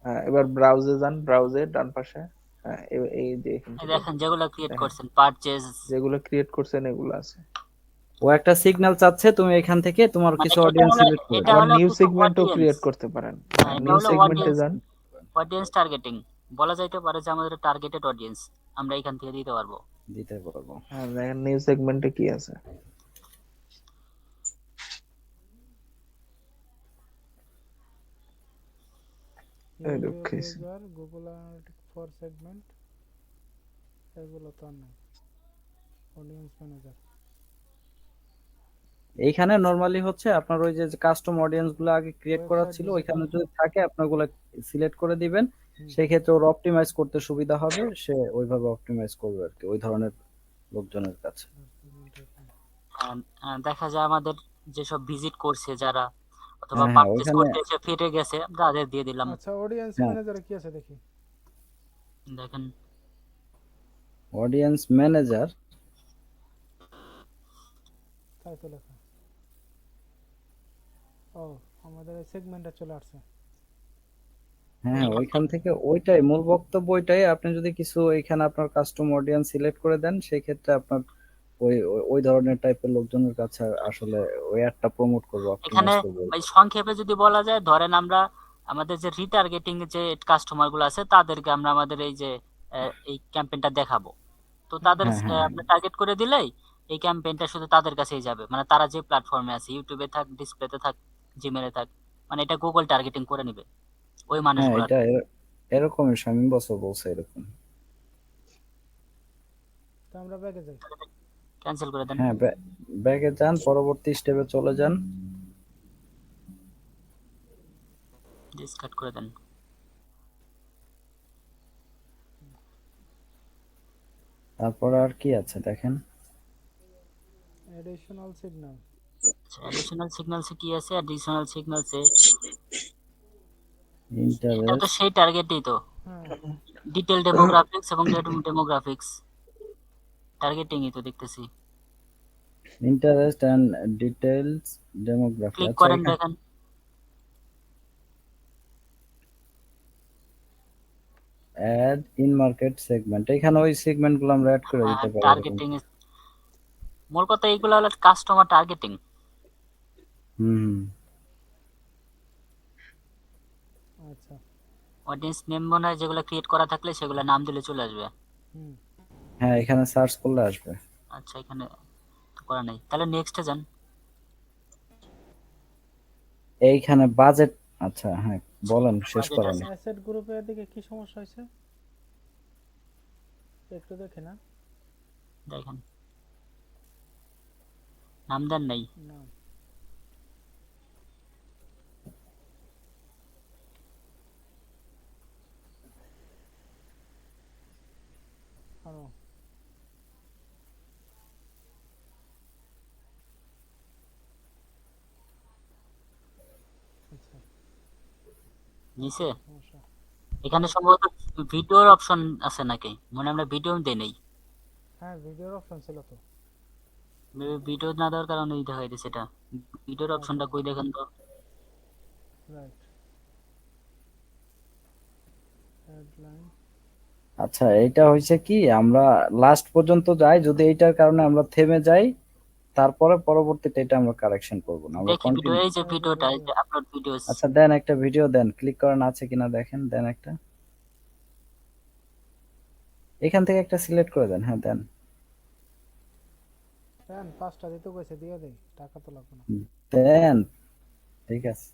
হ্যাঁ, এবার ব্রাউজে যান, ব্রাউজে ডান পাশে। হ্যাঁ, এই যে এখান এই থেকে দেখেন যেগুলো ক্রিয়েট দেখেন। করছেন, পারচেজ, যেগুলো ক্রিয়েট করছেন এগুলো আছে। ও একটা সিগন্যাল চাচ্ছে, তুমি এখান থেকে তোমার মানে কিছু এটা অডিয়েন্স হলো সিলেক্ট করে এটা দাও। আবার হলো নিউ কিছু সেগমেন্টও অডিয়েন্স। ক্রিয়েট করতে পারেন। হ্যাঁ এটা নিউ হলো সেগমেন্টে যান। অডিয়েন্স টার্গেটিং, বলা যাইতে পারে যে আমাদের টার্গেটেড অডিয়েন্স আমরা এখান থেকে দিতে পারবো। দিতে পারবো। হ্যাঁ, দেখেন নিউ সেগমেন্টে কি আছে। এই ইউটিউব রক্ষেছি। User, Google Analytics for segment, এগুলো তো আর নাই। Audience manager. এইখানে নরমালি হচ্ছে আপনার ওই যে কাস্টম অডিয়েন্স গুলো আগে ক্রিয়েট করা ওয়েবসাইট ছিল, ভিজিট ওইখানে করো। যদি থাকে আপনার ওগুলো সিলেক্ট করে দিবেন, হুম। সেই ক্ষেত্রে ওর অপটিমাইজ করতে সুবিধা হবে, সে ওইভাবে অপটিমাইজ করবে আর কি ওই ধরনের লোকজনের কাছে। দেখা যায় আমাদের যেসব ভিজিট করছে যারা, অথবা হ্যাঁ হ্যাঁ, পারচেজ ওইখানে করতে এসে ফিরে গেছে, তাদের দিয়ে দিলাম। আচ্ছা, অডিয়েন্স হ্যাঁ ম্যানেজারে কি আছে দেখি। দেখেন অডিয়েন্স ম্যানেজার, তাই তো লেখা। ও, আমাদের এই সেগমেন্টে চলে আসছে। হ্যাঁ এখান ওইখান থেকে থেকে ওইটাই মূল বক্তব্য, ওইটাই। আপনি যদি কিছু এখানে আপনার কাস্টম অডিয়েন্স সিলেক্ট করে দেন, সেই ক্ষেত্রে আপনার ওই ধরনের টাইপের লোকজনের কাছে আসলে ওই অ্যাডটা প্রমোট করবে, এখানে অপটিমাইজ করবে। ভাই সংক্ষেপে যদি বলা যায়, ধরেন আমরা আমাদের যে রিটার্গেটিং যে কাস্টমার গুলো আছে তাদেরকে আমরা আমাদের এই যে এই ক্যাম্পেইনটা দেখাবো, তো তাদের হ্যাঁ হ্যাঁ আপনি টার্গেট করে দিলেই এই ক্যাম্পেইনটা শুধু তাদের কাছেই যাবে, মানে তারা যে প্ল্যাটফর্মে আছে, ইউটিউবে থাক, ডিসপ্লেতে থাক, জিমেলে থাক, মানে এটা গুগল টার্গেটিং করে নিবে ওই হ্যাঁ, মানুষগুলো। এটা এরকমই শামীম বসও বলছে এরকম। তো আমরা ব্যাগে যাই। ক্যান্সেল করে দেন। হ্যাঁ ব্যাগে যান, পরবর্তী স্টেপে চলে যান। ডিসকার্ড করে দেন। তারপর আর কি আছে দেখেন। Additional signal. অ্যাডিশনাল সিগন্যালসে কি আছে? অ্যাডিশনাল সিগন্যালসে এটা তো ইন্টারেস্ট, সেই টার্গেটই তো, হ্যাঁ, ডিটেল ডেমোগ্রাফিক্স এবং ডেমোগ্রাফিক্স টার্গেটিংই তো দেখতেছি। Interest and details demography. Click আচ্ছা, করেন, এখানে দেখেন অ্যাড ইন মার্কেট সেগমেন্ট, এখানে ওই সেগমেন্ট গুলো আমরা অ্যাড করে দিতে পারি এরকম। টার্গেটিং। মূল কথা এইগুলো হলো কাস্টমার টার্গেটিং। হুম, আচ্ছা। অডিয়েন্স নেম মনে হয় যেগুলো ক্রিয়েট করা থাকলে সেগুলো নাম দিলে চলে আসবে। হুম। হ্যাঁ, এখানে সার্চ করলে আসবে। আচ্ছা, এখানে তো করা নাই, তাহলে নেক্সটে যান। এইখানে বাজেট, আচ্ছা হ্যাঁ বলেন, শেষ বাজেট করেন। আছে, অ্যাসেট গ্রুপের দিকে কি সমস্যা হয়েছে একটু দেখে না? দেখেন নাম দেন নাই। না। আরো আচ্ছা, নিচে সমস্যা। এখানে সম্ভবত ভিডিওর অপশন আছে নাকি, মনে হয় আমরা ভিডিও দেই নাই। হ্যাঁ, ভিডিওর অপশন ছিল তো। ভিডিও না দেওয়ার কারণে এটা হয়ে গেছে। এটা ভিডিওর অপশনটা কই দেখেন তো। Right, headline. আচ্ছা, এটা হয়েছে কি, আমরা লাস্ট পর্যন্ত যাই, যদি এইটার কারণে আমরা থেমে যাই, তারপরে পরবর্তীতে এটা আমরা কারেকশন করব না, আমরা দেখি ভিডিও, কন্টিনিউ। এই যে ভিডিওটা, এই যে আপলোড ভিডিওস। আচ্ছা দেন একটা ভিডিও দেন, ক্লিক করেন আছে কিনা দেখেন, দেন একটা, এখান থেকে একটা সিলেক্ট করে দেন। হ্যাঁ দেন, দেন, 5টা দিতে কইছে, দিয়ে দেই, টাকা তো লাগবে না। দেন, ঠিক আছে।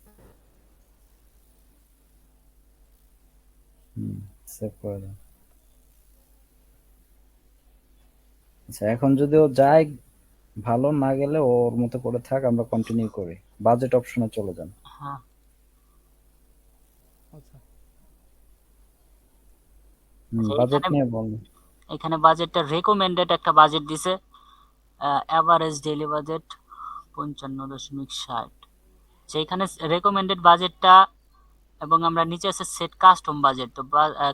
সেভ করে দেন। আচ্ছা, এখন যদি ও যায়, ভালো, না গেলে ওর মতো করে থাক, আমরা কন্টিনিউ করি। বাজেট অপশনে চলে যান। হ্যাঁ, আচ্ছা, আচ্ছা, বাজেট এখানে নিয়ে বলুন। এখানে বাজেটটা রেকমেন্ডেড একটা বাজেট দিছে। Average daily budget 55.60। যেখানে রেকমেন্ডেড বাজেটটা, এবং আমরা নিচে আছে সেট কাস্টম বাজেট। তো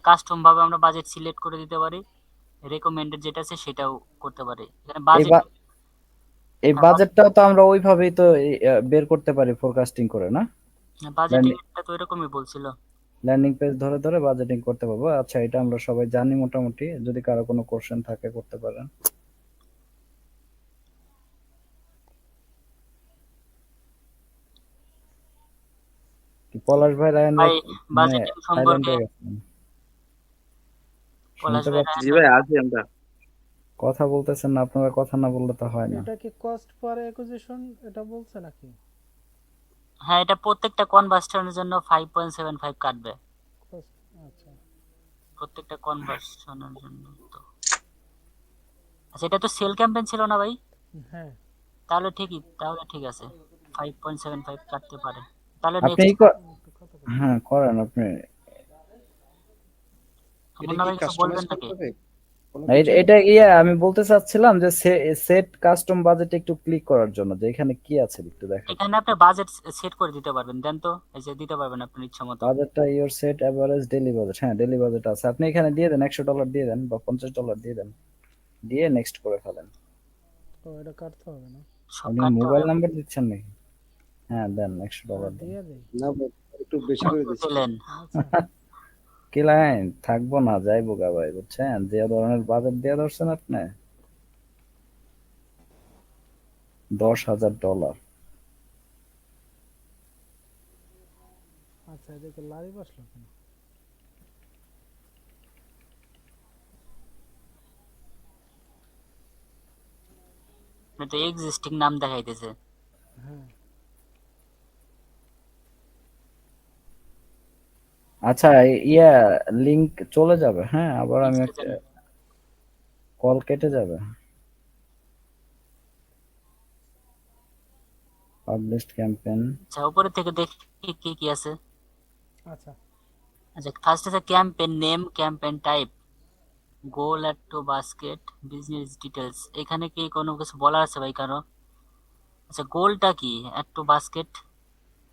কাস্টম ভাবে আমরা বাজেট সিলেক্ট করে দিতে পারি, রেকমেন্ডেড যেটা আছে সেটাও করতে পারি। এখানে এই বাজেট, এই বাজেটটাও তো আমরা ওইভাবেই তো বের করতে পারি, ফোরকাস্টিং করে, না? বাজেটিংটা তো এরকমই বলছিল। ল্যান্ডিং পেজ ধরে ধরে বাজেটিং করতে পারবো। আচ্ছা, এটা আমরা সবাই জানি মোটামুটি, যদি কারো কোনো কোশ্চেন থাকে করতে পারেন। কি পলাশ ভাই, রায়হান ভাই ভাই মানে বাজেটিং সাইলেন্ট সম্পর্কে হয়ে গেছেন? পলাশ শুনতে ভাই, পাচ্ছি, জি ভাই, আছি আমরা। কথা বলতেছেন না, আপনারা কথা না বললে তো হয় না। এটা কি কস্ট পার অ্যাকুইজিশন এটা বলছে নাকি? হ্যাঁ, এটা প্রত্যেকটা কনভার্সনের জন্য 5.75 কাটবে, কস্ট, আচ্ছা। প্রত্যেকটা কনভার্সনের জন্য। তো আচ্ছা, এটা তো সেল ক্যাম্পেইন ছিল না ভাই? হ্যাঁ, তাহলে ঠিকই, তাহলে ঠিক আছে, 5.75 কাটতে পারে। তাহলে আপনি নেক্সট, একটু কথা বলি। হ্যাঁ করেন আপনি। এটা মুন্না কি ভাই কিছু কাস্টমাইজ বলবেন করতে নাকি? হবে কোনো না, কিছু? এটা আমি বলতে চাচ্ছিলাম যে সেট কাস্টম বাজেট একটু ক্লিক করার জন্য, যে এখানে কি আছে একটু দেখান। এখানে আপনি বাজেট সেট করে দিতে পারবেন, দেন তো, এই যে দিতে পারবেন আপনার ইচ্ছা মতো। বাজেটটা your set average daily budget, হ্যাঁ ডেইলি বাজেট আছে, আপনি এখানে দিয়ে দেন, $100 দিয়ে দেন বা $50 দিয়ে দেন, দিয়ে নেক্সট করে ফেলেন। তো এটা কাটতে হবে না? সব আপনি কাটতে মোবাইল হবে। নাম্বার দিচ্ছেন নাকি? হ্যাঁ দেন, $100 দেন। দিয়ে দেই। না ভাই, একটু বেশি করে দিচ্ছি। দিলেন। আচ্ছা, কি লাইন থাকবো না, যাইবো গা ভাই, বুঝছেন যে ধরনের বাজেট দিয়ে ধরছেন আপনি। $10,000। আচ্ছা, এদিকে লাইভ আসলো কেন? আপনি তো এক্সিস্টিং নাম দেখাইতেছে। হ্যাঁ, আচ্ছা, ইয়া লিংক চলে যাবে, হ্যাঁ আবার আমি নেক্সট একটা যান। কল কেটে যাবে। Published campaign. আচ্ছা, উপরে থেকে দেখি কি কি আছে। আচ্ছা, আচ্ছা, ফার্স্ট আছে campaign name, campaign type, goal add to basket, business details. এখানে কি কোনো কিছু বলার আছে ভাই কারো? আচ্ছা, গোলটা কি অ্যাড টু বাস্কেট?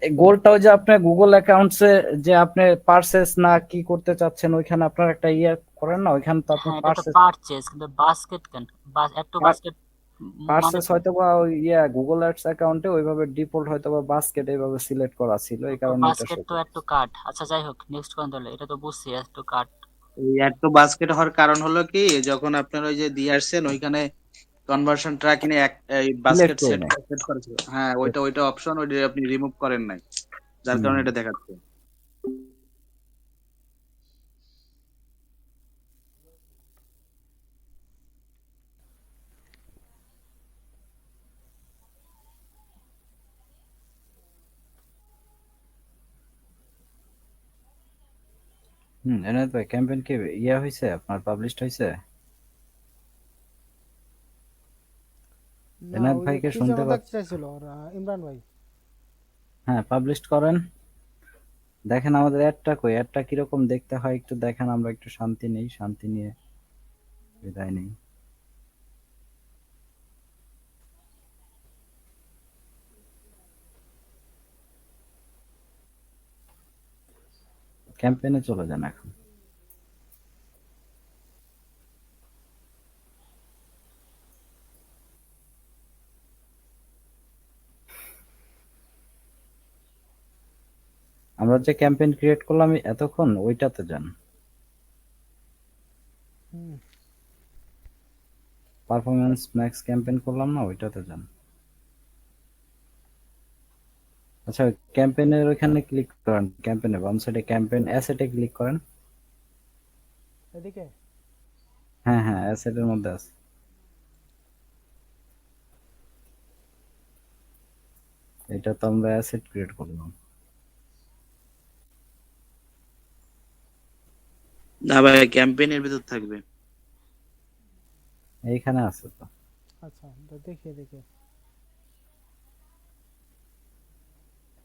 এই গোলটাও যে আপনার গুগল অ্যাকাউন্টসে যে আপনি পারচেস না কি করতে চাচ্ছেন, ওইখানে আপনার একটা ইয়ে করেন না, ওইখানে তো আপনি হ্যাঁ, এটা তো পারচেস। পারচেজ, কিন্তু বাস্কেট কেন? অ্যাড টু বাস্কেট মানে পার্সেস হয়তো বা ওই গুগল অ্যাডস অ্যাকাউন্টে ওইভাবে ডিফল্ট হয়তো বা বাস্কেট এইভাবে সিলেক্ট করা ছিল, এই কারণে এটা বাস্কেট শো তো অ্যাড টু করছে। কার্ট, আচ্ছা যাই হোক, নেক্সট কোন তাহলে, এটা তো বুঝছি অ্যাড টু কার্ট। এই অ্যাড টু বাস্কেট হওয়ার কারণ হলো কি, যখন আপনার ওই যে দিয়ে আসছেন ওইখানে কনভার্সন ট্র্যাকিং এই সিলেক্ট বাস্কেট করে সেট নেয়। সেট করা ছিল, হ্যাঁ ওইটা অপশন, ওইটা আপনি রিমুভ করেন নাই, যার হুম কারণে হুম। এটা দেখাচ্ছে। এনায়েত ভাই, ক্যাম্পেইন কি হয়েছে আপনার, পাবলিশড হয়েছে? না, এনায়েত ওই যে ভাইকে কি যেন শুনতে দেখতে পাচ্ছি। চাইছিল ওরা, ইমরান ভাই। হ্যাঁ, পাবলিশড করেন। দেখেন আমাদের অ্যাডটা কই, অ্যাডটা কিরকম দেখতে হয় একটু দেখেন, আমরা একটু শান্তি নেই, শান্তি নিয়ে বিদায় নেই। ক্যাম্পেইনে চলে যান এখন। আমরা যে ক্যাম্পেইন ক্রিয়েট করলাম এতক্ষণ, ওইটাতে যান। হুম। পারফরম্যান্স ম্যাক্স ক্যাম্পেইন করলাম না, ওইটাতে যান। আচ্ছা, ক্যাম্পেইনের ওইখানে ক্লিক করেন, ক্যাম্পেইনের বাম সাইডে ক্যাম্পেইন অ্যাসেটে ক্লিক করেন। এদিকে হ্যাঁ হ্যাঁ, অ্যাসেটের মধ্যে আছে। এটা তো আমরা অ্যাসেট ক্রিয়েট করলাম। না ভাই, ক্যাম্পেইনের ভিতর থাকবে। এইখানে আছে তো। আচ্ছা, তো দেখি দেখি।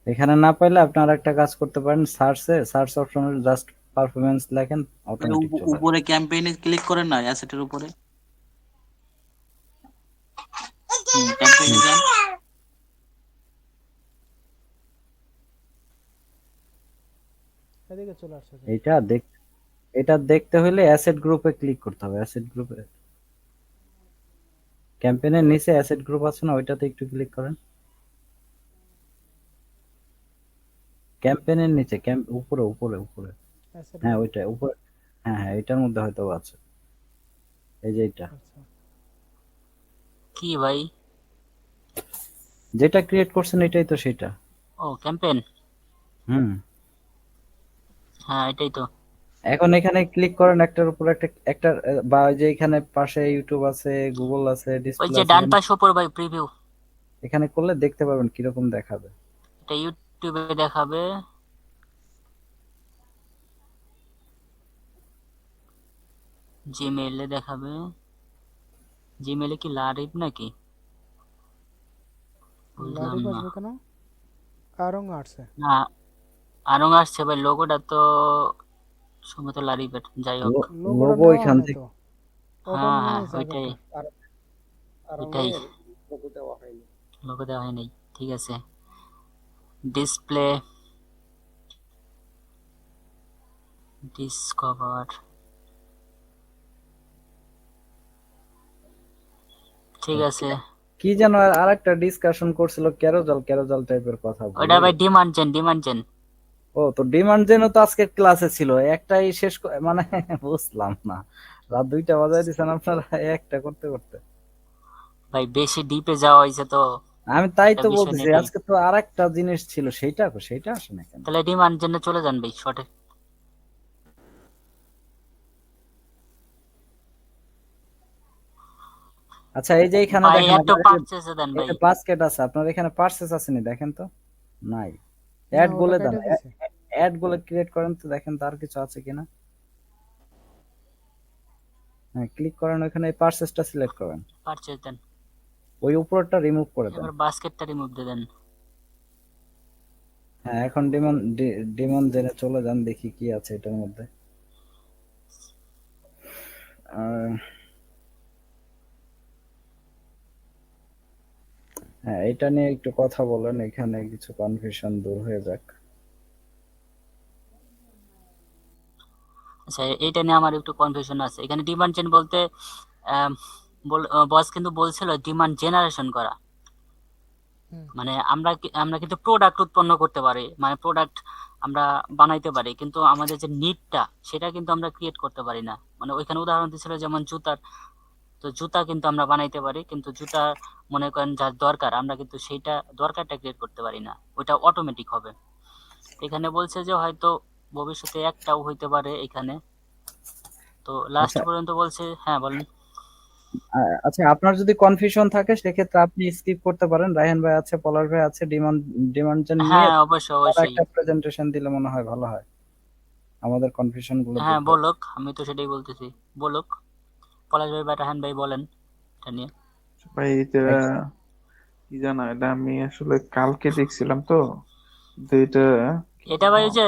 এখানে না পাইলে আপনি আর একটা কাজ করতে পারেন, সার্চ অপশনে জাস্ট পারফরম্যান্স লেখেন, ওই অটোমেটিক চলে আসবে। উপরে ক্যাম্পেইনে ক্লিক করেন না, অ্যাসেটের উপরে, ক্যাম্পেইনে হুম, যান। এদিকে চলে আসছে তো। এইটা দেখ এটা দেখতে হলে অ্যাসেট গ্রুপে ক্লিক করতে হবে, অ্যাসেট গ্রুপে ক্যাম্পেইনের নিচে অ্যাসেট গ্রুপ আছে না, ওইটাতে একটু ক্লিক করেন। ক্যাম্পেইনের নিচে, উপরে উপরে উপরে। অ্যাসেট হ্যাঁ গ্রুপ। ওইটা উপরে। হ্যাঁ হ্যাঁ, এটার মধ্যে হয়তো আছে, এই যে এটা আচ্ছা, কি ভাই? যেটা ক্রিয়েট করছেন এটাই তো সেটা। ও ক্যাম্পেইন, হুম। হ্যাঁ এটাই তো। এখন এখানে ক্লিক করেন একটার উপর একটা একটা বা ওই যে এখানে পাশে ইউটিউব আছে, গুগল আছে, ওই ডিসপ্লে যে আছে, ডান এখানে পাশে উপর ভাই প্রিভিউ, এখানে করলে দেখতে পারবেন কিরকম দেখাবে। এটা ইউটিউবে দেখাবে, জিমেইলে দেখাবে। জিমেইলে কি লারিভ নাকি? বুঝলাম লারিভ না। আসবে কেন? কারং আসছে। না, আরং আসছে ভাই, লোগোটা তো সম্ভবত লারিভের, যাই হোক। লোগোটা লোগো নেওয়া এখান হয়নি থেকে। তো, ওটা হ্যাঁ নিয়ে হ্যাঁ, নিয়েছে ওইটাই আগেরটা। ওইটাই, লোগো দেওয়া হয়নি। লোগো দেওয়া হয় নাই, ঠিক আছে। ডিসপ্লে, ডিসকভার, ঠিক আছে। কি যেন আর একটা ডিসকাশন করছিল, ক্যারোজাল ক্যারোজাল টাইপের কথা, ওটা ভুলে ভাই গেছি। Demand gen, demand gen. ও তো ডিমান্ড জেনও তো আজকের ক্লাসে ছিল, একটাই শেষ মানে বুঝলাম না, রাত 2টা বাজায় দিচ্ছেন আপনারা একটা করতে করতে। ভাই বেশি ডিপে যাওয়া হয়েছে তো, আমি তাই একটা তো বিষয় বলতেছি, নেই এটাই। আজকে তো আর একটা জিনিস ছিল, সেইটা আসে না কেন? তাহলে ডিমান্ড জেনে চলে যান ভাই, শর্টে। আচ্ছা, এই যে এখানে ভাই দেখেন এত আপনার পারচেসে দেন এই ভাই। যে বাস্কেট আছে, আপনার এখানে পার্সেস আছে নি, দেখেন তো। নাই। না, অ্যাড ওটা বলে দেন, কেটে দিছে। অ্যাড বলে ক্রিয়েট করেন তো, দেখেন তার কিছু আছে কিনা। হ্যাঁ, ক্লিক করেন ওখানে, এই পার্সেসটা সিলেক্ট করেন, পারচেস দেন, ওই উপরটা রিমুভ করে দেন। এবার বাস্কেটটা রিমুভ দিয়ে দেন। হ্যাঁ, এখন ডিমন জেনে চলে যান, দেখি কি আছে এটার মধ্যে। আর হ্যাঁ, এটা নিয়ে একটু কথা বলেন, এখানে কিছু কনফিউশন দূর হয়ে যাক। আচ্ছা, এইটা নিয়ে আমার একটু কনফিউশন আছে। এখানে ডিমান্ড জেন বলতে বস কিন্তু বলছিল ডিমান্ড জেনারেশন করা, হুম। মানে আমরা কিন্তু প্রোডাক্ট উৎপন্ন করতে পারি, মানে প্রোডাক্ট আমরা বানাইতে পারি, কিন্তু আমাদের যে নিডটা সেটা কিন্তু আমরা ক্রিয়েট করতে পারি না। মানে ওইখানে উদাহরণ দিয়েছিল যেমন জুতার, তো জুতা কিন্তু আমরা বানাইতে পারি, কিন্তু জুতা মনে করেন যার দরকার আমরা কিন্তু সেইটা দরকারটা ক্রিয়েট করতে পারি না, ওইটা অটোমেটিক হবে। এখানে বলছে যে হয়তো ভবিষ্যতে একটাও হইতে পারে এখানে। তো লাস্ট আচ্ছা পর্যন্ত বলছে, হ্যাঁ বলেন। আচ্ছা, আপনার যদি কনফিউশন থাকে সেক্ষেত্রে আপনি স্কিপ করতে পারেন। রায়হান ভাই আছে, পলাশ ভাই আছে, ডিমান্ড জেন নিয়ে হ্যাঁ অবশ্যই তারা অবশ্যই। একটা প্রেজেন্টেশন দিলে মনে হয় ভালো হয়, আমাদের কনফিউশন গুলো হ্যাঁ দূর হবে। বলুক, আমি তো সেটাই বলতেছি, বলুক পলাশ ভাই বা রাহান ভাই বলেন এটা নিয়ে। ভাই এটা কি জানো, এটা আমি আসলে কালকে দেখছিলাম তো, তো এটা এটা ভাই ওই যে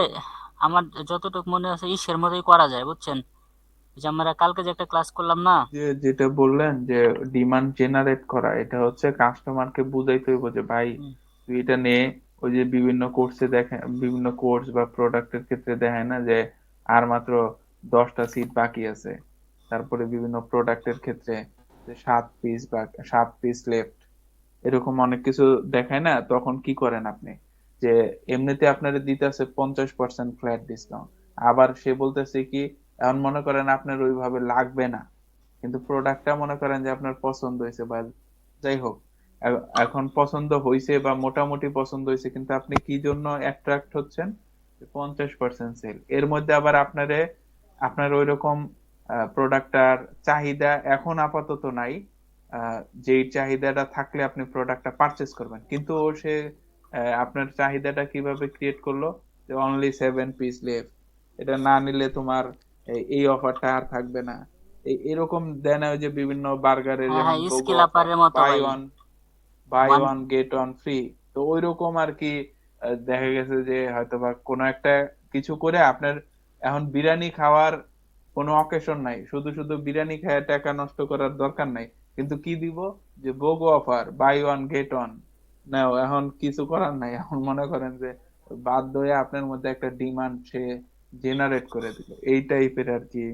আমার যতটুকু মনে আছে ইসের মতোই করা যায়, বুঝছেন? ওই যে আমরা কালকে যে একটা ক্লাস করলাম না, যেটা বললেন যে ডিমান্ড জেনারেট করা, এটা হচ্ছে কাস্টমারকে বুঝাইতে হইব যে ভাই হুম, তুই এটা নে। ওই যে বিভিন্ন কোর্সে দেখে, বিভিন্ন কোর্স বা প্রোডাক্টের ক্ষেত্রে দেখায় না যে আর মাত্র 10টা সিট বাকি আছে, তারপরে বিভিন্ন প্রোডাক্টের ক্ষেত্রে যে 7 পিস বা 7 পিস লেফট, এরকম অনেক কিছু দেখায় না, তখন কি করেন আপনি, যে এমনিতে আপনারা দিতেছে 50% ফ্ল্যাট ডিসকাউন্ট, আবার সে বলতেছে কি, এখন মনে করেন আপনার ওইভাবে লাগবে না, কিন্তু প্রোডাক্টটা মনে করেন যে আপনার পছন্দ হয়েছে বা যাই হোক, এখন পছন্দ হয়েছে বা মোটামুটি পছন্দ হয়েছে, কিন্তু আপনি কি জন্য অ্যাট্রাক্ট হচ্ছেন, 50% সেল, এর মধ্যে আবার আপনার ওইরকম প্রোডাক্টটার চাহিদা এখন আপাতত নাই, যেই চাহিদাটা থাকলে আপনি প্রোডাক্টটা পারচেস করবেন, কিন্তু সে আপনার চাহিদাটা কিভাবে ক্রিয়েট করলো, যে অনলি 7 পিস লেফট, এটা না নিলে তোমার এই অফারটা আর থাকবে না, এরকম দেয় না, ওই যে বিভিন্ন বার্গারের হ্যাঁ যেমন হ্যাঁ লোগো স্কিল অফার, আপারের মতো বাই ভাই। One buy one, one get one free, তো ওই রকম আর কি। দেখা গেছে যে হয়তোবা কোনো একটা কিছু করে আপনার এখন বিরিয়ানি খাওয়ার কোনো অকেশন নাই, শুধু শুধু বিরিয়ানি খেয়ে টাকা নষ্ট করার দরকার নাই, কিন্তু কি দিব, যে BOGO offer, buy one get one now, এখন কিছু করার নাই, এখন মনে করেন যে বাধ্য হয়ে আপনার মধ্যে একটা ডিমান্ড সে জেনারেট করে দিল, এই টাইপের আর কি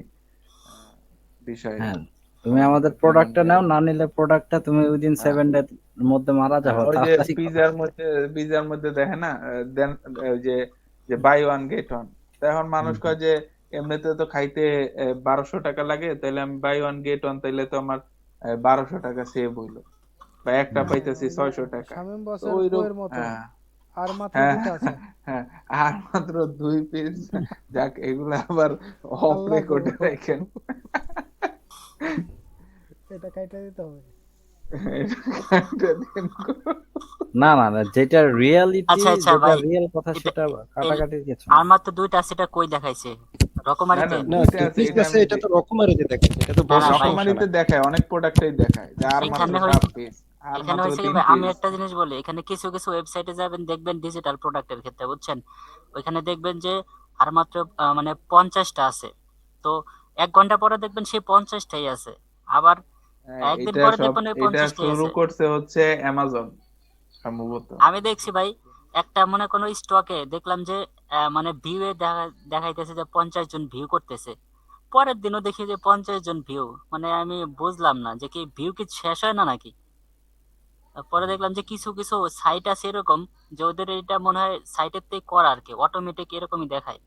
বিষয়। হ্যাঁ, তুমি আমাদের প্রোডাক্টটা নাও, না নিলে প্রোডাক্টটা তুমি উইদিন হ্যাঁ, 7 ডে মধ্যে মারা যাবে, ওই যে তাড়াতাড়ি করো। পিজার মধ্যে দেখে না, দেন ওই যে যে বাই ওয়ান গেট ওয়ান, এখন মানুষ হুম, কয় যে এমনিতে তো খাইতে 1200 টাকা লাগে, তাহলে আমি বাই ওয়ান গেট ওয়ান, তাইলে তো আমার 1200 টাকা সেভ হইলো, বা একটা হুম। পাইতেছি ওই যে 600 টাকা। শামীম তো বসের ওই বইয়ের মতো, হ্যাঁ, আর মাত্র হ্যাঁ, দুইটা আছে। হ্যাঁ, আর মাত্র 2 পিস, যাক এগুলো আবার অফ আল্লাহ গো, রেকর্ডে রাখেন। এটা কাইটা দিতে হবে। এটা দিন গো। না না না, যেটা রিয়ালিটি, আচ্ছা আচ্ছা যেটা ভাই, রিয়েল কথা এটা সেটা এর- কাটাকাটির কিছু না। আর মাত্র দুইটা আছে, এটা কই দেখাইছে? না রকমারিতে? না, না, দুইটা 2 আছে, পিস এটা আছে, আমি এটা তো রকমারিতে দেখেন, এটা তো না বস না ভাই, সমস্যা রকমারিতে না। দেখায়, অনেক প্রোডাক্টেই দেখায় যে আর মাত্র এখানে 7 পিস, আর এখানে মাত্র হয়েছে কি তিন ভাই, আমি পিস একটা জিনিস বলি, এখানে কিছু কিছু ওয়েবসাইটে যাবেন দেখবেন ডিজিটাল প্রোডাক্টের ক্ষেত্রে, বুঝছেন? ওইখানে দেখবেন যে আর মাত্র মানে 50টা আছে, তো 1 ঘন্টা পরে দেখবেন সেই 50টাই আছে, আবার একদিন পরে দেখবেন ওই এটা 50টাই শুরু আছে। করছে হচ্ছে অ্যামাজন সম্ভবত। আমি দেখছি ভাই, একটা মনে কোনো স্টকে দেখলাম যে মানে ভিউ এ দেখাইতেছে যে 50 জন ভিউ করতেছে, পরের দিনও দেখি যে 50 জন ভিউ, মানে আমি বুঝলাম না যে কি ভিউ কি শেষ হয় না নাকি। পরে দেখলাম যে কিছু কিছু সাইট আছে এরকম, যে ওদের এটা মনে হয় সাইটের থেকে করা আর কি, অটোমেটিক এরকমই দেখায়।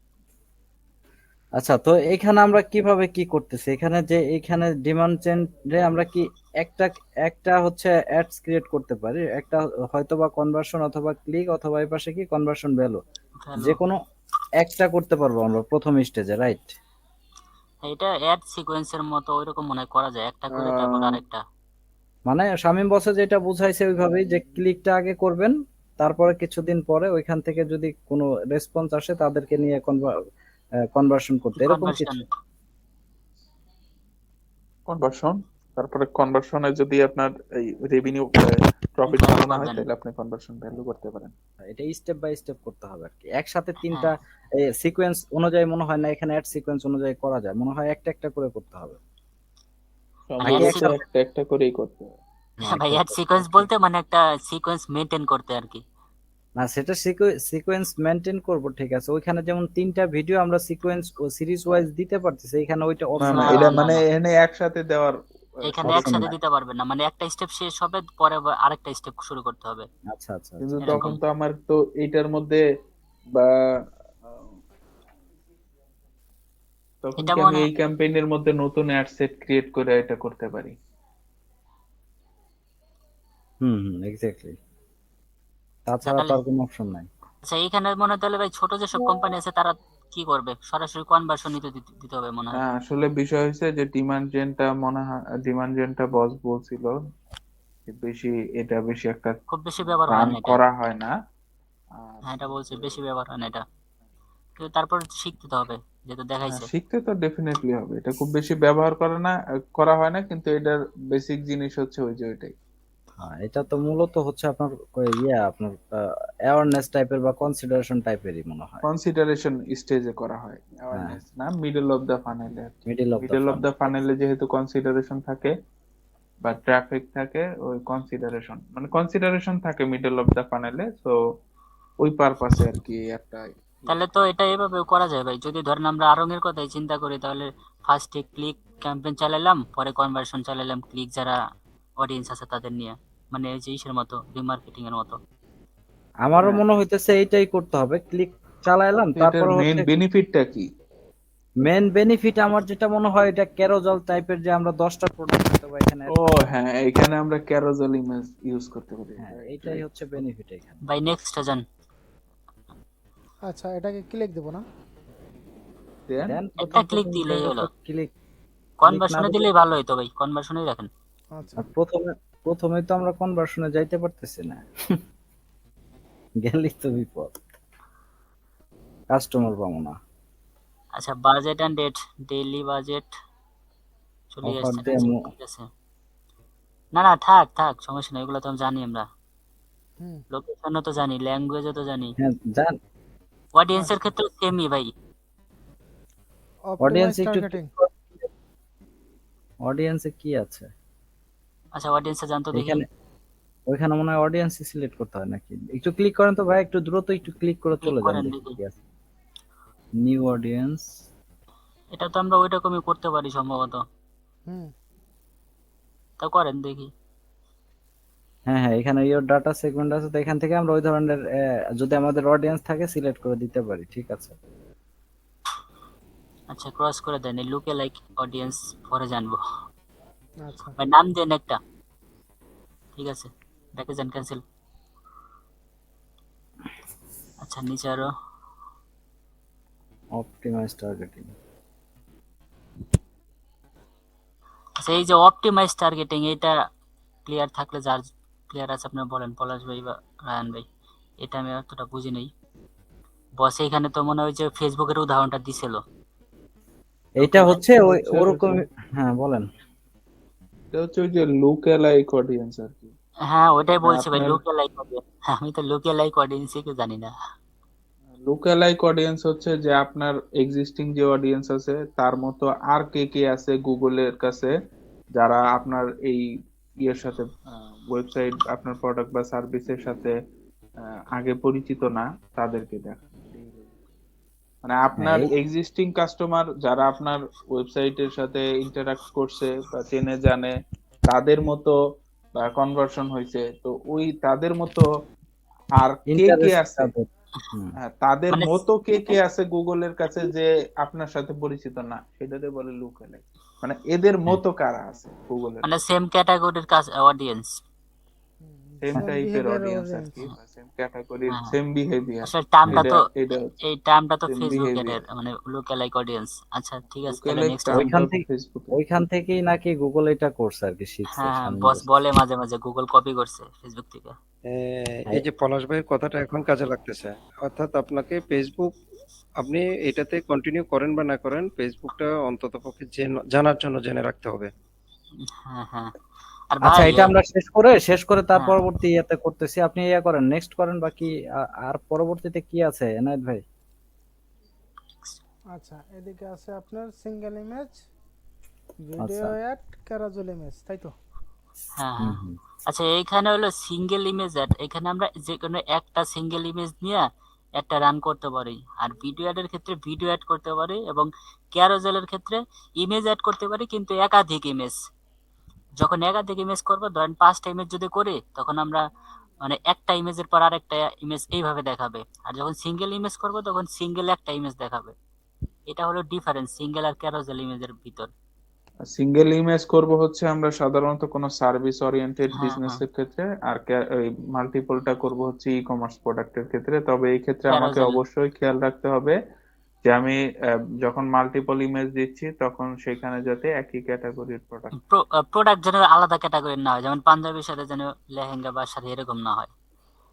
আচ্ছা, তো এখানে আমরা কিভাবে কি করতেছি, এখানে যে এখানে ডিমান্ড চেনে আমরা কি একটা একটা হচ্ছে অ্যাডস ক্রিয়েট করতে পারি, একটা হয়তো বা কনভার্সন অথবা ক্লিক অথবা এই পাশে কি কনভার্সন ভ্যালু, হ্যালো, যে কোনো একটা করতে পারবো আমরা প্রথম স্টেজে, রাইট? এটা অ্যাড সিকোয়েন্সের মতো ওইরকম মনে হয় করা যায়, একটা করে তারপর আহ, আরেকটা। মানে শামীম বসে যেটা বুঝাইছে ওইভাবেই, যে ক্লিকটা আগে করবেন, তারপরে কিছুদিন পরে ওইখান থেকে যদি কোনো রেসপন্স আসে তাদেরকে নিয়ে কনভার্সন করতে, এরকম কনভার্সন, কিছু। কনভার্সন, তারপরে কনভার্সনে যদি আপনার এই রেভিনিউ প্রফিট ভ্যালু ভালো না হয়, করবেন। তাহলে আপনি কনভার্সন ভ্যালু করতে পারেন। এটা স্টেপ বাই স্টেপ করতে হবে আর কি, একসাথে তিনটা হ্যাঁ সিকোয়েন্স অনুযায়ী মনে হয় না, এখানে অ্যাড সিকোয়েন্স অনুযায়ী করা যায়, মনে হয় একটা একটা করে করতে হবে। ভাই নাকি সম্ভবত একসাথে? একটা একটা করেই করতে হবে। হ্যাঁ, ভাই একটা অ্যাড একটা সিকোয়েন্স করে। বলতে মানে একটা সিকোয়েন্স মেনটেন করতে আর কি। না, সেটা সিকোয়েন্স মেনটেন করব, ঠিক আছে, ওইখানে যেমন তিনটা ভিডিও আমরা সিকোয়েন্স ও সিরিজ ওয়াইজ দিতে পারতেছি, এখানে ওইটা না অপশন না, না করা না এটা আছে। না মানে না, এখানে একসাথে দেওয়ার এখানে Option একসাথে নাই। দিতে পারবেন না, মানে একটা স্টেপ শেষ হবে পরে আবার আরেকটা স্টেপ শুরু করতে হবে আচ্ছা আচ্ছা কিন্তু আচ্ছা। এরকম। তখন তো আমার তো এইটার মধ্যে বা আহ, তখন এটা কি আমি মনে এই ক্যাম্পেইনের মধ্যে নতুন অ্যাড সেট ক্রিয়েট করে এটা করতে পারি? এক্স্যাক্টলি। তাছাড়া তো তাহলে আর কোনো অপশন নাই। আচ্ছা এখানে মনে হয় তাহলে ভাই ছোট যেসব কোম্পানি আছে তারা কি করবে, সরাসরি কনভার্সন দিতে হবে মনে না, হয়। আসলে বিষয় হয়েছে যে ডিমান্ড জেনটা বস বলছিল যে এটা বেশি একটা খুব বেশি ব্যবহার হয় রান না এটা। করা হয় না। আর হ্যাঁ এটা বলছে হচ্ছে বেশি ব্যবহার হয় না এটা, কিন্তু তারপর শিখতে তো হবে যেহেতু দেখাইছে। শিখতে তো ডেফিনেটলি হবে, এটা খুব বেশি ব্যবহার করা হয় না, কিন্তু এটার বেসিক জিনিস হচ্ছে ওই যে ওইটাই। এটা তো মূলত হচ্ছে আপনার আপনার অ্যাওয়ারনেস টাইপের বা কনসিডারেশন টাইপেরই মনে হয়। কনসিডারেশন স্টেজে করা হয়, হ্যাঁ, অ্যাওয়ারনেস না, মিডল অফ দ্য ফানেলে। Middle of the middle of funnel. The ফানেলে যেহেতু কনসিডারেশন থাকে বা ট্রাফিক থাকে, ওই কনসিডারেশন থাকে মিডল অফ দ্য ফানেলে, তো ওই পারপাসে আর কি একটা তাহলে তো এটা এভাবেও করা যায় ভাই, যদি ধরেন আমরা আরং এর কথাই চিন্তা করি তাহলে ফার্স্টে ক্লিক ক্যাম্পেইন চালালাম, পরে কনভার্সন চালালাম ক্লিক যারা অডিয়েন্স আছে তাদের নিয়ে, মানে এই যে ইসের মতো রিমার্কেটিং এর মতো। আমারও হ্যাঁ, মনে হইতেছে এইটাই করতে হবে, ক্লিক চালাইলাম তো এটার তারপর মেইন হচ্ছে বেনিফিটটা কি? মেন বেনিফিট আমার যেটা মনে হয় এটা ক্যারোজাল টাইপের, যে আমরা 10টা প্রোডাক্ট হয়তো বা এখানে ও হ্যাঁ, এখানে আমরা ক্যারোজেল ইমেজ ইউজ করতে পারি। হ্যাঁ, রাইট এইটাই রাইট। হচ্ছে বেনিফিট এখানে। ভাই নেক্সট যান। আচ্ছা এটাকে ক্লিক দেবো না? দেন দেন একটা প্রথম ক্লিক প্রথম দিলেই জায়গা হলো, তো ক্লিক না কনভার্সনে দিলে, দিলেই ভালো হতো ভাই, কনভার্সনেই রাখেন। আচ্ছা আর প্রথমে তো আমরা কনভার্সনে যাইতে পারতেছি না, গেলেই তো বিপদ, কাস্টমার পাবো না। আচ্ছা budget and date, daily budget চলে অফার আসছে। দিয়ে আচ্ছা ঠিক আছে, না না থাক থাক সমস্যা নেই, এগুলো তো আমি জানি, আমরা হুম লোকেশনও তো জানি, ল্যাঙ্গুয়েজও তো জানি, হ্যাঁ জান। অডিয়েন্সের ক্ষেত্রে সেমই ভাই। অডিয়েন্স অপটিমাইজ একটু টার্গেটিং। অডিয়েন্সে কি আছে আচ্ছা অডিয়েন্সে জানতো দেখি। এখানে? ওইখানে মনে হয় অডিয়েন্স সিলেক্ট করতে হয় নাকি? একটু ক্লিক করেন তো ভাই, একটু দ্রুত একটু ক্লিক করে ক্লিক চলে যান, করেন দেখি দেখি, কি আছে। New audience. এটা তো আমরা ওইরকমই করতে পারি সম্ভবত, হুম তা করেন দেখি। হ্যাঁ হ্যাঁ, এখানে ইওর ডাটা সেগমেন্ট আছে, তো এখান থেকে আমরা ওই ধরনের যদি আমাদের অডিয়েন্স থাকে সিলেক্ট করে দিতে পারি, ঠিক আছে। আচ্ছা ক্রস করে দেন, এই লুকে লাইক অডিয়েন্স পরে জানবো। আচ্ছা ভাই নাম দেন একটা, ঠিক আছে এটাকে যান ক্যান্সেল। আচ্ছা নিচে আরো, অপটিমাইজ টার্গেটিং। আচ্ছা এই যে অপটিমাইজ টার্গেটিং, এটা ক্লিয়ার থাকলে, যার ক্লিয়ার আছে আপনার বলেন, পলাশ ভাই বা রায়ান ভাই, এটা আমি অতটা বুঝি নাই। বস এখানে তো মনে হয় যে ফেসবুকের উদাহরণটা দিছিল। এইটা হচ্ছে ওই হচ্ছে ওরকম। হ্যাঁ বলেন। এটা হচ্ছে ওই যে লুক অ্যালাইক অডিয়েন্স আর কি। হ্যাঁ ওইটাই বলছি ভাই, আপনার লুকে লাইক অডিয়েন্স, আমি তো লুকে লাইক অডিয়েন্সই কি জানি না। লুক অ্যালাইক অডিয়েন্স হচ্ছে যে আপনার এক্সিস্টিং যে অডিয়েন্স আছে তার মতো আর কে কে আছে গুগলের কাছে, যারা আপনার এই ইয়ের সাথে, ওয়েবসাইট, আপনার প্রোডাক্ট বা সার্ভিসের সাথে আগে পরিচিত না, তাদেরকে দেখা। মানে হ্যাঁ আপনার এক্সিস্টিং কাস্টমার যারা আপনার ওয়েবসাইটের সাথে ইন্টারাক্ট করছে বা চেনে জানে, তাদের মতো বা কনভার্সন হয়েছে, তো ওই তাদের মতো আর কে কে ইন্টারেস্ট আছে, তাদের। তাদের মানে মতো কে কে আছে গুগলের কাছে যে আপনার সাথে পরিচিত না, সেটাতে বলে লুক অ্যালাইক। মানে এদের মতো কারা আছে গুগলের, মানে সেম ক্যাটাগরির কাজ অডিয়েন্স। সেম সেম টাইপের বিহেভিয়ার অডিয়েন্স আর অডিয়েন্স। কি, সেম ক্যাটাগরির, হ্যাঁ সেম বিহেভিয়ার। আসলে টার্মটা এটা তো, এটা হচ্ছে এই টার্মটা তো সেম ফেসবুকের, বিহেভিয়ার। মানে লুক লাইক অডিয়েন্স। আচ্ছা ঠিক আছে লুক তাহলে অ্যালাইক নেক্সট যান। টার্মটা ওইখান থেকে ফেসবুকে। ওইখান থেকেই নাকি গুগল এটা করছে আর কি, শিখছে হ্যাঁ হ্যাঁ বস সামঞ্জস্য। বলে মাঝে মাঝে গুগল কপি করছে ফেসবুক থেকে। এই যে পলাশ ভাইয়ের কথাটা এখন কাজে লাগতেছে, অর্থাৎ আপনাকে ফেসবুক, আপনি এটাতে কন্টিনিউ করেন বা না করেন, ফেসবুকটা অন্তত পক্ষে জানার জন্য জেনে রাখতে হবে। হ্যাঁ হ্যাঁ আর আচ্ছা ভাই এটা আমরা শেষ করে তার হ্যাঁ পরবর্তী ইয়েতে করতেছি, আপনি ইয়া করেন, নেক্সট করেন বাকি। আর পরবর্তীতে কি আছে এনায়েত ভাই? আচ্ছা এদিকে আছে আপনার সিঙ্গেল ইমেজ, ভিডিও আচ্ছা। অ্যাড, ক্যারাজল ইমেজ, তাই তো? হ্যাঁ হুম হ্যাঁ হুম। আচ্ছা এইখানে হলো সিঙ্গেল ইমেজ অ্যাড, এখানে আমরা যে কোনো একটা সিঙ্গেল ইমেজ নিয়ে একটা রান করতে পারি, আর ভিডিও অ্যাডের ক্ষেত্রে ভিডিও অ্যাড করতে পারি, এবং ক্যারোজেলের ক্ষেত্রে ইমেজ অ্যাড করতে পারি কিন্তু একাধিক ইমেজ। যখন একাধিক ইমেজ করবো, ধরেন 5টা ইমেজ যদি করি, তখন আমরা মানে একটা ইমেজের পর আরেকটা ইমেজ এইভাবে দেখাবে। আর যখন সিঙ্গেল ইমেজ করবো তখন সিঙ্গেল একটা ইমেজ দেখাবে। এটা হলো ডিফারেন্স সিঙ্গেল আর ক্যারোসেল ইমেজের ভিতর। সিঙ্গেল ইমেজ করব হচ্ছে আমরা সাধারণত কোনো সার্ভিস ওরিয়েন্টেড হ্যাঁ, বিজনেসের ক্ষেত্রে, আর ওই মাল্টিপলটা করব হচ্ছে ই কমার্স প্রোডাক্টের ক্ষেত্রে। তবে এই ক্ষেত্রে আমাকে ক্যারোসেল অবশ্যই খেয়াল রাখতে হবে যে আমি যখন মাল্টিপল ইমেজ দিচ্ছি তখন সেখানে যাতে একই ক্যাটাগরির প্রোডাক্ট। প্রোডাক্ট যেন আলাদা ক্যাটাগরির না হয়, যেমন পাঞ্জাবির সাথে যেন লেহেঙ্গা বা শাড়ি এরকম না হয়,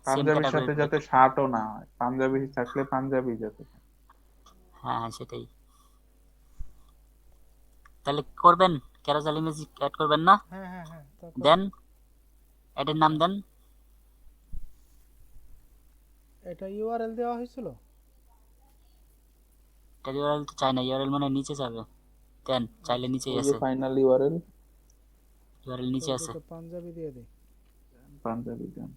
সেম পাঞ্জাবির সাথে ক্যাটাগরির যাতে ভিতর। শার্টও না হয়, পাঞ্জাবি থাকলে পাঞ্জাবি যাতে থাকে। হ্যাঁ হ্যাঁ, সেটাই। তাহলে করবেন, ক্যারোসেল ইমেজ অ্যাড করবেন না? হ্যাঁ হ্যাঁ হ্যাঁ, তা দেন করবো। অ্যাডের নাম দেন। এটা ইউআরএল দেওয়া হয়েছিল। এটা ইউআরএল তো চাই না, ইউআরএল মানে নিচে যাবে। দেন, চাইলে আচ্ছা, নিচেই ওই যে আছে, ফাইনাল ইউআরএল ইউআরএল তো নিচে আছে। দুটো পাঞ্জাবি দিয়ে দিই। পাঞ্জাবি দেন।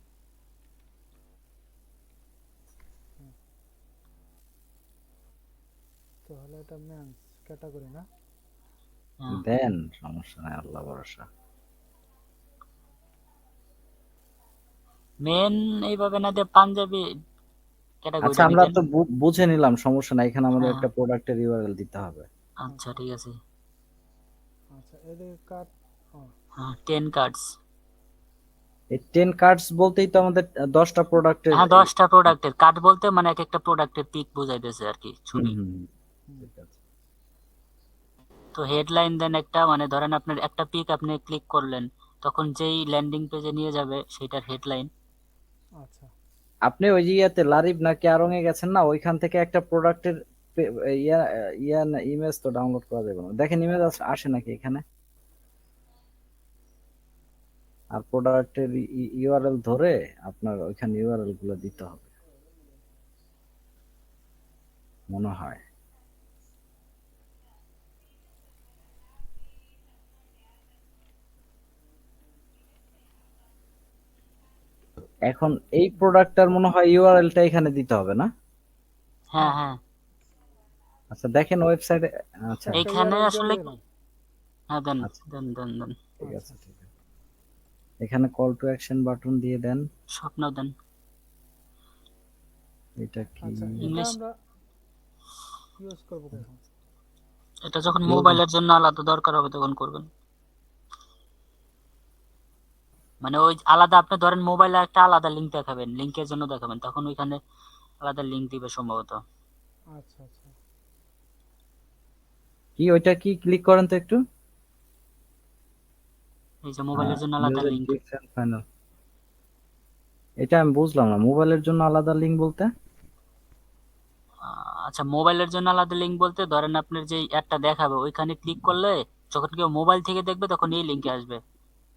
তাহলে এটা মেন্স ক্যাটাগরি না? হ্যাঁ, দেন, সমস্যা নাই, আল্লাহ ভরসা। মেন এইভাবে না দিয়ে পাঞ্জাবি আচ্ছা, ক্যাটাগরিটা আমরা নিতেন। তো বুঝে নিলাম, সমস্যা নাই, এখানে আমাদের হ্যাঁ, একটা প্রোডাক্টের ইউআরএল দিতে হবে। আচ্ছা ঠিক আছে। আচ্ছা, এদিকে কাট। হ্যাঁ, 10 কার্ডস। এই 10 কার্ডস বলতেই তো আমাদের 10টা প্রোডাক্টের। হ্যাঁ, 10টা প্রোডাক্টের কার্ড বলতে মানে এক একটা প্রোডাক্টের পিক বোঝাইতেছে আর কি, ছবি। ঠিক আছে। তো হেডলাইন দেন একটা, মানে ধরেন আপনার একটা পিক আপনি ক্লিক করলেন, তখন যেই ল্যান্ডিং পেজে নিয়ে যাবে সেটার হেডলাইন। আচ্ছা, আপনি ওই যে ইয়াতে লারিব নাকি আরং এ গেছেন না, ওইখান থেকে একটা প্রোডাক্টের ইয়া ইয়া ইমেজ তো ডাউনলোড করা যাবে না, দেখেন ইমেজ আসে নাকি এখানে। আর প্রোডাক্টের ইউআরএল ধরে আপনার ওইখানে ইউআরএল গুলো দিতে হবে মনে হয়। এখন এই প্রোডাক্টটার মনে হয় ইউআরএলটা এখানে দিতে হবে না? হ্যাঁ হ্যাঁ, আচ্ছা, দেখেন ওয়েবসাইটে। আচ্ছা একটা এইখানে ইউআরএল আসলে দিয়ে দিলাম। হ্যাঁ দেন আচ্ছা, দেন দেন দেন, ঠিক আচ্ছা, আছে, ঠিক আছে। এখানে কল টু অ্যাকশন বাটন দিয়ে দেন। স্বপ্ন দেন। এটা কি? আচ্ছা, এটা ইংলিশ। আমরা ইউজ করবো কখন? এটা যখন মোবাইলের জন্য আলাদা দরকার হবে তখন করবেন। মানে ওই আলাদা আপনি ধরেন মোবাইলে একটা আলাদা লিংক দেখাবেন, লিংকের জন্য দেখাবেন, তখন ওইখানে আলাদা লিংক দিবে সম্ভবত। আচ্ছা আচ্ছা, কি ওইটা কি ক্লিক করেন তো একটু। এই যে মোবাইলের জন্য আলাদা User link. gives and final. এটা আমি বুঝলাম না, মোবাইলের জন্য আলাদা লিঙ্ক বলতে। আচ্ছা, মোবাইলের জন্য আলাদা লিংক বলতে ধরেন আপনার যে অ্যাডটা দেখাবে ওইখানে ক্লিক করলে যখন কেউ মোবাইল থেকে দেখবে তখন এই লিংকে আসবে।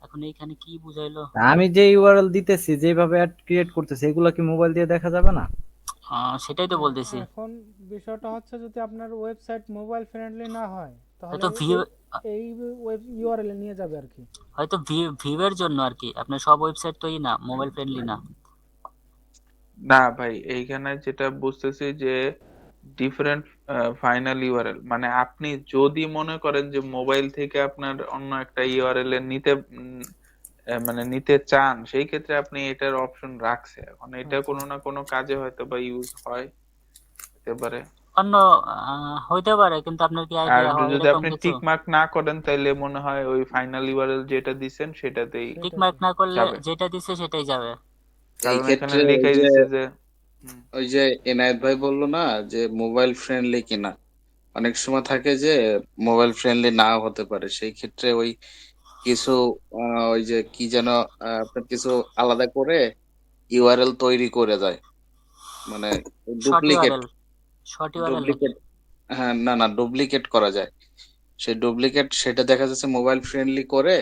এখন এইখানে কি বুঝাইলো? আমি যে ইউআরএল দিতেছি, যেভাবে অ্যাড ক্রিয়েট করতেছি, এগুলো কি মোবাইল দিয়ে দেখা যাবে না? সেটাই তো বলতেছি। এখন বিষয়টা হচ্ছে যদি আপনার ওয়েবসাইট মোবাইল ফ্রেন্ডলি না হয় তাহলে হয়তো ভিউ, এই ওয়েব ইউআরএল এ নিয়ে যাবে আর কি। হয়তো ভিউয়ের জন্য আর কি, আপনার সব ওয়েবসাইট তো না মোবাইল ফ্রেন্ডলি না। না ভাই, এইখানে যেটা বুঝতেছি যে ডিফারেন্ট ফাইনাল ইউআরএল, মানে আপনি যদি মনে করেন যে মোবাইল থেকে আপনার অন্য একটা ইউআরএল এ নিতে মানে নিতে চান, সেই ক্ষেত্রে আপনি এটার অপশন রাখছে। এখন এটা কোনো না কোনো কাজে হয়তো বা ইউজ হয়, হতে পারে। অন্য হইতে পারে, কিন্তু আপনার কি আর আইডিয়া হয় যদি এরকম আপনি কিছু? টিক মার্ক না করেন তাইলে মনে হয় ওই ফাইনাল ইউআরএল যেটা দিছেন সেটাতেই টিক মার্ক না করলে যাবে, যেটা দিছে সেটাই যাবে। এই কারণ এখানে ক্ষেত্রে লেখাই দিছে যে ওই যে এনায়েত ভাই বললো না যে মোবাইল ফ্রেন্ডলি কিনা, অনেক সময় থাকে যে মোবাইল ফ্রেন্ডলি নাও হতে পারে, সেই ক্ষেত্রে ওই কিছু ওই যে কি যেন আপনার কিছু আলাদা করে ইউআরএল তৈরি করে দেয়, মানে short duplicate URL, short URL নাকি? ডুপ্লিকেট হ্যাঁ, না না, ডুপ্লিকেট করা যায়। সেই ডুপ্লিকেট সেটা দেখা যাচ্ছে মোবাইল ফ্রেন্ডলি করে,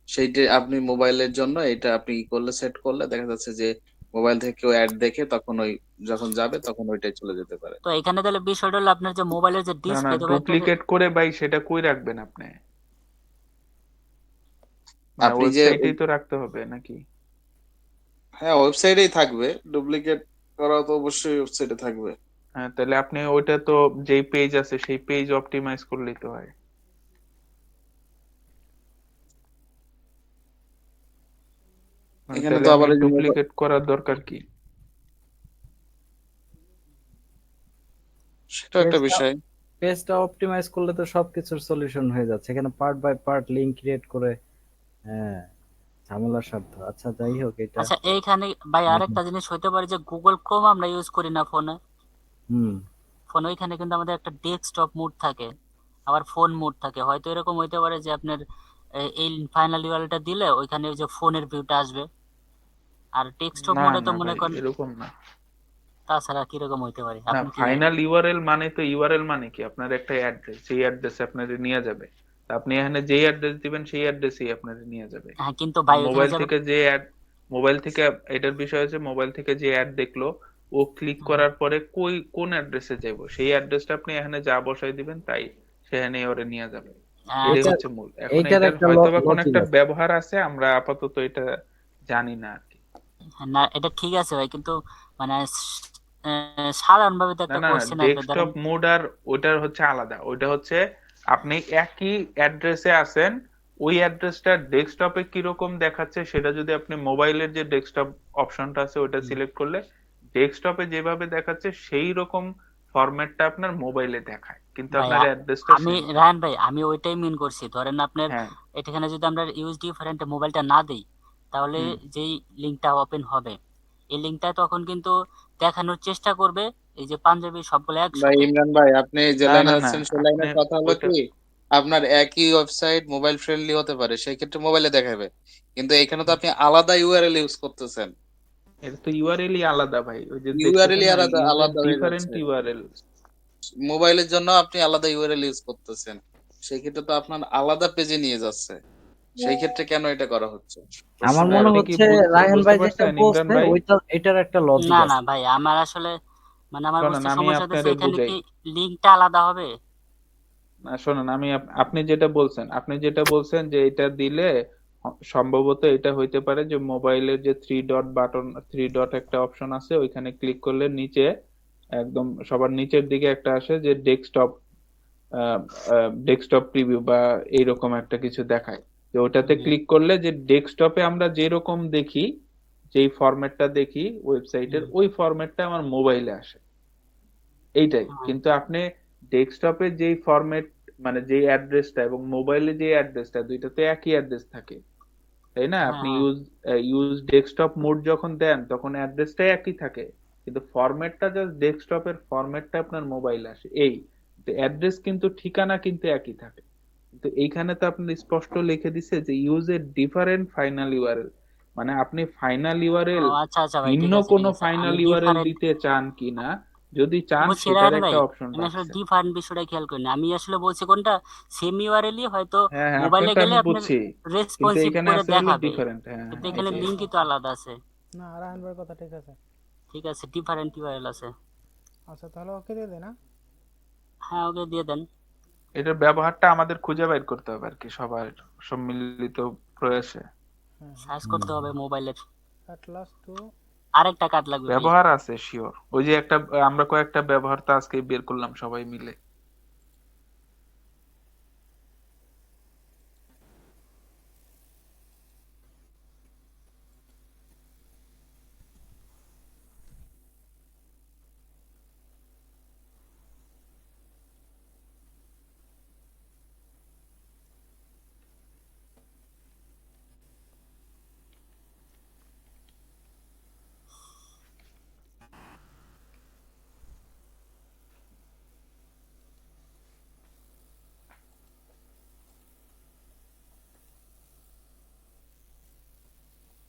সেইটা আপনি মোবাইলের জন্য এটা আপনি ই করলে সেট করলে দেখা যাচ্ছে যে মোবাইল থেকে কেউ অ্যাড দেখে তখন ওই যখন যাবে তখন ওইটাই চলে যেতে পারে। তো এখানে তাহলে বিষয়টা হলো আপনার যে মোবাইলের যে না না, ডিসপ্লে তো ডুপ্লিকেট করে ভাই সেটা কই রাখবেন আপনি? মানে আপনি যে ওয়েবসাইটেই তো রাখতে হবে নাকি? হ্যাঁ, ওয়েবসাইটেই থাকবে, ডুপ্লিকেট করা তো অবশ্যই ওয়েবসাইটে থাকবে। হ্যাঁ, তাহলে আপনি ওইটা তো যেই পেজ আছে সেই পেজ অপটিমাইজ করলেই তো হয়। মানে এখানে তাহলে তো আমি আবার এই যে ডুপ্লিকেট করার দরকার কি? সেটা একটা পেজটা বিষয়। পেজটা অপটিমাইজ করলে তো সবকিছুর সলিউশন হয়ে যাচ্ছে, এখানে part by part link create করে। হ্যাঁ, ঝামেলার সাধ্য। আচ্ছা, যাই হোক, এটা আচ্ছা এইখানে ভাই দেখেন। আরেকটা জিনিস হতে পারে যে গুগল ক্রোম আমরা ইউজ করি না ফোনে। হুম। ফোনে ওইখানে কিন্তু আমাদের একটা ডেস্কটপ মোড থাকে, আবার ফোন মোড থাকে। হয়তো এরকম হইতে পারে যে আপনার এই ফাইনাল ইউআরএলটা দিলে ওইখানে ওই যে ফোনের ভিউটা আসবে। আর ডেস্কটপ না মোডে তো না মনে ভাই, করেন এরকম না। তাছাড়া কিরকম হইতে পারে না, আপনি কি? ফাইনাল ইউআরএল মানে তো, ইউআরএল মানে কি আপনার একটা অ্যাড্রেস, সেই অ্যাড্রেসে আপনার নিয়ে যাবে। তা আপনি এখানে যেই অ্যাড্রেস দিবেন সেই অ্যাড্রেসেই আপনার নিয়ে যাবে। হ্যাঁ কিন্তু ভাই ওইখানে মোবাইল যে থেকে যে অ্যাড, মোবাইল থেকে, এটার বিষয় হচ্ছে মোবাইল থেকে যে অ্যাড দেখলো, ও ক্লিক হ্যাঁ, করার পরে কোন অ্যাড্রেসে যাব, সেই অ্যাড্রেসটা আপনি এখানে যা বসাই দিবেন তাই সেখানে ওরে নিয়ে যাবে। এটাই আচ্ছা এইটার হচ্ছে মূল। এখন এইটার এটার একটা হয়তোবা কোন লজিক একটা আছে। ব্যবহার আছে, আমরা আপাতত এটা জানি না আর কি। না এটা ঠিক আছে ভাই, কিন্তু মানে সাধারণ ভাবে তো না একটা না, কোশ্চেন আসবে ধরেন। ডেস্কটপ মোড আর ওইটার হচ্ছে আলাদা। ওইটা হচ্ছে আপনি একই অ্যাড্রেসে আছেন, ওই অ্যাড্রেসটা ডেস্কটপে কিরকম দেখাচ্ছে সেটা যদি আপনি মোবাইলের যে ডেস্কটপ অপশনটা আছে ওটা সিলেক্ট করলে ডেস্কটপে যেভাবে দেখাচ্ছে সেই রকম ফরম্যাটটা আপনার মোবাইলে দেখায়, কিন্তু ভাই আপনার অ্যাড্রেসটা আমি সেম। রায়হান ভাই আমি ওইটাই মিন করছি। ধরেন আপনার হ্যাঁ। এখানে যদি আমরা ইউজ ডিফারেন্ট মোবাইলটা না দিই, তাহলে হুম। যেই লিঙ্কটা ওপেন হবে এই লিঙ্কটা তখন কিন্তু দেখানোর চেষ্টা করবে এই যে পাঞ্জাবি সবগুলো ভাই একসাথে। ইমরান ভাই, আপনি যে না লাইনে না না, আছেন সেই আপনি লাইনের কথা হলো ওইটা, কি, আপনার একই ওয়েবসাইট মোবাইল ফ্রেন্ডলি হতে পারে, সেই ক্ষেত্রে মোবাইলে দেখাবে, কিন্তু এখানে তো আপনি আলাদা ইউআরএল ইউজ করতেছেন। এটা তো ইউআরএলই আলাদা ভাই, ওই যে ইউআরএল দেখতেছেন না, আলাদা ইউজের আলাদা হয়ে ডিফারেন্ট যাচ্ছে, ইউআরএল। মোবাইলের জন্য আপনি আলাদা ইউআরএল ইউজ করতেছেন, সেই ক্ষেত্রে তো আপনার আলাদা পেজে নিয়ে যাচ্ছে, সেই ক্ষেত্রে কেন এটা করা হচ্ছে? আমার কোশ্চেনটা মনে এখানে। আপনি কি হচ্ছে রায়হান বুঝতে ভাই যেটা পারছেন ইমরান বলছে ভাই? ওইটা, এটার একটা লজিক না না আছে। ভাই আমার আসলে মানে আমার শোনেন বুঝতে আমি সমস্যা হচ্ছে আপনারে এখানে বুঝাই। কি লিঙ্কটা আলাদা হবে? না শোনেন, আমি আপনি যেটা বলছেন, যে এটা দিলে সম্ভবত এটা হইতে পারে যে মোবাইলের যে three dot button, three dot একটা অপশন আছে, ওইখানে ক্লিক করলে নিচে একদম সবার নিচের দিকে একটা আসে যে ডেস্কটপ, ডেস্কটপ প্রিভিউ বা এইরকম একটা কিছু দেখায়। তো ওটাতে হুম, ক্লিক করলে যে ডেস্কটপে আমরা যেরকম দেখি, যেই ফরম্যাটটা দেখি ওয়েবসাইটের, হুম, ওই ফরম্যাটটা আমার মোবাইলে আসে, এইটাই। হুম, কিন্তু আপনি ডেস্কটপে যেই ফরম্যাট, মানে যেই অ্যাড্রেসটা এবং মোবাইলে যে অ্যাড্রেসটা, দুইটাতে একই অ্যাড্রেস থাকে, তাই না? হ্যাঁ আপনি হ্যাঁ ইউজ ডেস্কটপ মোড যখন দেন তখন অ্যাড্রেসটাই একই থাকে, কিন্তু ফরম্যাটটা, জাস্ট ডেস্কটপের ফরম্যাটটা আপনার মোবাইলে আসে। এই অ্যাড্রেস কিন্তু, ঠিকানা কিন্তু একই থাকে। কিন্তু এইখানে তো আপনার স্পষ্ট লিখে দিছে যে use a different final URL, মানে আপনি ফাইনাল ও ইউআরএল, আচ্ছা আচ্ছা ভাই, ভিন্ন ঠিক আছে ঠিক কোনো আছে, ফাইনাল আমি ইউআরএল ডিফারেন্ট দিতে চান কিনা, যদি চান বুঝছি সেটার রায়হান ভাই। একটা অপশন আমি আসলে রাখছে। ডিফারেন্ট বিষয়টা খেয়াল করিনি। আমি আসলে বলছি কোনটা সেম ইউআরএলই হয়তো হ্যাঁ হ্যাঁ, মোবাইলে আপনারটা গেলে আমি আপনার বুঝছি, কিন্তু রেসপন্সিভ এখানে করে আছে হলো দেখাবে, ডিফারেন্ট। হ্যাঁ কিন্তু হ্যাঁ, এখানে এটাই লিঙ্কই আছে। তো আলাদা আছে। না, রায়হান ভাইয়ের কথা ঠিক আছে। ঠিক আছে, ডিফারেন্ট ইউআরএল আছে। আচ্ছা, তাহলে ওকে দিয়ে দে না। হ্যাঁ ওকে দিয়ে দেন। এটার ব্যবহারটা আমাদের খুঁজে বের করতে হবে আর কি, সবার সম্মিলিত প্রয়াসে। হ্যাঁ হ্যাঁ, সার্চ হুম। করতে হবে মোবাইলের। Atlas two. আরেকটা কার্ড লাগবে ভাই। ব্যবহার আছে শিওর, ওই যে একটা, আমরা কয়েকটা ব্যবহার তো আজকে বের করলাম সবাই মিলে।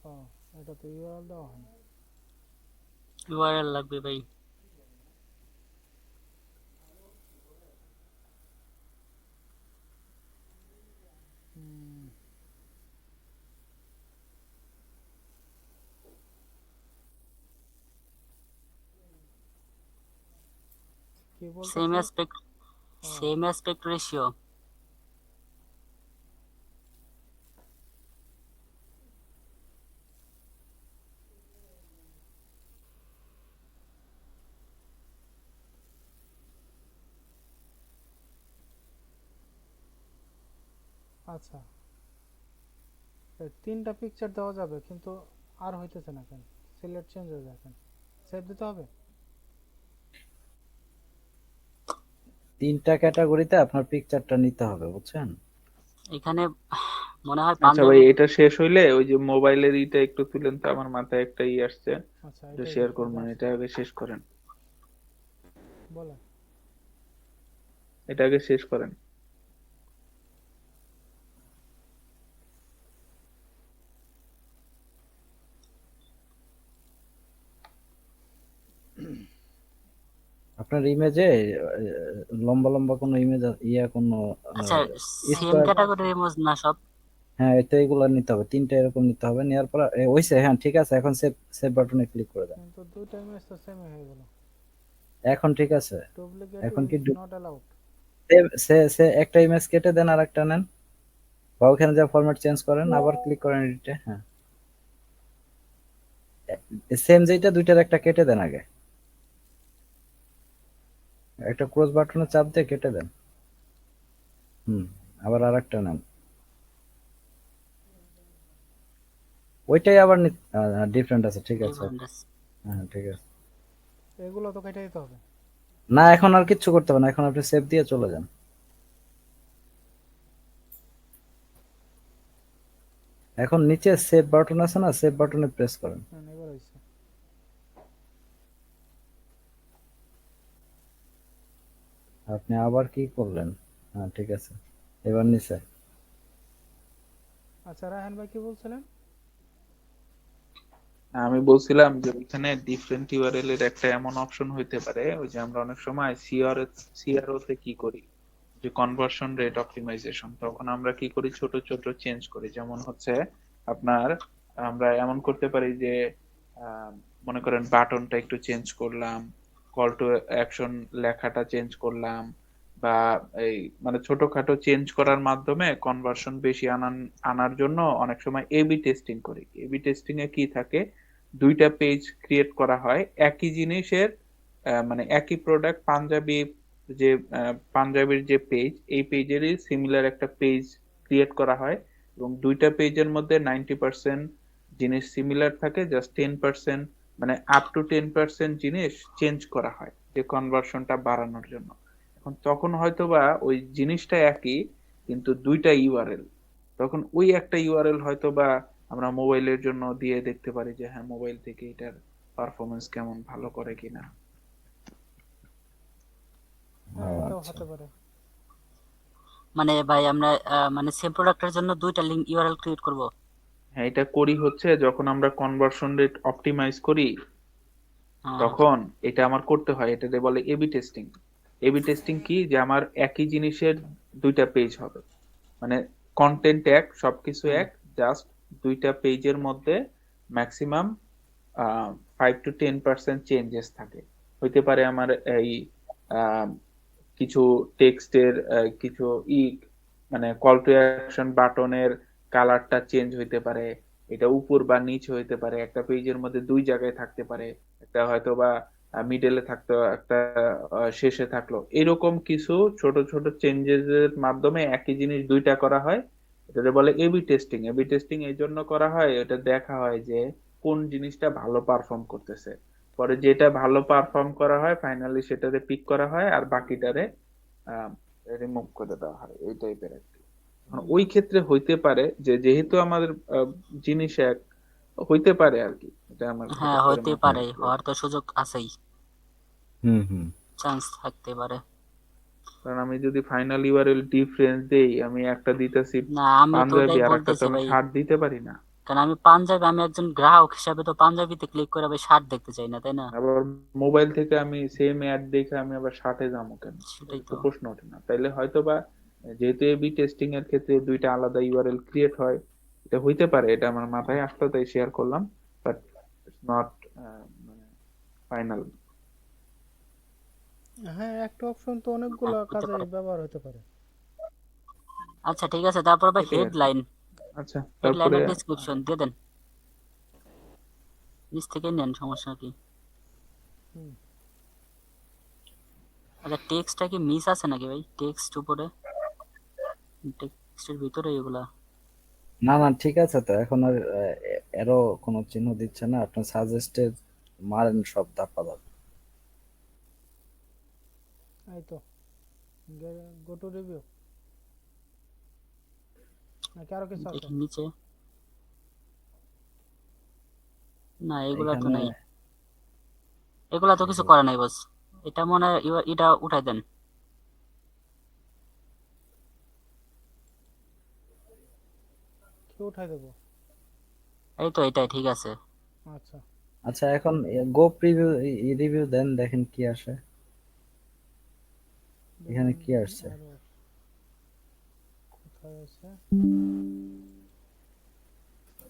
ও, এটা তো ইউআরএল দেওয়া হয় না। ইউআরএল লাগবে ভাই। হুম, কি সেম বলতেছে? অ্যাসপেক্ট, ও, সেম অ্যাসপেক্ট রেশিও। আচ্ছা, এই তিনটা পিকচার দেওয়া যাবে, কিন্তু আর হইতেছে না কেন? সিলেক্ট চেঞ্জ হয়ে যায় কেন? সেভ দিতে হবে? তিনটা ক্যাটাগরিতে আপনার পিকচারটা নিতে হবে, বুঝছেন? এখানে মনে হয় আচ্ছা ভাই, পাঞ্জাবি। এটা শেষ হইলে ওই যে মোবাইলের ইটা একটু তুলেন তো, আমার মাথায় একটা আসছে, আচ্ছা, এটা এটাই শেয়ার দেখি, করবো, এটা এটা আসছে। আগে শেষ করেন, বলেন। এটা আগে শেষ করেন। আপনার ইমেজে লম্বা লম্বা কোনো ইমেজ কোনো আচ্ছা, সেম স্কোয়ার, ক্যাটাগরির ইমেজ না সব? হ্যাঁ এটা এগুলো নিতে হবে, তিনটা এরকম নিতে হবে। নেওয়ার পর ওইসে, হ্যাঁ ঠিক আছে, এখন সেভ সেভ বাটনে ক্লিক করে দেন। কিন্তু দুইটা ইমেজ তো সেম হয়ে গেল। এখন ঠিক আছে। ডুপ্লিকেট এখন কি ইজ নট অ্যালাউড। সে সে একটা ইমেজ কেটে দেন আর একটা নেন, বা ওখানে যা ফরম্যাট চেঞ্জ করেন, আবার ক্লিক করেন এডিটে। হ্যাঁ, সেম যেটা দুইটার একটা কেটে দেন আগে, একটা ক্রস বাটনে চাপ দিয়ে কেটে দেন। আবার আর একটা নেন, ওইটাই আবার ডিফারেন্ট আছে, ঠিক আছে। হ্যাঁ ঠিক আছে। এগুলো তো কেটে দিতে হবে। না এখন আর কিচ্ছু করতে হবে না, এখন আপনি সেভ দিয়ে চলে যান। এখন নিচে সেভ বাটন আছে না, সেভ বাটনে প্রেস করেন। এবার হইছে। আপনি আবার কি করলেন? হ্যাঁ ঠিক আছে, এবার নিচে। আচ্ছা, রায়হান ভাই কি বলছিলেন? আমি বলছিলাম যে ওইখানে ডিফারেন্ট ইউআরএল এর একটা এমন অপশন হইতে পারে, ওই যে আমরা অনেক সময় সিআরও তে কি করি, যে কনভার্সন রেট অপটিমাইজেশন, তখন আমরা কি করি, ছোট ছোট চেঞ্জ করি। যেমন হচ্ছে আপনার, আমরা এমন করতে পারি যে আহ, মনে করেন বাটনটা একটু চেঞ্জ করলাম, কল টু অ্যাকশন লেখাটা চেঞ্জ করলাম, বা এই মানে ছোটখাটো চেঞ্জ করার মাধ্যমে কনভার্সন বেশি আনার জন্য অনেক সময় এবি টেস্টিং করি। এবি টেস্টিং এ কি থাকে, দুইটা পেজ ক্রিয়েট করা হয় একই জিনিসের, মানে একই প্রোডাক্ট, যে পাঞ্জাবির যে পেজ, এই পেজেরই সিমিলার একটা পেজ ক্রিয়েট করা হয়, এবং দুইটা পেজের মধ্যে 90% জিনিস সিমিলার থাকে, জাস্ট 10%, মানে আপ টু 10% জিনিস চেঞ্জ করা হয়, যে কনভার্সনটা বাড়ানোর জন্য। এখন তখন হয়তোবা ওই জিনিসটা একই, কিন্তু দুইটা ইউআরএল, তখন ওই একটা ইউআরএল হয়তোবা আমরা মোবাইলের জন্য দিয়ে দেখতে পারি যে হ্যাঁ, মোবাইল থেকে এটার পারফরমেন্স কেমন, ভালো করে কিনা। হ্যাঁ, এটাও আচ্ছা, হতে পারে। মানে ভাই আমরা মানে সেম প্রোডাক্টের জন্য দুইটা লিংক ইউআরএল ক্রিয়েট করব? হ্যাঁ, এটা করি হচ্ছে যখন আমরা কনভার্সন রেট অপটিমাইজ করি, হ্যাঁ। তখন এটা আমার করতে হয়, এটাকে বলে এবি টেস্টিং। এবি টেস্টিং কি, যে আমার একই জিনিসের দুইটা পেজ হবে, মানে কন্টেন্ট এক, সবকিছু এক, জাস্ট দুইটা পেজের মধ্যে ম্যাক্সিমাম 5 to 10% চেঞ্জেস থাকে। হইতে পারে আমার এই আহ, কিছু টেক্সটের কিছু ই, মানে কল টু অ্যাকশন বাটনের কালারটা চেঞ্জ হইতে পারে, এটা উপর বা নিচ হইতে পারে, একটা পেজের মধ্যে দুই জায়গায় থাকতে পারে, একটা হয়তো বা মিডলে থাকতো, একটা শেষে থাকলো, এরকম কিছু ছোট ছোট চেঞ্জেস এর মাধ্যমে একই জিনিস দুইটা করা হয়। এটাকে বলে এবি টেস্টিং। এবি টেস্টিং এই জন্য করা হয়, এটা দেখা হয় যে কোন জিনিসটা ভালো পারফর্ম করতেছে, পরে যেটা ভালো পারফর্ম করা হয় ফাইনালি সেটাতে পিক করা হয়, আর বাকিটারে রিমুভ করে দেওয়া হয়, এই টাইপের আর কি। এখন ওই ক্ষেত্রে হইতে পারে যে যেহেতু আমাদের জিনিস এক, হইতে পারে আর কি, এটা আমার হ্যাঁ, হঠাৎ করে হতে মাথায় পারে, আসলো আর হওয়ার কি। তো সুযোগ আছেই, হুম। চান্স থাকতে পারে। কারণ আমি যদি ফাইনাল ইউআরএল ডিফারেন্স দেই, আমি একটা দিতেছি না, আমি তো পাঞ্জাবি ওটাই আর একটা তো বলতেছি আমি ভাই। শার্ট দিতে পারি না। কারণ আমি পাঞ্জাবি, আমি একজন গ্রাহক হিসাবে তো পাঞ্জাবিতে ক্লিক করে আমি শার্ট দেখতে চাই না, তাই না? আবার মোবাইল থেকে আমি সেম অ্যাড দেখে আমি আবার শার্টে যাবো কেন? সেটাই এটা তো তো। প্রশ্ন ওঠে না। তাইলে হয়তো বা, যেহেতু এবি টেস্টিং এর ক্ষেত্রে দুইটা আলাদা ইউআরএল ক্রিয়েট হয়, এটা হইতে পারে, এটা আমার মাথায় আসতো তাই শেয়ার করলাম, বাট ইটস নট মানে ফাইনাল। হ্যাঁ, একটা অপশন তো অনেকগুলো হতে কাজে পারে। ব্যবহার হতে পারে। আচ্ছা ঠিক আছে, তারপর ভাই এটাই আর কি। হেডলাইন, আচ্ছা, তারপরে হেডলাইনের ডেসক্রিপশন দিয়ে দেন, নিচ থেকে নেন, সমস্যা কি? হুম। আচ্ছা, টেক্সটটা কি মিস আছে নাকি ভাই? টেক্সট উপরে, টেক্সটের ভিতরে এগুলা না না, ঠিক আছে, তো এখন আর এরও কোনো চিহ্ন দিচ্ছে না, আপনি সাজেস্টেড মারেন সব ধাপ্পা ধাপ। এই তো গো টু রিভিউ নাকি আরো কিছু আছে? দেখি নিচে, না এগুলা তো এখানে নাই, এগুলা তো কিছু করে নাই বস। এটা মনে হয় এটা উঠাই দেন। কি উঠাই দেবো? এই তো এটাই ঠিক আছে। আচ্ছা, আচ্ছা, এখন গো প্রিভিউ রিভিউ দেন, দেখেন কি আসে। এখানে কি আসছে? error কোথায় আছে?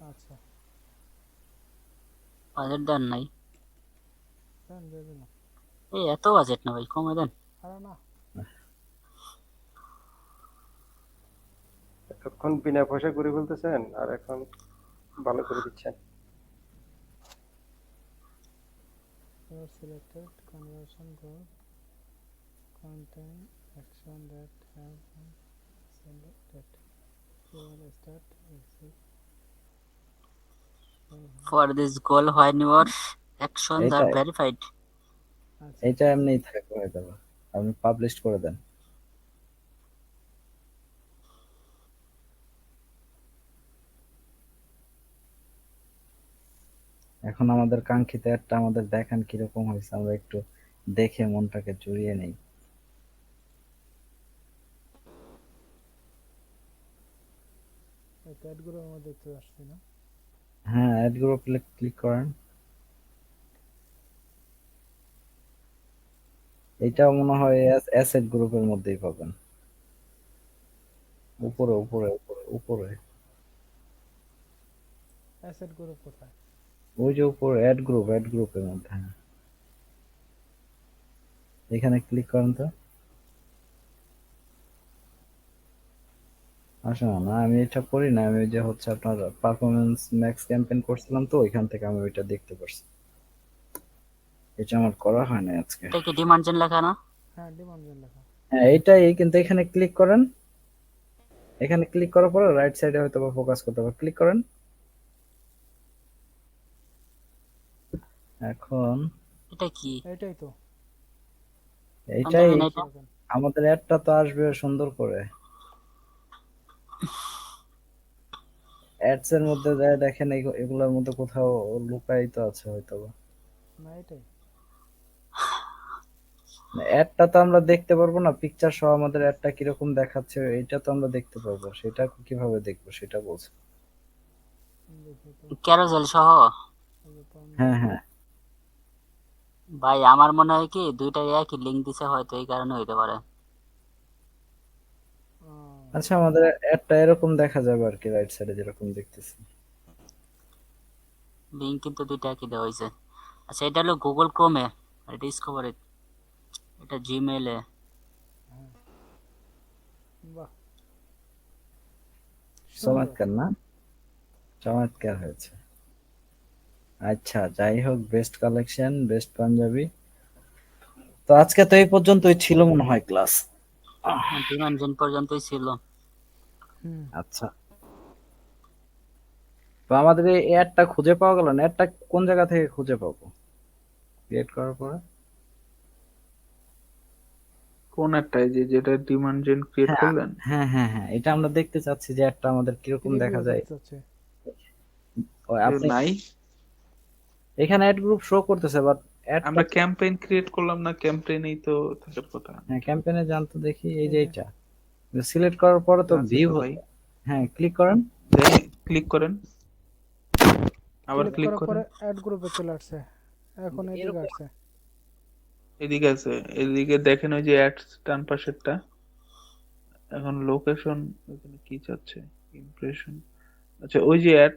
আচ্ছা, বাজেট দেন নাই? দেন দিয়ে দিলাম। এই এত বাজেট না ভাই, কমে দেন। আরে না, এতক্ষণ বিনা পয়সা করে ফেলতেছেন আর এখন ভালো করে দিচ্ছেন। your selected conversion goal contain action that have been selected. You will start exit. For this goal when your actions এটা are verified. আচ্ছা, এটা এমনিই থাকে হয়ে যাবে, আপনি পাবলিশ করে দেন। এখন আমাদের কাঙ্ক্ষিত একটা আমাদের দেখান কিরকম হয়েছে, আমরা একটু দেখে মনটাকে জুড়িয়ে নেই। এই ক্যাটগুলো আমার দেখতে আসছে না। হ্যাঁ, অ্যাড গ্রুপ ক্লিক করেন। এটা মনে হয় অ্যাসেট গ্রুপের মধ্যেই পাবেন, উপরে উপরে উপরে উপরে, অ্যাসেট গ্রুপ কোথায়? ওই যে উপরে অ্যাড গ্রুপের মধ্যে। হ্যাঁ, এখানে ক্লিক করেন তো। আসলে না, আমি এটা করি না, আমি ওই যে হচ্ছে আপনার পারফরমেন্স ম্যাক্স ক্যাম্পেইন করছিলাম, তো ওইখান থেকে আমি ওইটা দেখতে পারছি। এটা আমার করা হয় না আজকে। এটা কি ডিমান্ড জেন লেখা না? হ্যাঁ, ডিমান্ড লেখা। হ্যাঁ, এইটাই, কিন্তু এখানে ক্লিক করেন। এখানে ক্লিক করার পরে রাইট সাইডে হয়তো বা ফোকাস করতে হবে, ক্লিক করেন। এখন এটা কি? এইটাই তো। এইটাই, পাঞ্জাবি না এটা? আমাদের অ্যাডটা তো আসবে সুন্দর করে। অ্যাডস এর মধ্যে যায় দেখেন, এগুলোর মধ্যে কোথাও লুকায়িত আছে হয়তো বা। না, এটাই। অ্যাডটা তো আমরা দেখতে পারবো না, পিকচার সহ আমাদের অ্যাডটা কিরকম দেখাচ্ছে এটা তো আমরা দেখতে পারবো, সেটা কিভাবে দেখবো সেটা বলছি। দেখি তো। ক্যারোসেল সহ? এই যে হ্যাঁ হ্যাঁ, ভাই আমার মনে হয় কি দুইটাই একই লিংক দিছে, হয়তো এই কারণে হইতে পারে। আচ্ছা, আমাদের অ্যাডটা এরকম দেখা যাবে আর কি, রাইট সাইডে যেরকম দেখতেছি। লিংক কিন্তু দুইটা একই দেওয়া হয়েছে। আচ্ছা, এটা হলো গুগল ক্রোমে, ডিসকভারে, এটা জিমেইলে। বাহ, সুন্দর। চমৎকার না? চমৎকার হয়েছে। আচ্ছা, যাই হোক, বেস্ট কালেকশন, বেস্ট পাঞ্জাবি। তো আজকে তো এই পর্যন্তই ছিল মনে হয় ক্লাস। ডিমান্ড জেন পর্যন্তই ছিল। হুম, আচ্ছা, তো আমাদের এই অ্যাডটা খুঁজে পাওয়া গেল না, অ্যাডটা কোন জায়গা থেকে খুঁজে পাবো ক্রিয়েট করার পরে? কোন একটা, এই যে যেটা ডিমান্ড জেন ক্রিয়েট হ্যাঁ করলেন? হ্যাঁ হ্যাঁ হ্যাঁ, এটা আমরা দেখতে চাচ্ছি যে অ্যাডটা আমাদের কিরকম দেখা রিভিউ যায়। দেখতে হচ্ছে। ও, আপনি নাই, এখানে অ্যাড গ্রুপ শো করতেছে, বাট অ্যাডটা, আমরা ক্যাম্পেইন ক্রিয়েট করলাম না, ক্যাম্পেইনেই তো থাকার কথা। হ্যাঁ ক্যাম্পেইনে যান তো দেখি, এই যে এই যে। এটা সিলেক্ট করার পরে তো আছে ভিউ, তো ভাই, হ্যাঁ ক্লিক করেন। ক্লিক করেন, আবার ক্লিক ক্লিক করার করেন। পরে অ্যাড গ্রুপে চলে আসছে, এখন এদিকে এরকম আসছে। এদিকে আছে, এদিকে দেখেন ওই যে অ্যাডস ডান পাশেরটা। এখন লোকেশন এখানে কি চাচ্ছে, ইমপ্রেশন, আচ্ছা ওই যে অ্যাড,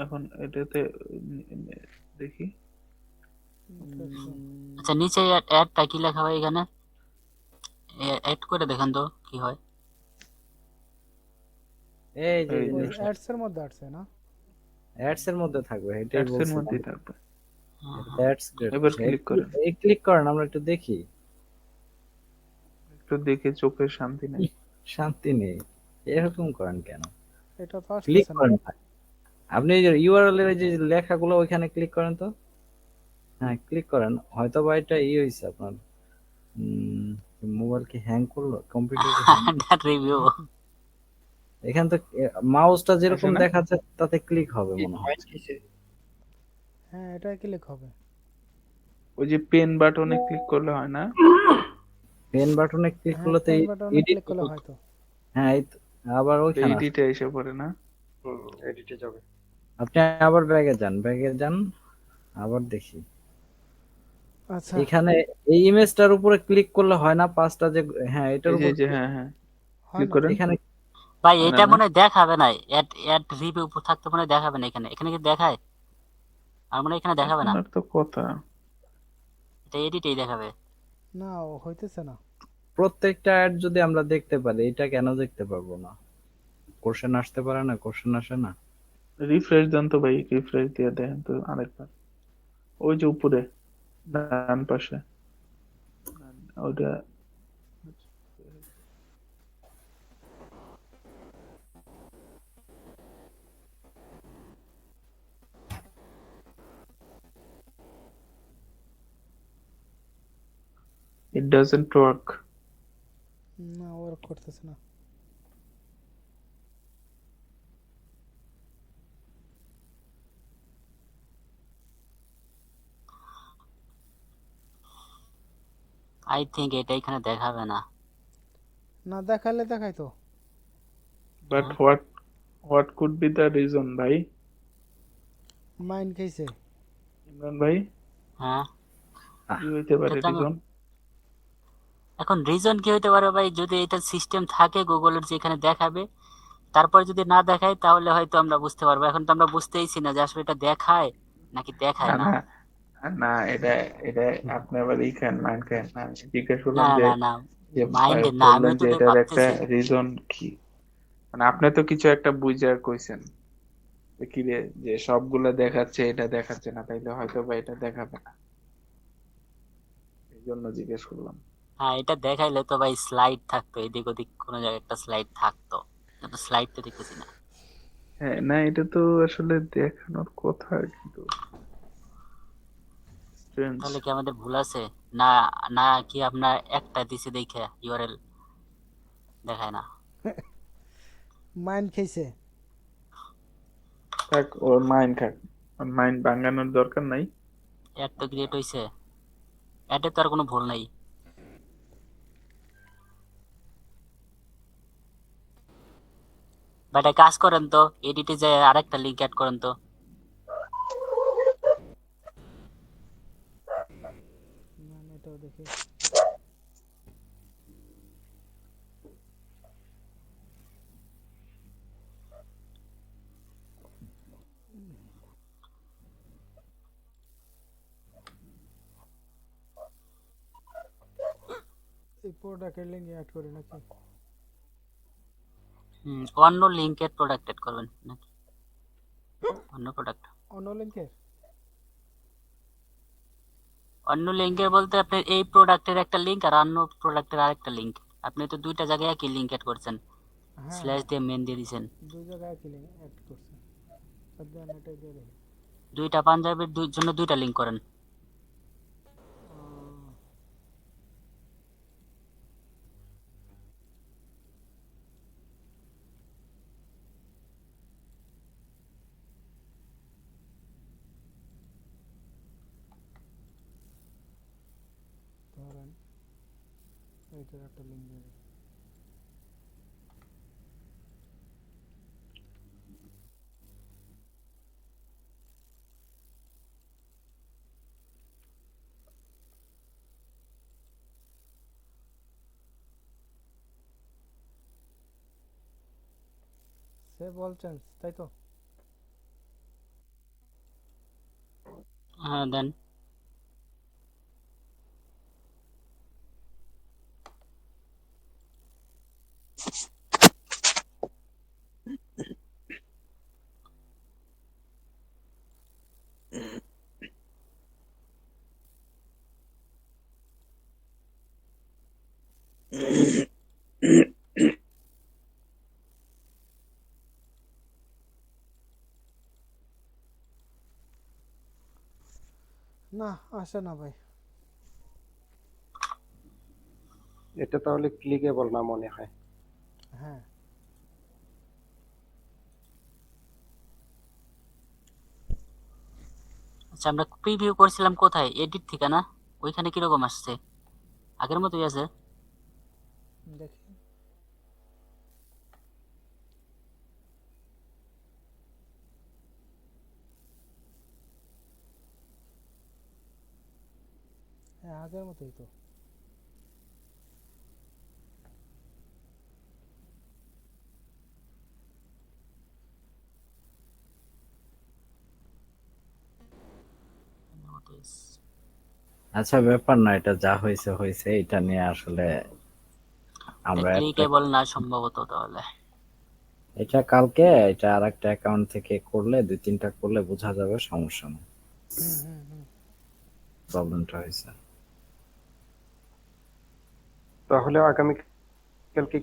এখন এটাতে দেখি। আচ্ছা, নিচে অ্যাডটা কি লেখা হয় এখানে? অ্যাড করে দেখেন তো কি হয়। এই যে এই যে অ্যাডস এর মধ্যে আসছে না? অ্যাডস এর মধ্যে থাকবে, এটাই অ্যাডস এর বলছিলাম। মধ্যেই থাকবে। That's great. এবার ক্লিক করেন, এই ক্লিক করেন, আমরা একটু দেখি। একটু দেখে চোখের শান্তি নেই। শান্তি নেই, এরকম করেন কেন? এটা তো ক্লিক আসতেছে না। করেন ভাই। আপনি এই যে ইউআরএল এর যে লেখাগুলো ওইখানে ক্লিক করেন তো। হ্যাঁ ক্লিক করেন, হয়তো বা এটা হয়েছে আপনার মোবাইল কি হ্যাং করলো, কম্পিউটার কি হ্যাং। রিভিউ এখান তো মাউসটা আসে যেরকম না? দেখাচ্ছে তাতে ক্লিক হবে কি মনে হয়। পয়েন্ট কিসে? হ্যাঁ, এটা ক্লিক হবে। ওই যে পেন বাটনে ক্লিক করলে হয় না? পেন বাটনে ক্লিক হ্যাঁ, করলে তো পেন বাটনে এডিট। ক্লিক করলে হয়তো। হ্যাঁ এই তো, আবার ওইখানে আছে। এডিটে এসে পড়ে না? এডিটে যাবে। আপনি আবার ব্যাগে যান, ব্যাগে যান, আবার দেখি আচ্ছা, এখানে এই ইমেজটার উপরে ক্লিক করলে হয় না পাঁচটা যে। হ্যাঁ এটার এই যে উপর এই যে হ্যাঁ হ্যাঁ হয় ক্লিক না। করেন। এখানে ভাই হয় না এটা না? মনে হয় দেখাবে না, অ্যাড অ্যাড রিভিউ থাকতে মনে হয় দেখাবে না এখানে। এখানে কি দেখায়? আর মনে হয় এখানে দেখাবে এখন না, আর তো কথা। এটা এডিটেই দেখাবে। না, ও হইতেছে না। প্রত্যেকটা অ্যাড যদি আমরা দেখতে পারি, এটা কেন দেখতে পারবো না? কোশ্চেন আসতে পারে না, কোশ্চেন আসে না। রিফ্রেশ দেন তো ভাই, রিফ্রেশ দিয়ে দেখেন তো আরেকবার। ওই যে উপরে ডান পাশে ওটা। It doesn't work. না, ওয়ার্ক করতেছে না। আই থিঙ্ক এটা এখানে দেখাবে না। না, দেখালে দেখাইতো। But হ্যাঁ what could be the reason ভাই? মাইন্ড খাইছে। ইমরান ভাই হ্যাঁ, কি হইতে এটা পারে তো আমি রিজন? এখন রিজন কি হতে পারে ভাই, যদি এটা সিস্টেম থাকে গুগলের যে এখানে দেখাবে, তারপর যদি না দেখায় তাহলে হয়তো আমরা বুঝতে পারবো। এখন তো আমরা বুঝতেইছি না যে আসলে এটা দেখায় নাকি দেখায় না না। না না, এটা এটা আপনি আবার ই খান মাইন্ড খান না। আমি জিজ্ঞেস না করলাম যে না না, যে মাইন্ডে না, বললেন আমিও তো যে ওটাই এটার একটা ভাবতেছি। রিজন কি, মানে আপনি তো কিছু একটা বুঝার কইছেন যে কি রে, যে সবগুলা দেখাচ্ছে এটা দেখাচ্ছে না, তাইলে হয়তো বা এটা দেখাবে না, এই জন্য জিজ্ঞেস করলাম। হ্যাঁ, এটা দেখাইলে তো ভাই স্লাইড থাকতো, এদিক ওদিক কোনো জায়গায় একটা স্লাইড থাকতো, কিন্তু স্লাইড তো দেখতেছি না। হ্যাঁ না, এটা তো আসলে দেখানোর কথা, কিন্তু স্ট্রেঞ্জ। তাহলে কি আমাদের ভুল আছে? না, না কি আপনার একটা দিছে দেখে ইউআরএল দেখায় না? মাইন্ড খাইছে। থাক, ওর মাইন্ড খাক, ওর মাইন্ড ভাঙানোর দরকার নাই। অ্যাড তো ক্রিয়েট হয়েছে, অ্যাডে তো আর কোনো ভুল নাই। বাট এক কাজ করেন তো, এডিটে যে আরেকটা লিঙ্ক অ্যাড করেন তো। না, এটাও দেখি। এই প্রোডাক্টের লিঙ্ক অ্যাড করি নাকি? অন্য লিঙ্কের প্রোডাক্ট অ্যাড করবেন নাকি? অন্য প্রোডাক্ট, অন্য লিঙ্কের? অন্য লিঙ্কের বলতে আপনি এই প্রোডাক্টের একটা লিঙ্ক আর অন্য প্রোডাক্টের আরেকটা লিঙ্ক। আপনি তো দুইটা জায়গায় একই লিঙ্ক অ্যাড করছেন, হ্যাঁ, স্ল্যাশ হ্যাঁ, দিয়ে মেন দিয়ে দিয়েছেন। দুই জায়গায় একই লিঙ্ক অ্যাড করছে। দেন এটাই দিয়ে দেখি। দুইটা পাঞ্জাবির জন্য দুইটা লিঙ্ক করেন। আহ, ধরেন এইটার একটা লিঙ্ক দিয়ে দেখি। সেভ অল চেঞ্জ, তাই তো? হ্যাঁ দেন। না আসে না ভাই। এটা তাহলে ক্লিকেবল না মনে হয়। হ্যাঁ আচ্ছা, আমরা প্রিভিউ করছিলাম কোথায়? এডিট থেকে না? ওইখানে কিরকম আসছে? আগের মতোই আছে? দেখি। হ্যাঁ আগের মতোই তো। আচ্ছা, ব্যাপার না, এটা যা হয়েছে হয়েছে, এটা নিয়ে আসলে আমরা একটা, ক্লিকেবল না সম্ভবত তাহলে। এটা কালকে এটা আর একটা অ্যাকাউন্ট থেকে করলে, 2-3টা করলে বোঝা যাবে, সমস্যা নেই, হুম হুম হুম। প্রবলেমটা হয়েছে। তাহলে আগামীকালকে